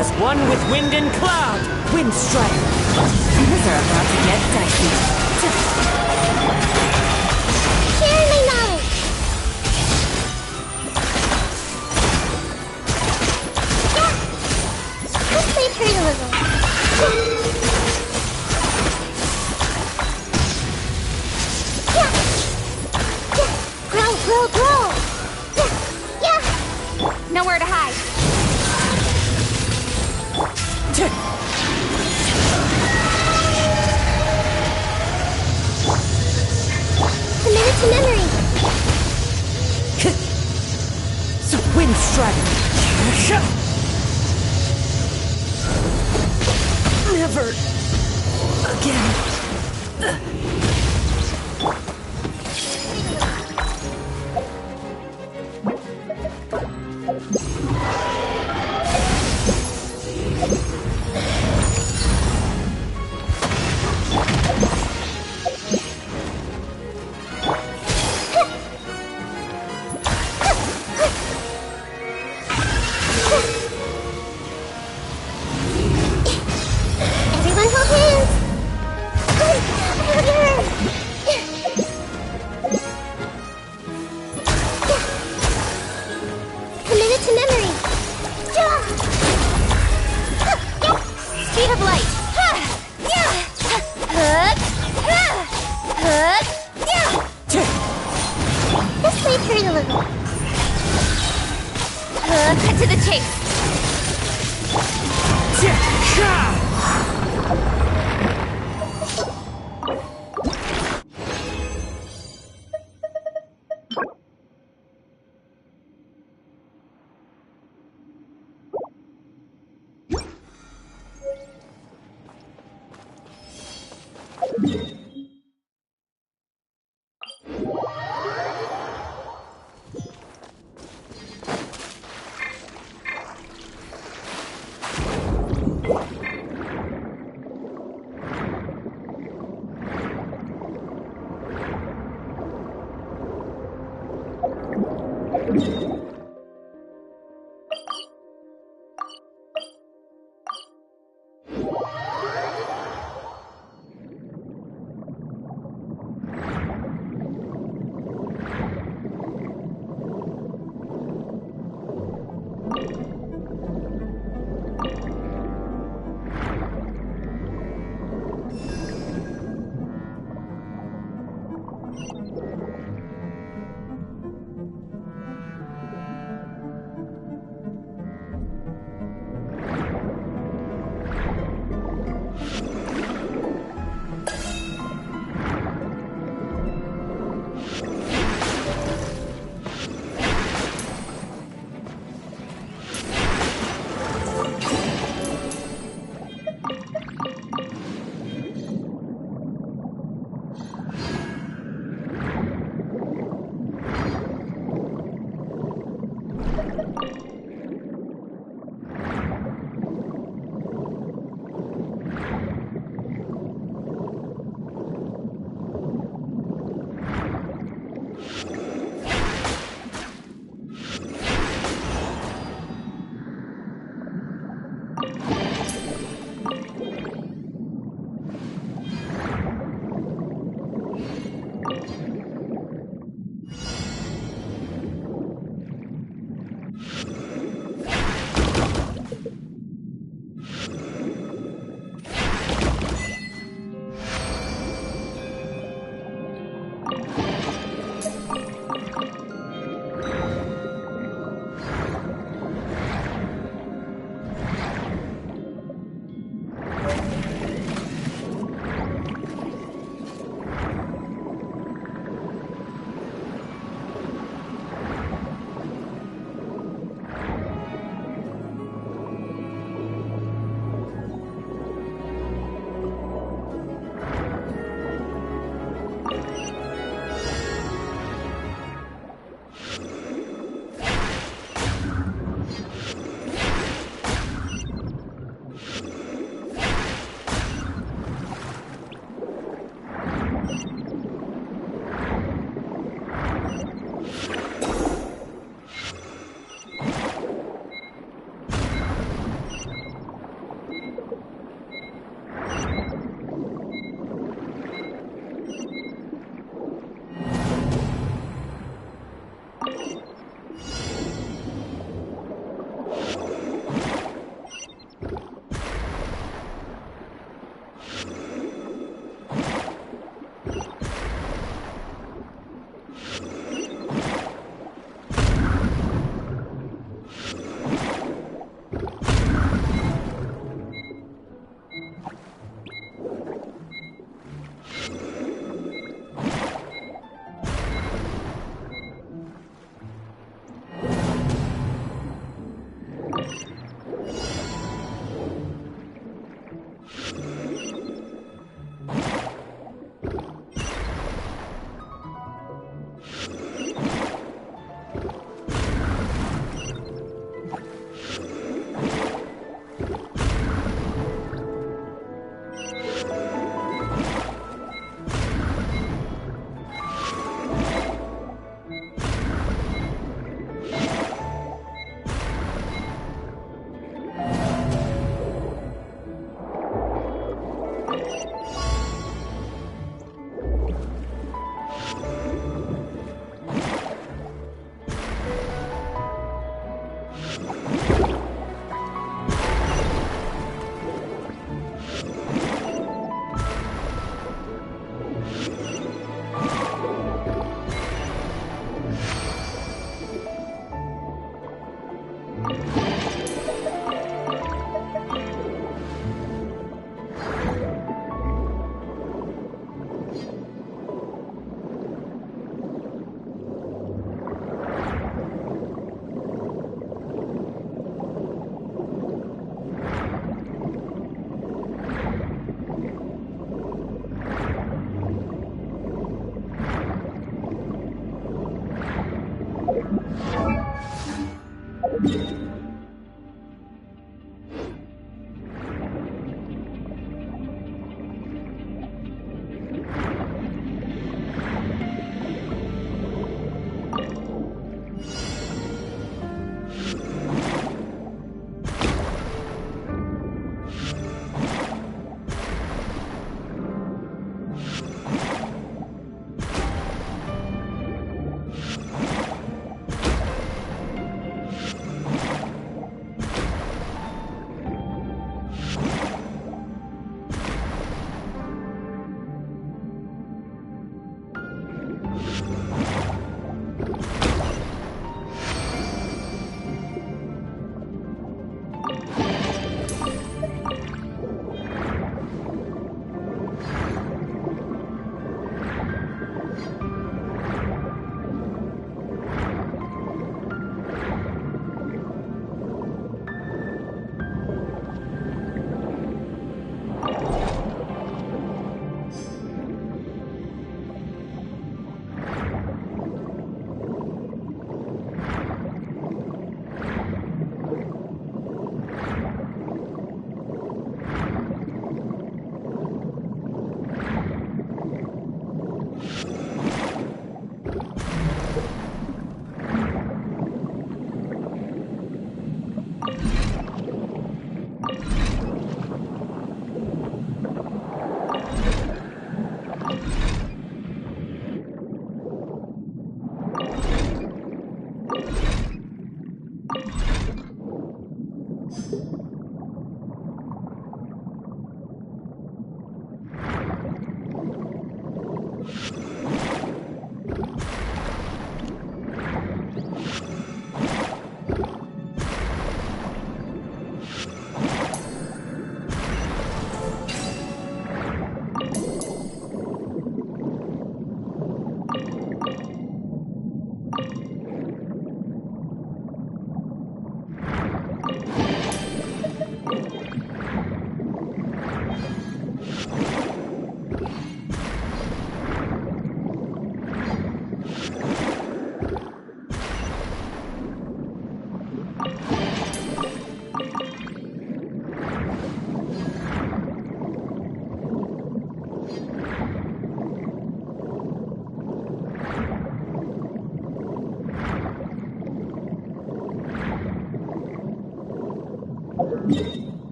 As one with wind and cloud, wind strike. Things are about to get dicey. Share my knowledge! Yeah! Let's play pretty a little. Yeah! Yeah! Grow, grow, grow! Yeah! Yeah! Nowhere to hide. Committed to memory. Wind Strategy. Never again. Everyone hold hands. Committed to memory. Speed of light. This might hurt a little. Cut to the chase.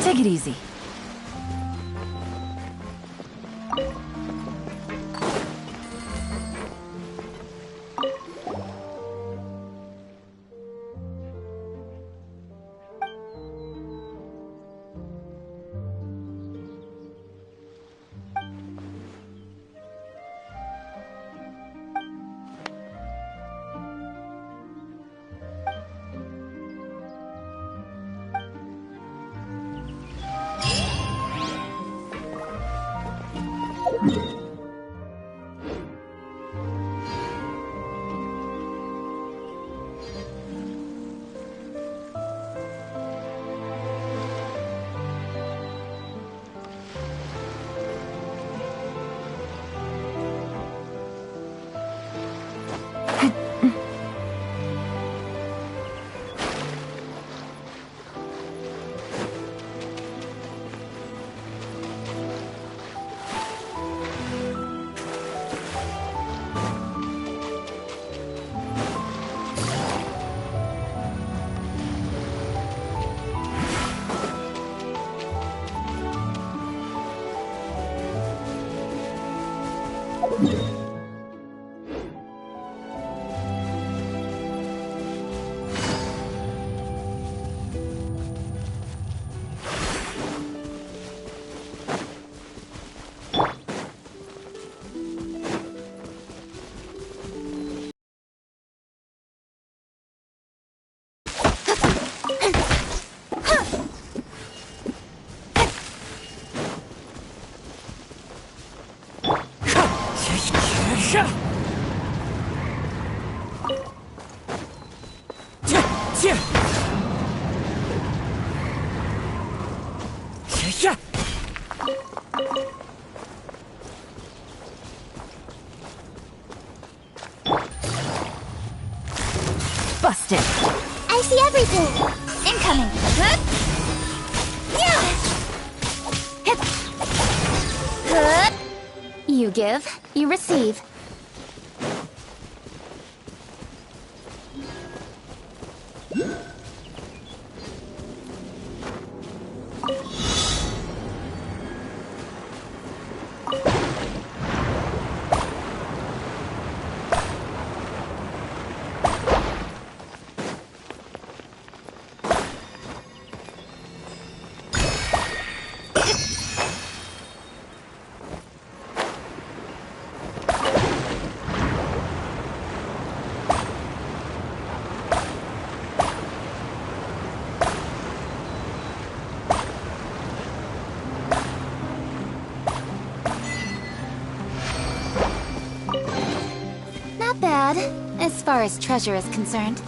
Take it easy. Busted. I see everything. Incoming. You give, you receive. Not bad, as far as treasure is concerned.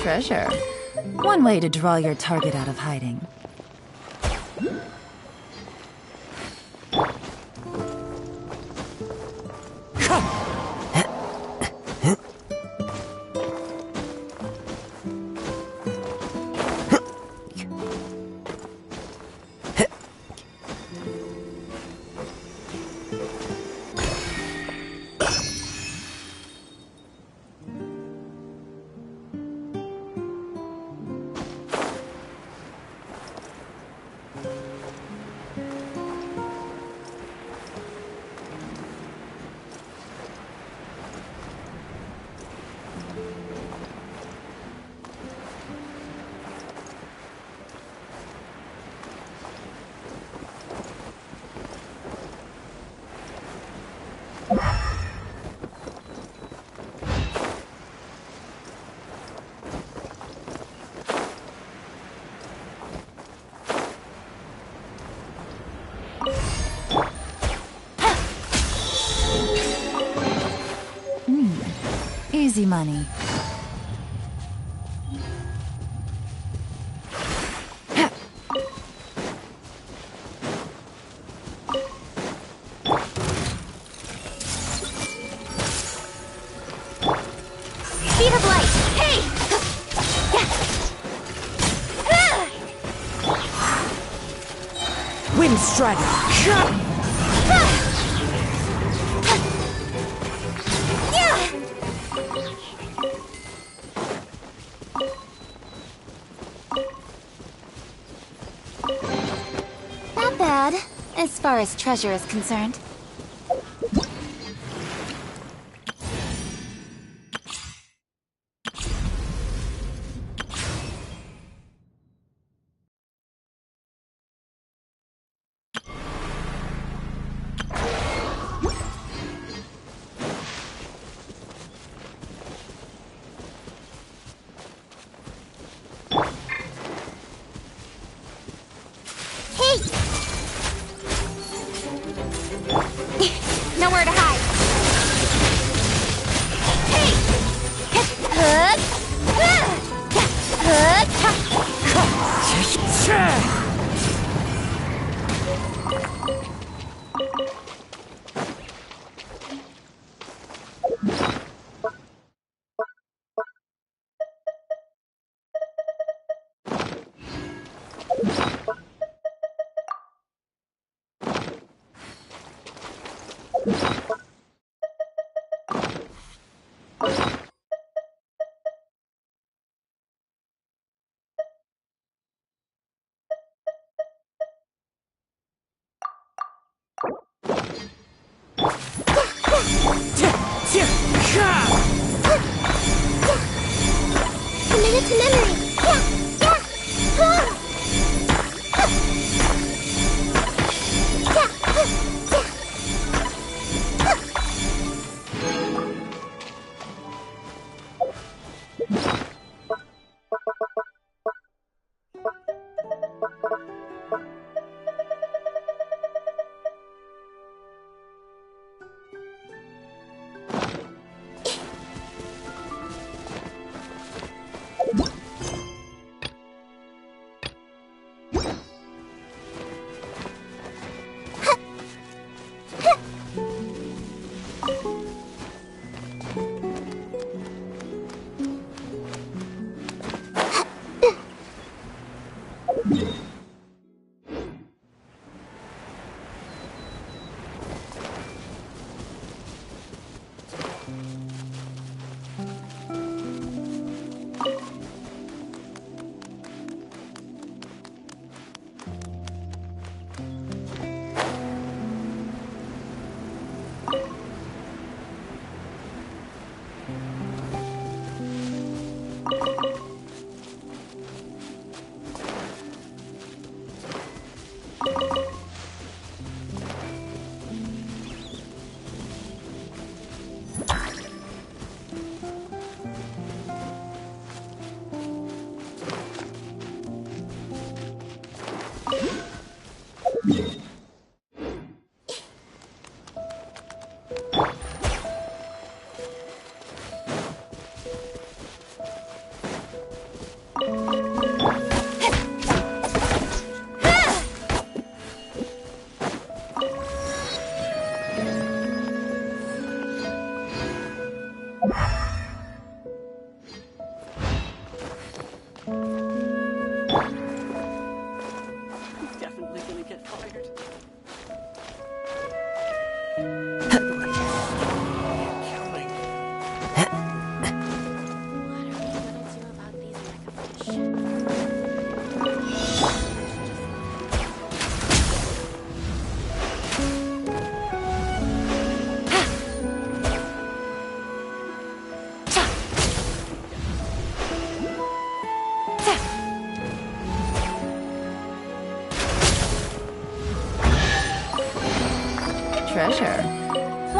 treasure. One way to draw your target out of hiding. Easy money. Speed of light! Hey! Wind Strider! Not bad, as far as treasure is concerned. Nowhere to hide. Committed to memory.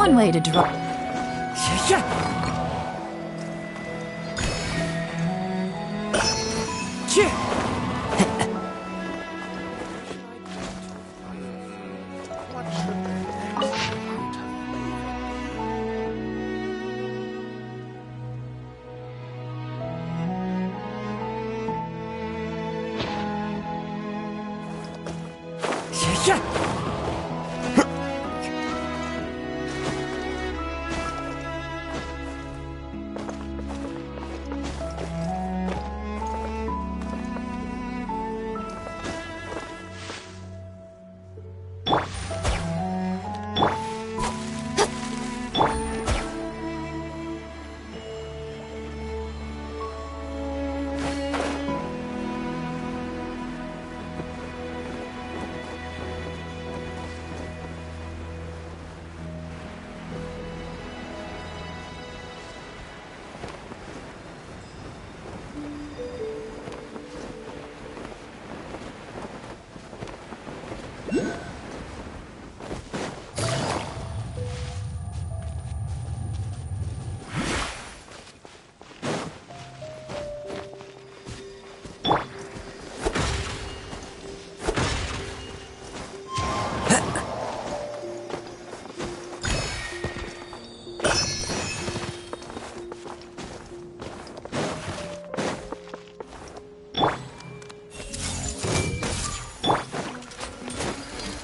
One way to draw...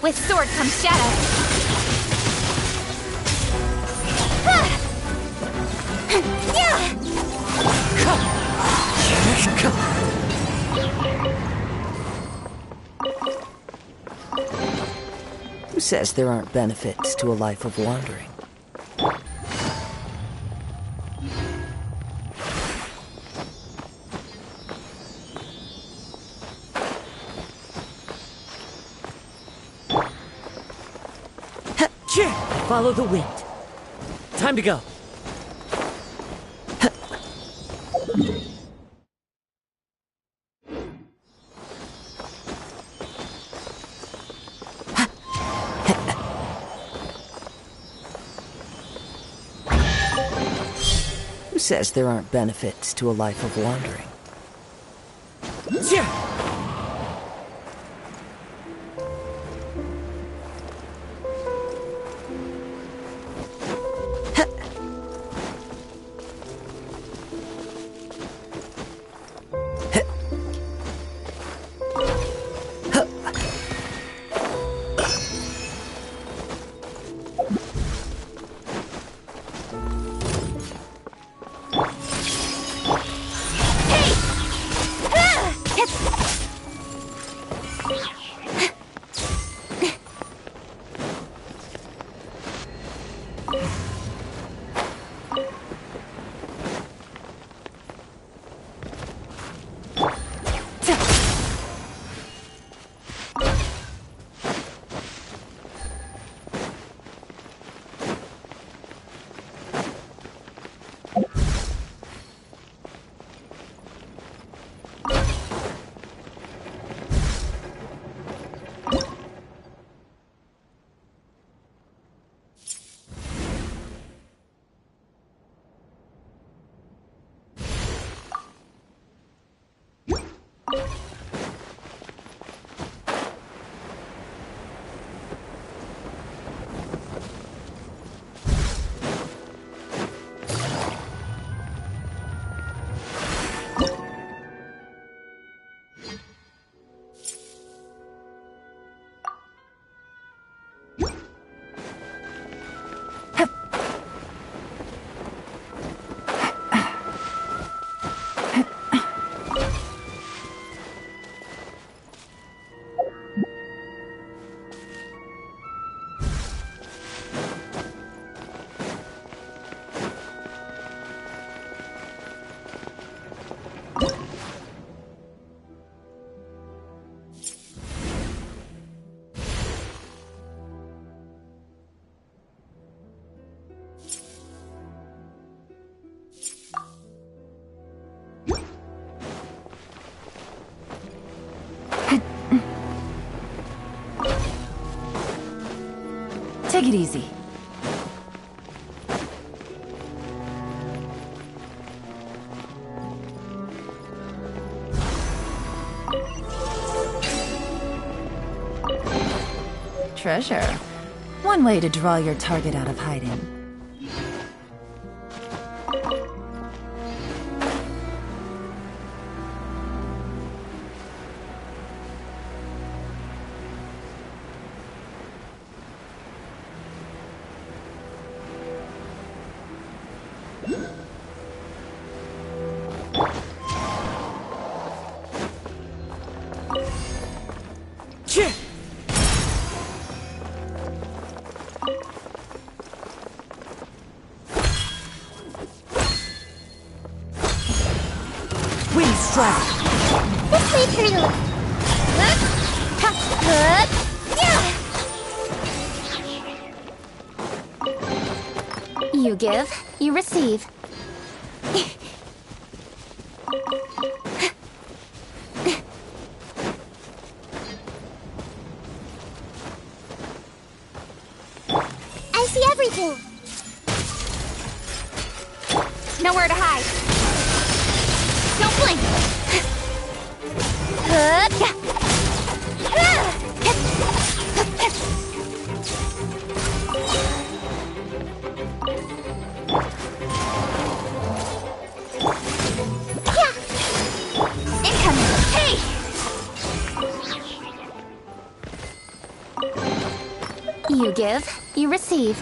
With sword comes shadow. Who says there aren't benefits to a life of wandering? Follow the wind. Time to go. Who says there aren't benefits to a life of wandering? Take it easy. treasure. One way to draw your target out of hiding. This way through. You give, you receive. I see everything. Nowhere to hide. Don't blink. Incoming. Hey! You give, you receive.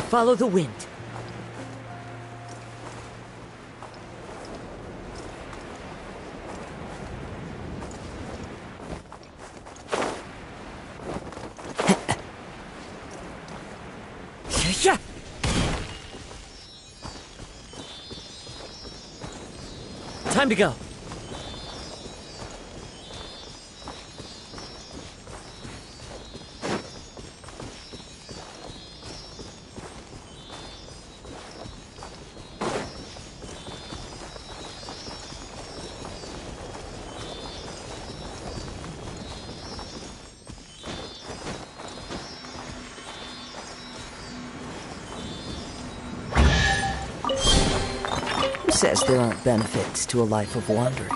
Follow the wind. Time to go. Who says there aren't benefits to a life of wandering?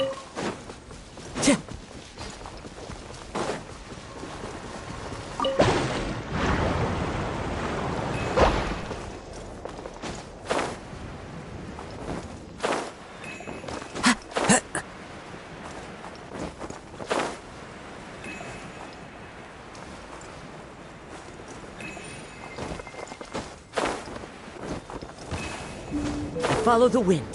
Follow the wind.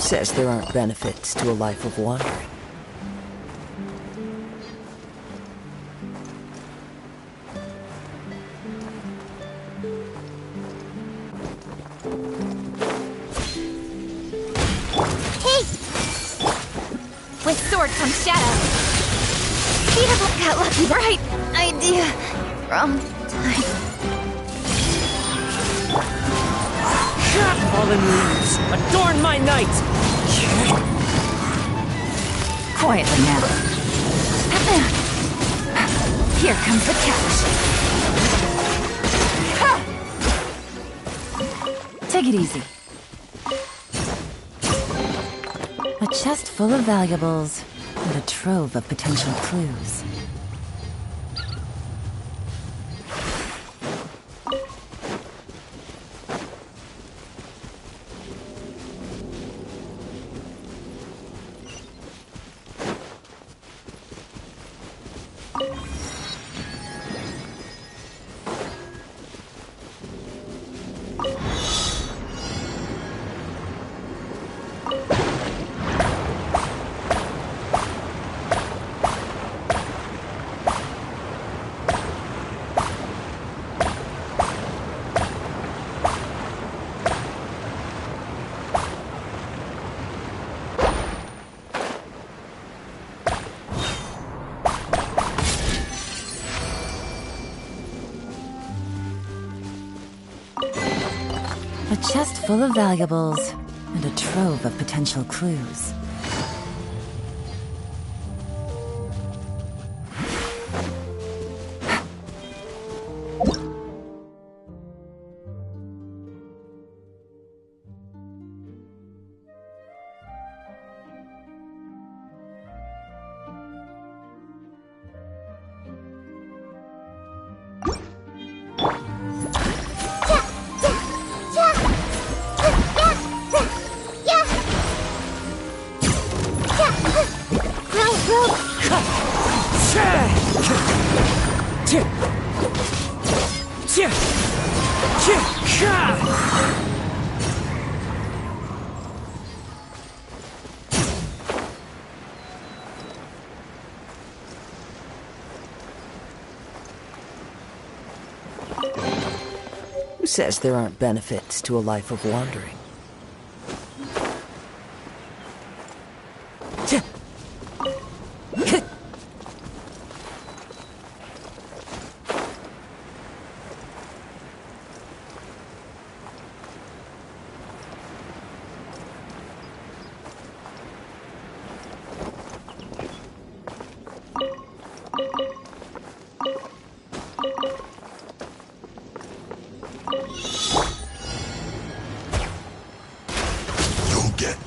says there aren't benefits to a life of wandering? With sword comes shadow. He hasn't got lucky. Right idea. Wrong time. Fallen leaves, adorn my night! Quietly now. Here comes the catch. Take it easy. A chest full of valuables and a trove of potential clues. A chest full of valuables and a trove of potential clues. Who says there aren't benefits to a life of wandering?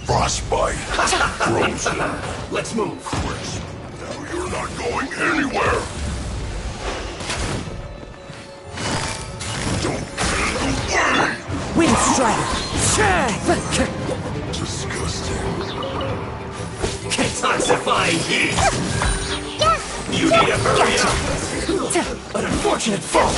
Frostbite. Frozen. Let's move. Chris, now you're not going anywhere. Don't get away. Wind Strider. Disgusting. Intensifying heat. You need to hurry up. An unfortunate fault.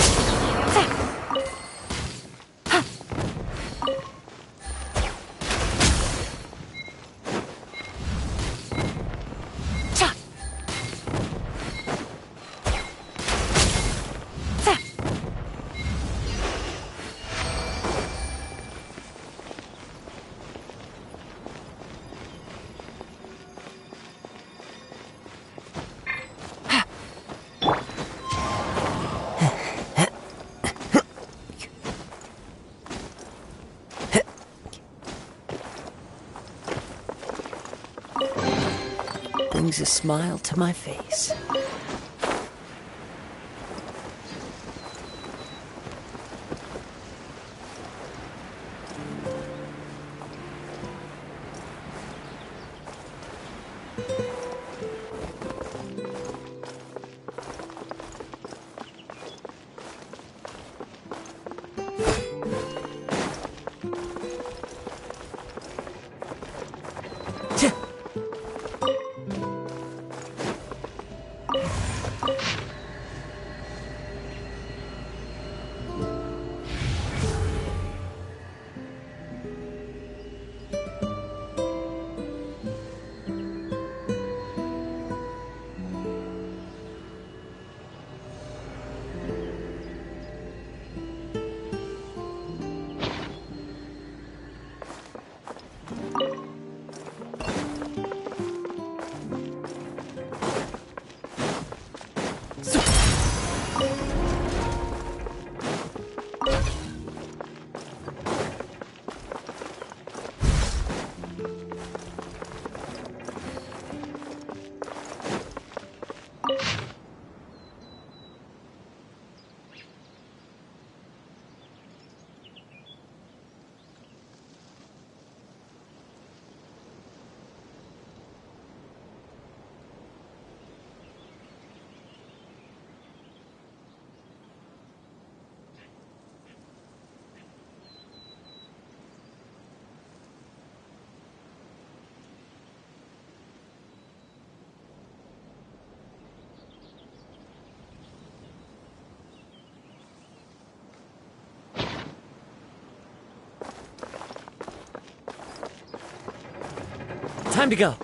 Brings a smile to my face. Time to go.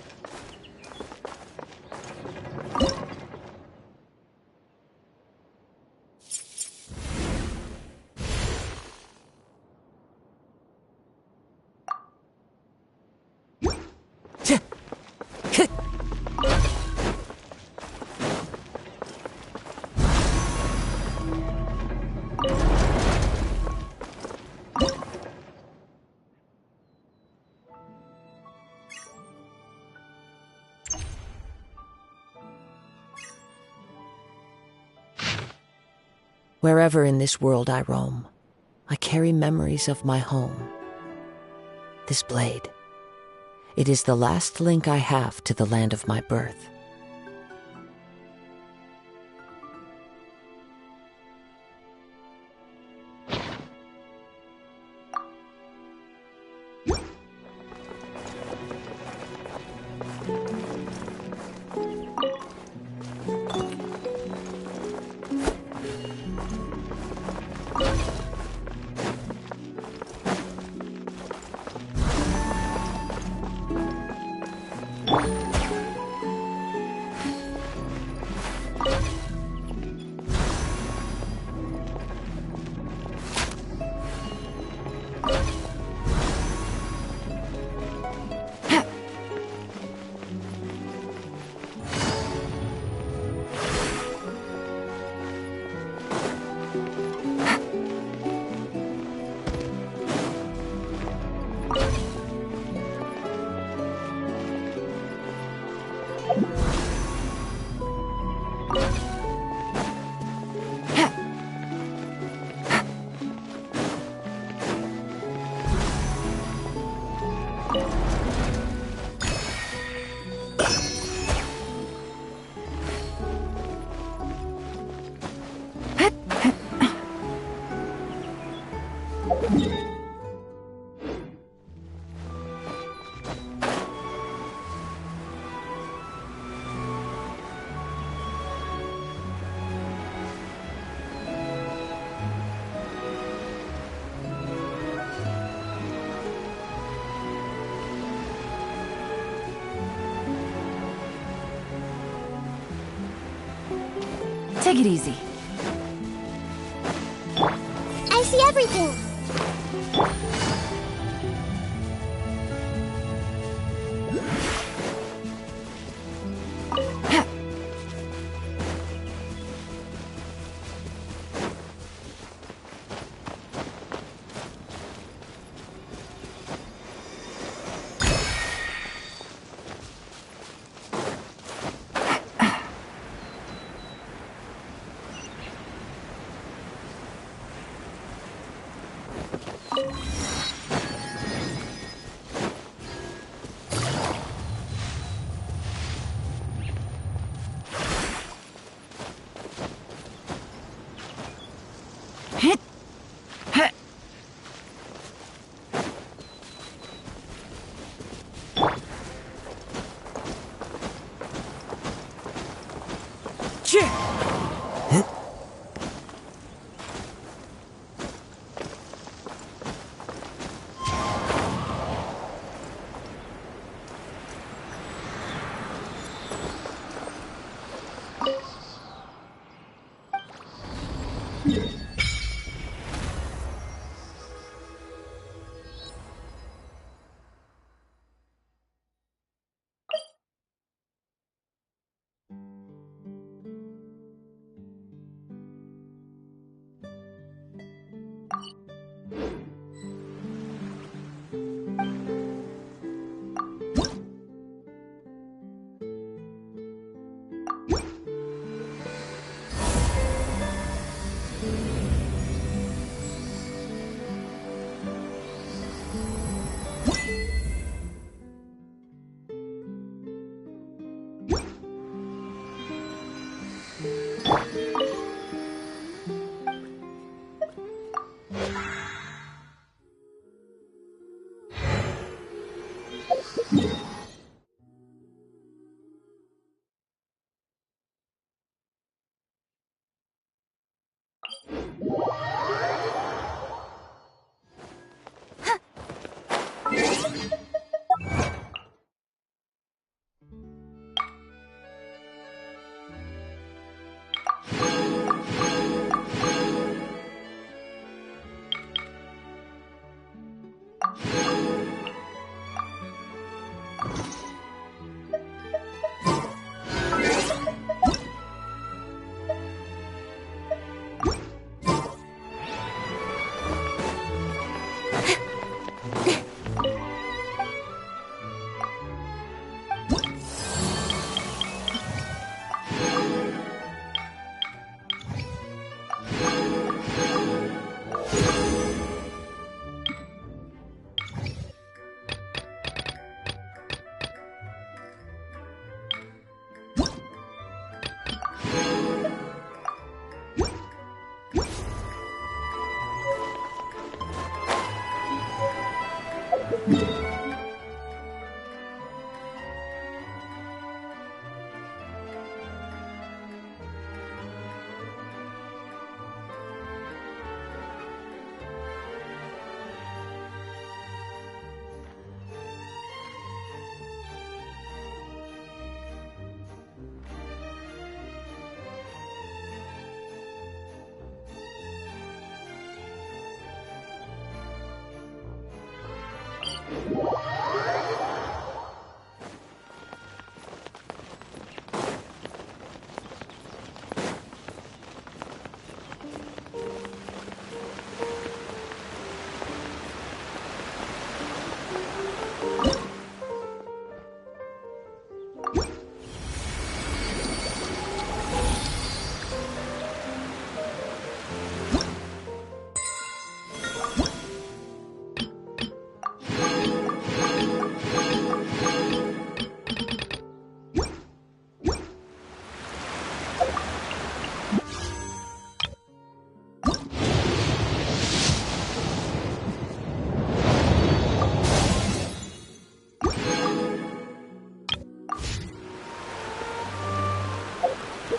Wherever in this world I roam, I carry memories of my home. This blade, it is the last link I have to the land of my birth. Take it easy. I see everything.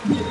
Huh?